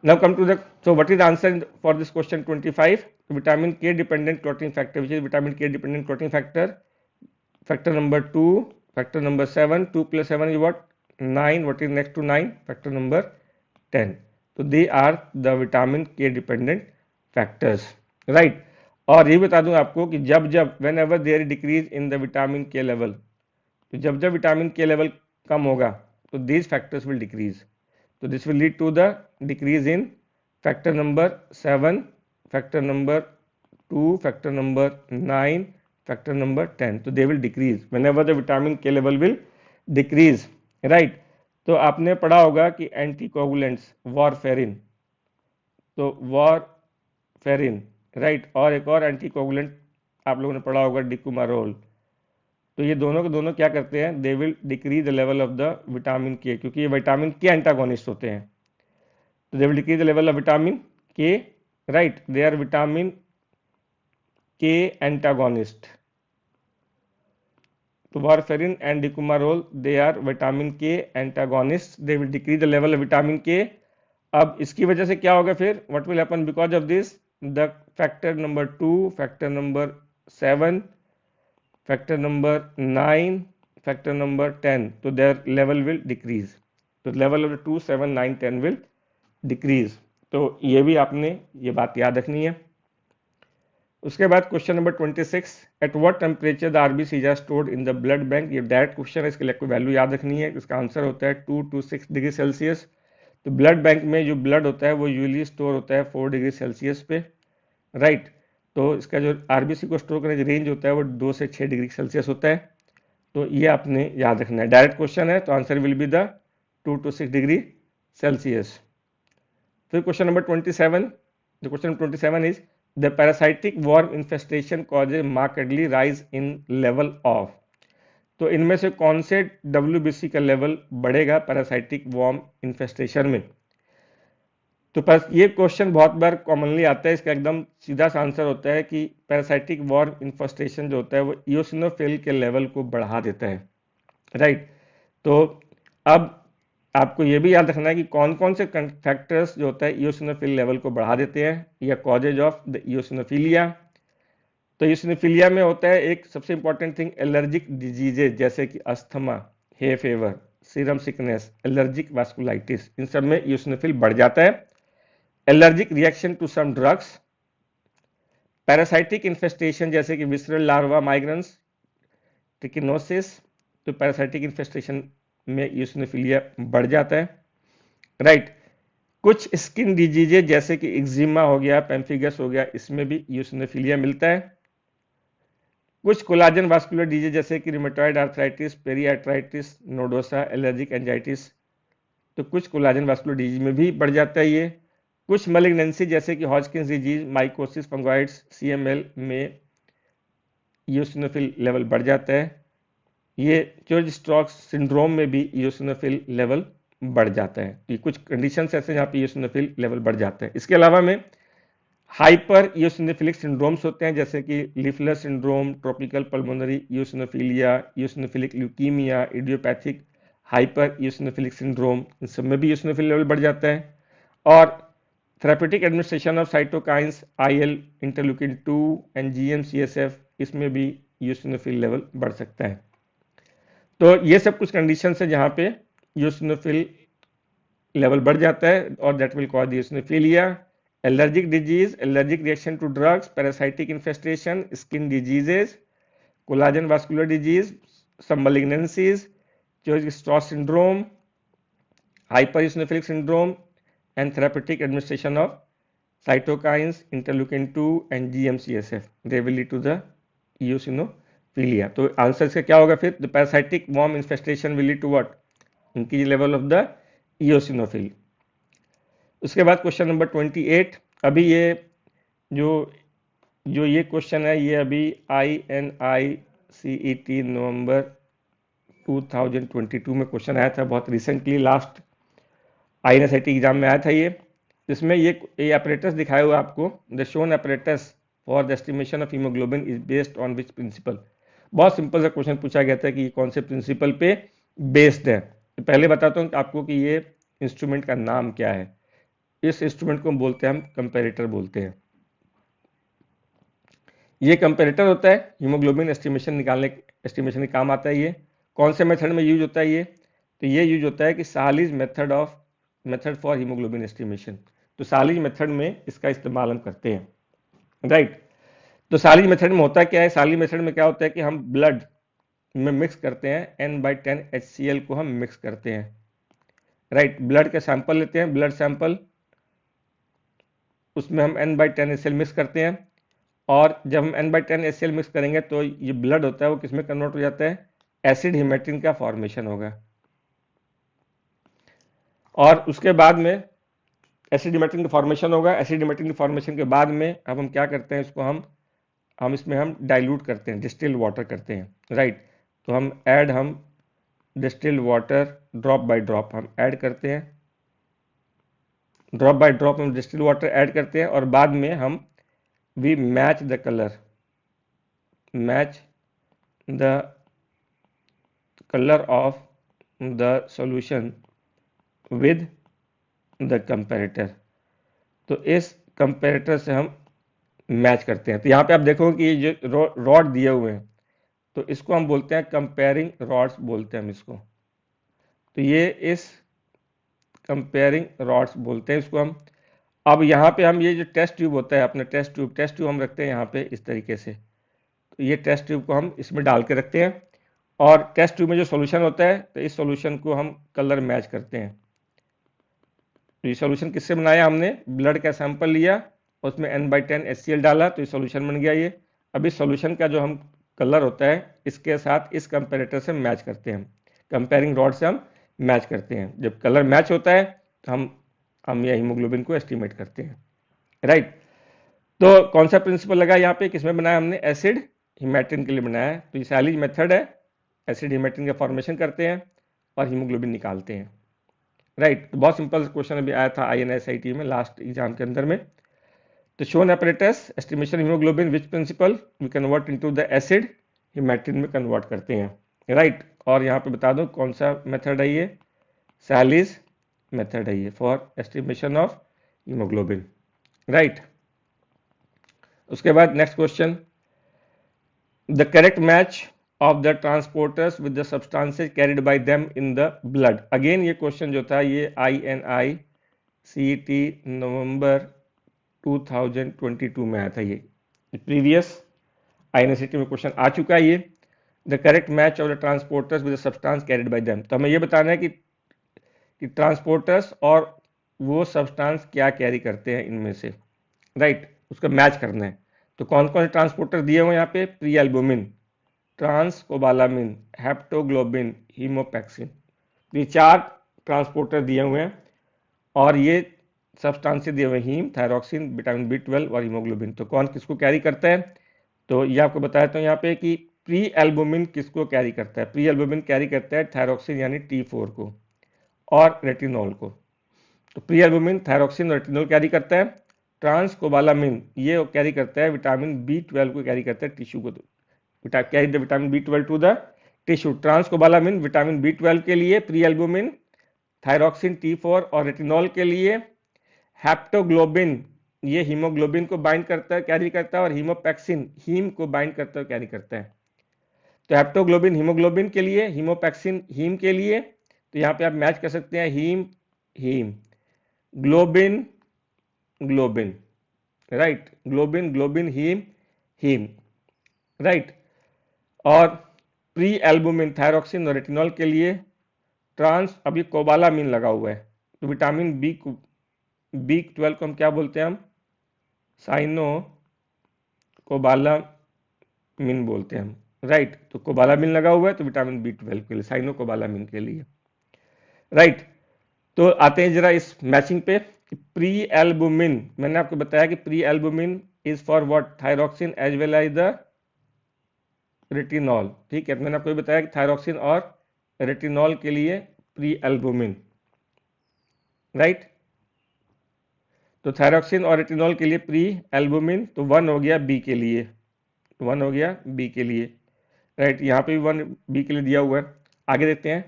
Now come to the, so what is the answer for this question 25? Vitamin K dependent clotting factor, which is vitamin K dependent clotting factor. Factor number 2, factor number 7, 2 + 7 is what? 9. What is next to 9? Factor number 10. So they are the vitamin K dependent factors, right? और ये बता दूं आपको कि जब जब whenever there is decrease in the vitamin K level, तो जब जब विटामिन के लेवल कम होगा तो these factors will decrease. So this will lead to the decrease in factor number 7, factor number 2, factor number 9, factor number 10. So they will decrease whenever the vitamin K level will decrease, right? तो आपने पढ़ा होगा कि anticoagulants warfarin, तो warfarin, right, और एक और anticoagulant आप लोगों ने पढ़ा होगा डिकुमारोल। तो ये दोनों के दोनों क्या करते हैं, they will decrease the level of the vitamin K, क्योंकि ये विटामिन के एंटागोनिस्ट होते हैं। तो they will decrease the level of vitamin K, right, they are vitamin K antagonist. तो warfarin and dicoumarol they are vitamin K antagonist, they will decrease the level of vitamin K. अब इसकी वजह से क्या होगा फिर, what will happen because of this, the factor number 2, factor number 7, factor number 9, factor number 10, तो their level will decrease. तो level of 2 7 9 10 will decrease. तो ये भी आपने ये बात याद रखनी है। उसके बाद question number 26, at what temperature the RBCs are stored in the blood bank. ये डायरेक्ट क्वेश्चन है, इसके लिए वैल्यू याद रखनी है। इसका आंसर होता है 2 to 6 डिग्री सेल्सियस। तो ब्लड बैंक में जो ब्लड होता है वो यूजली स्टोर होता है 4 डिग्री सेल्सियस पे, राइट। तो इसका जो आरबीसी को स्टोर करने का रेंज होता है वो 2 से 6 डिग्री सेल्सियस होता है। तो ये आपने याद रखना है, डायरेक्ट क्वेश्चन है तो answer will be the 2 to 6 degree Celsius. फिर question number 27, the question 27 is the parasitic worm infestation causes markedly rise in level of। तो इनमें से कौन से WBC का लेवल बढ़ेगा पैरासाइटिक वॉर्म इन्फेस्टेशन में। तो ये क्वेश्चन बहुत बार कॉमनली आता है, इसका एकदम सीधा सा आंसर होता है कि पैरासाइटिक वॉर्म इन्फेस्टेशन जो होता है वो इयोसिनोफिल के लेवल को बढ़ा देता है, राइट। तो अब आपको ये भी याद रखना है कि कौन कौन से फैक्टर्स जो होता है इयोसिनोफिल लेवल को बढ़ा देते हैं या कॉजेज ऑफ द इयोसिनोफिलिया। तो इयोसिनोफिलिया में होता है एक सबसे इंपॉर्टेंट थिंग एलर्जिक डिजीजेज जैसे कि asthma, hay fever, serum sickness, allergic vasculitis, इन सब में इयोसिनोफिल बढ़ जाता है। Allergic reaction to some drugs, parasitic infestation जैसे कि विसरल लार्वा माइग्रेंस, ट्रिकिनोसिस, तो पैरासाइटिक इन्फेस्टेशन में इयोसिनोफिलिया बढ़ जाता है, राइट। कुछ स्किन डिजीजेज जैसे कि एक्जिमा हो गया, पेम्फिगस हो गया, इसमें भी इयोसिनोफिलिया मिलता है। कुछ कोलाजन वास्कुलर डिजीज जैसे कि rheumatoid arthritis, periarteritis, nodosa, allergic angiitis, तो कुछ कोलाजन वास्कुलर डिजीज में भी बढ़ जाता है ये। कुछ मलिग्नेंसी जैसे कि हॉजकिंस डिजीज, माइकोसिस फंगोइड्स, CML में इयोसिनोफिल लेवल बढ़ जाता है। ये चर्च स्ट्रोक सिंड्रोम में भी इयोसिनोफिल लेवल बढ़ जाता है। ये कुछ कंडीशंस ऐसे जहाँ पे इयोसिनोफिल लेवल बढ़ जाता है। इसके अलावा में हाइपर इयोसिनोफिलिक सिंड्रोम्स होते हैं जैसे कि Loeffler syndrome, tropical pulmonary eosinophilia, eosinophilic leukaemia, idiopathic hyper eosinophilic syndrome, इन सब में भी इयोसिनोफिल लेवल बढ़ जाता है। और therapeutic administration of cytokines, IL, interleukin 2 and GM-CSF, इसमें भी इयोसिनोफिल लेवल बढ़ सकता है। तो ये सब कुछ कंडीशन है जहाँ पे इयोसिनोफिल लेवल बढ़ जाता है और that will cause eosinophilia. Allergic disease, allergic reaction to drugs, parasitic infestation, skin diseases, collagen vascular disease, some malignancies, Church-Strauss syndrome, hypereosinophilic syndrome, and therapeutic administration of cytokines, interleukin-2 and GM-CSF. They will lead to the eosinophilia. तो answer इसका क्या होगा फिर? The parasitic worm infestation will lead to what? Increase level of the eosinophil. उसके बाद question number 28। अभी ये जो ये क्वेश्चन है ये अभी INI-CET नवंबर 2022 में क्वेश्चन आया था, बहुत रिसेंटली लास्ट INI-CET एग्जाम में आया था ये। इसमें ये apparatus दिखाया हुआ आपको, the shown apparatus for the estimation of haemoglobin is based on which principle. बहुत सिंपल सा क्वेश्चन पूछा गया था कि ये कौन से प्रिंसिपल पे बेस्ड है। तो पहले बताता हूँ आपको कि ये इंस्ट्रूमेंट का नाम क्या है। इस इंस्ट्रूमेंट को बोलते हैं हम कंपैरेटर बोलते हैं। ये कंपैरेटर होता है हीमोग्लोबिन एस्टिमेशन एस्टिमेशन के काम आता है। ये कौन से मेथड में यूज होता है ये? तो ये यूज होता है कि सालिज मेथड फॉर हीमोग्लोबिन एस्टिमेशन। तो सालिज मेथड में इसका इस्तेमाल हम करते हैं, राइट। तो सालिज मेथड में होता क्या है? सालिज मेथड में क्या होता है कि हम ब्लड में मिक्स करते हैं, N/10 HCl को हम मिक्स करते हैं, राइट। ब्लड के सैंपल लेते हैं, ब्लड सैंपल, उसमें हम N/10 HCl मिक्स करते हैं, और जब हम N/10 HCl मिक्स करेंगे तो ये ब्लड होता है वो किसमें कन्वर्ट हो जाता है? एसिड हेमेटिन का फॉर्मेशन होगा। और उसके बाद में एसिड हेमेटिन का फॉर्मेशन होगा। एसिड हेमेटिन के फॉर्मेशन के बाद में अब हम क्या करते हैं, इसको हम इसमें हम डाइल्यूट करते हैं, डिस्टिल वाटर करते हैं, राइट। तो हम distil water drop by drop हम ऐड करते हैं, ड्रॉप बाय ड्रॉप हम डिस्टिल वाटर ऐड करते हैं, और बाद में हम we match the colour of the solution with the comparator. तो इस कंपैरेटर से हम मैच करते हैं। तो यहाँ पे आप देखोगे कि ये जो रॉड दिए हुए हैं तो इसको हम बोलते हैं कंपेयरिंग रॉड्स बोलते हैं हम इसको। तो ये इस कंपेयरिंग रॉड्स बोलते हैं इसको हम। अब यहाँ पे हम ये जो टेस्ट ट्यूब होता है अपना टेस्ट ट्यूब हम रखते हैं यहाँ पे इस तरीके से। तो ये टेस्ट ट्यूब को हम इसमें डाल के रखते हैं, और टेस्ट ट्यूब में जो सॉल्यूशन होता है तो इस सॉल्यूशन को हम कलर मैच करते हैं। तो ये सॉल्यूशन किससे बनाया हमने, ब्लड का सैंपल लिया, उसमें n/10 HCl डाला, तो ये सॉल्यूशन बन गया ये। अब इस सॉल्यूशन का जो हम कलर होता है इसके साथ इस कंपेरेटर से मैच करते हैं, कंपेयरिंग रॉड से हम मैच करते हैं। जब कलर मैच होता है तो हम ये हीमोग्लोबिन को एस्टिमेट करते हैं, राइट। तो कौन सा प्रिंसिपल लगा यहाँ पे, किसमें बनाया हमने, एसिड हिमैटिन के लिए बनाया है। तो ये सैलिज मेथड है, एसिड हिमैटिन का फॉर्मेशन करते हैं और हीमोग्लोबिन निकालते हैं, राइट। तो बहुत सिंपल क्वेश्चन अभी आया था INSIT में लास्ट एग्जाम के अंदर में। तो शोन apparatus estimation haemoglobin which principle we convert into the acid haematin में कन्वर्ट करते हैं, राइट। और यहाँ पे बता दो कौन सा मेथड है ये, सैलिज मेथड है ये for estimation of haemoglobin, right. उसके बाद next question, the correct match of the transporters with the substances carried by them in the blood। Again ये क्वेश्चन जो था ये INICET नवंबर 2022 में आया था, ये प्रीवियस INICET में क्वेश्चन आ चुका है ये। The correct match of the transporters with the substance carried by them, तो हमें ये बताना है कि ट्रांसपोर्टर्स और वो सब्सटेंस क्या कैरी करते हैं इनमें से, राइट, उसका मैच करना है। तो कौन कौन से ट्रांसपोर्टर दिए हुए हैं यहाँ पे, प्री एल्बुमिन, ट्रांसकोबालामिन, हेप्टोग्लोबिन, हीमोपैक्सिन, ये 4 ट्रांसपोर्टर दिए हुए हैं और ये सब्सटेंसेस दिए हुए हैं, हीम, थायरॉक्सिन, विटामिन B12 और हीमोग्लोबिन। तो कौन किसको कैरी करता है, तो ये आपको बताया था यहाँ पे कि प्री एल्बुमिन किसको कैरी करता है, प्री एल्बुमिन कैरी करता है थायरॉक्सिन यानी T4 को और रेटिनॉल को। तो प्री एल्बुमिन थायरॉक्सिन और रेटिनॉल कैरी करता है। ट्रांसकोबालामिन ये कैरी करता है विटामिन B12 को कैरी करता है टिश्यू को, carry the vitamin B12 to the tissue. Transcobalamin vitamin B12 के लिए, प्री एल्बुमिन थायरॉक्सिन T4 और रेटिनॉल के लिए। हेप्टोग्लोबिन ये हीमोग्लोबिन को बाइंड करता है, कैरी करता है, और हीमोपैक्सिन हीम को बाइंड करता है, कैरी करता है। तो हेप्टोग्लोबिन हीमोग्लोबिन के लिए, हीमोपैक्सिन हीम के लिए। तो यहाँ पे आप मैच कर सकते हैं haem haem, globin globin, right, globin globin, haem haem, right. और प्री एल्बुमिन थायरॉक्सिन और रेटिनॉल के लिए ट्रांस, अभी कोबालामिन लगा हुआ है, तो विटामिन B12 को हम क्या बोलते हैं, हम साइनो कोबालामिन बोलते हैं हम, राइट। तो कोबालामिन लगा हुआ है तो विटामिन B12 के लिए, साइनो कोबालामिन के लिए, राइट। तो आते हैं जरा इस मैचिंग पे। प्री एल्बुमिन, मैंने आपको बताया कि pre albumin is for what, thyroxine as well as the retinol, ठीक है। मैंने आपको ये बताया कि थायरॉक्सिन और रेटिनॉल के लिए प्री एल्बुमिन, राइट। तो थायरॉक्सिन और रेटिनॉल के लिए प्री एल्बुमिन, तो 1 हो गया बी के लिए, 1 हो गया बी के लिए, राइट। यहाँ पे भी 1 बी के लिए दिया हुआ है। आगे देखते हैं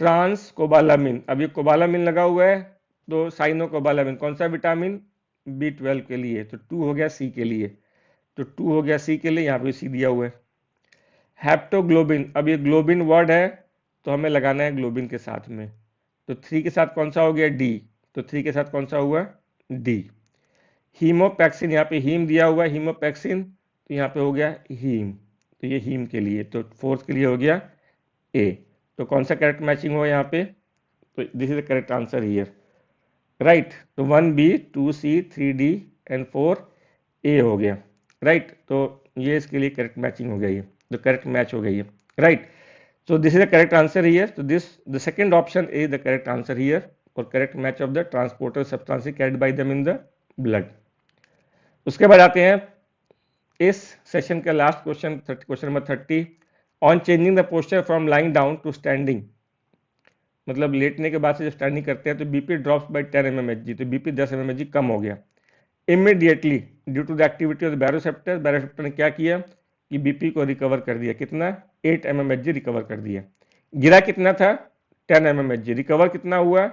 ट्रांस कोबालामिन, अब ये कोबालामिन लगा हुआ है तो साइनो कोबालामिन कौन सा, विटामिन B12 के लिए, तो 2 हो गया सी के लिए, तो 2 हो गया सी के लिए, यहाँ पे सी दिया हुआ है। हेप्टोग्लोबिन, अब ये ग्लोबिन वर्ड है तो हमें लगाना है ग्लोबिन के साथ में, तो 3 के साथ कौन सा हो गया, डी, तो 3 के साथ कौन सा हुआ, डी। हीमोपैक्सिन, यहाँ पे हीम दिया हुआ है, हीमोपैक्सिन, तो यहाँ पे हो गया हीम, तो ये हीम के लिए, तो 4th के लिए हो गया ए। तो कौन सा करेक्ट मैचिंग हुआ यहाँ पे, तो this is the correct answer here, right. तो 1B 2C 3D and 4A हो गया, राइट। तो ये इसके लिए करेक्ट मैचिंग हो गई है, तो करेक्ट मैच हो गई है, right. So this is the correct answer here. So the second option is the correct answer here for correct match of the transporter substances carried by them in the blood. उसके बाद आते हैं इस session का last question, question number 30, on changing the posture from lying down to standing, मतलब लेटने के बाद से जब स्टैंडिंग करते हैं तो BP ड्रॉप्स बाय 10 mmHg, तो BP 10 mmHg कम हो गया immediately due to the activity of the baroreceptor. Baroreceptor ने क्या किया कि BP को रिकवर कर दिया, कितना, 8 mmHg रिकवर कर दिया। गिरा कितना था, 10 mmHg, रिकवर कितना हुआ,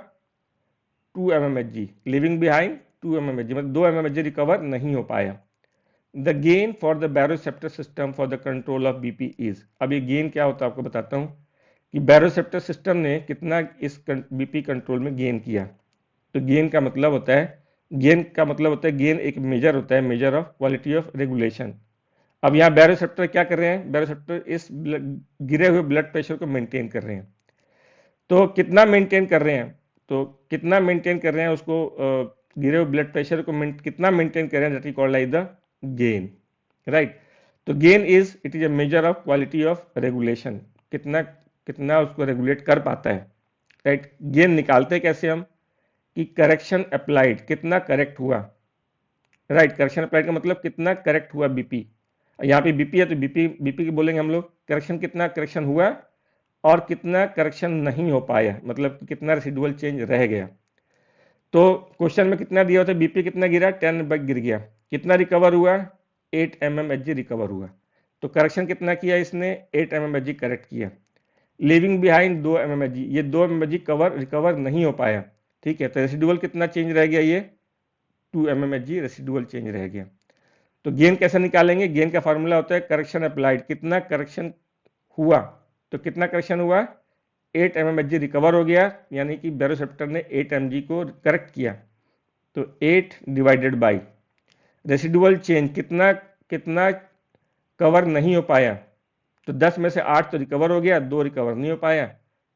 2 mmHg, लिविंग बिहाइंड 2 mmHg, मतलब 2 mmHg रिकवर नहीं हो पाया। The gain for the baroreceptor system for the control of BP is, अब ये गेन क्या होता है आपको बताता हूँ कि बैरोसेप्टर सिस्टम ने कितना इस BP कंट्रोल में गेन किया। तो गेन का मतलब होता है, गेन एक मेजर होता है, major of quality of regulation. अब यहाँ बैरोसेप्टर क्या कर रहे हैं, बैरोसेप्टर इस गिरे हुए ब्लड प्रेशर को मेंटेन कर रहे हैं। तो कितना मेंटेन कर रहे हैं, तो कितना मेंटेन कर रहे हैं उसको, गिरे हुए ब्लड प्रेशर को कितना मेंटेन कर रहे हैं, that is called like the gain, right. तो gain is it is a measure of quality of regulation, कितना कितना उसको रेगुलेट कर पाता है, राइट। गेन निकालते कैसे हम, कि करेक्शन अप्लाइड, कितना करेक्ट हुआ, राइट। करेक्शन अप्लाइड का मतलब कितना करेक्ट हुआ बीपी, यहाँ पे बीपी है तो बीपी बीपी की बोलेंगे हम लोग, करेक्शन कितना करेक्शन हुआ और कितना करेक्शन नहीं हो पाया, मतलब कितना रेसिडुअल चेंज रह गया। तो क्वेश्चन में कितना दिया होता है, बीपी कितना गिरा, 10 बग गिर गया, कितना रिकवर हुआ, 8 mmHg रिकवर हुआ। तो करेक्शन कितना किया इसने, 8 mmHg करेक्ट किया। लिविंग बिहाइंड 2 mmHg, ये 2 mmHg कवर रिकवर नहीं हो पाया, ठीक है। तो रेसिडुअल कितना चेंज रह गया, ये 2 mmHg रेसिडुअल चेंज रह गया। तो गेन कैसे निकालेंगे, गेन का फार्मूला होता है करेक्शन अप्लाइड, कितना करेक्शन हुआ, तो कितना करेक्शन हुआ, 8 mmHg रिकवर हो गया, यानी कि बैरोसेप्टर ने 8 mg को करेक्ट किया। तो 8 डिवाइडेड बाई रेसिडुअल चेंज, कितना कितना कवर नहीं हो पाया, तो 10 में से 8 तो रिकवर हो गया, 2 रिकवर नहीं हो पाया,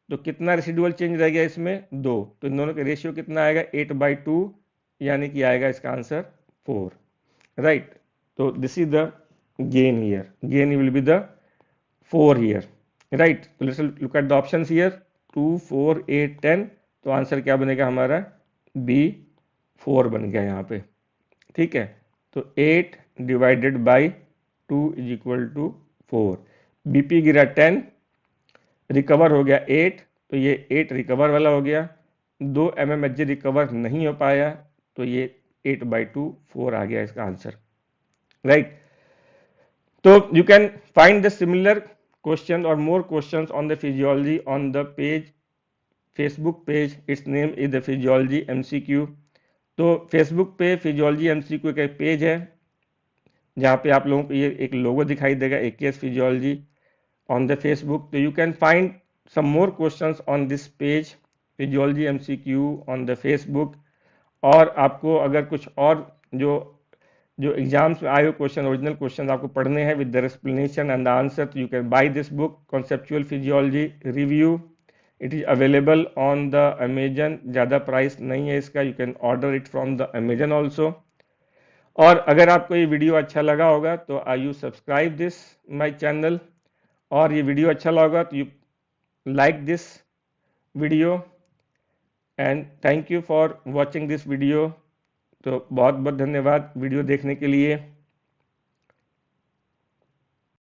तो कितना रेसिडुअल चेंज रह गया इसमें, 2। तो इन दोनों का रेशियो कितना आएगा, 8/2, यानी कि आएगा इसका आंसर 4, राइट। तो this is the gain here, gain will be the 4 here, right. तो let's look at the options here, 2, 4, 8, 10। तो आंसर क्या बनेगा हमारा, बी 4 बन गया यहाँ पे, ठीक है। तो 8 divided by 2 is equal to 4। BP गिरा 10, रिकवर हो गया 8, तो ये 8 रिकवर वाला हो गया। 2 mmHg रिकवर नहीं हो पाया, तो ये 8/2 4 आ गया इसका आंसर, राइट। तो you can find the similar question or more questions on the physiology on the page, Facebook page, its name is the physiology MCQ। तो Facebook पे फिजियोलॉजी MCQ का एक पेज है, जहाँ पे आप लोगों को ये एक लोगो दिखाई देगा, AKS physiology on the Facebook. तो you can find some more questions on this page, physiology MCQ on the Facebook। और आपको अगर कुछ और जो जो एग्जाम्स में आए हुए क्वेश्चन, ओरिजिनल क्वेश्चन आपको पढ़ने हैं with the explanation and the answer, तो you can buy this book conceptual physiology review. It is available on the Amazon, ज़्यादा प्राइस नहीं है इसका, you can order it from the Amazon also. और अगर आपको ये वीडियो अच्छा लगा होगा तो I you subscribe this my channel, और ये वीडियो अच्छा लगा तो you like this video, and thank you for watching this video. तो बहुत बहुत धन्यवाद वीडियो देखने के लिए।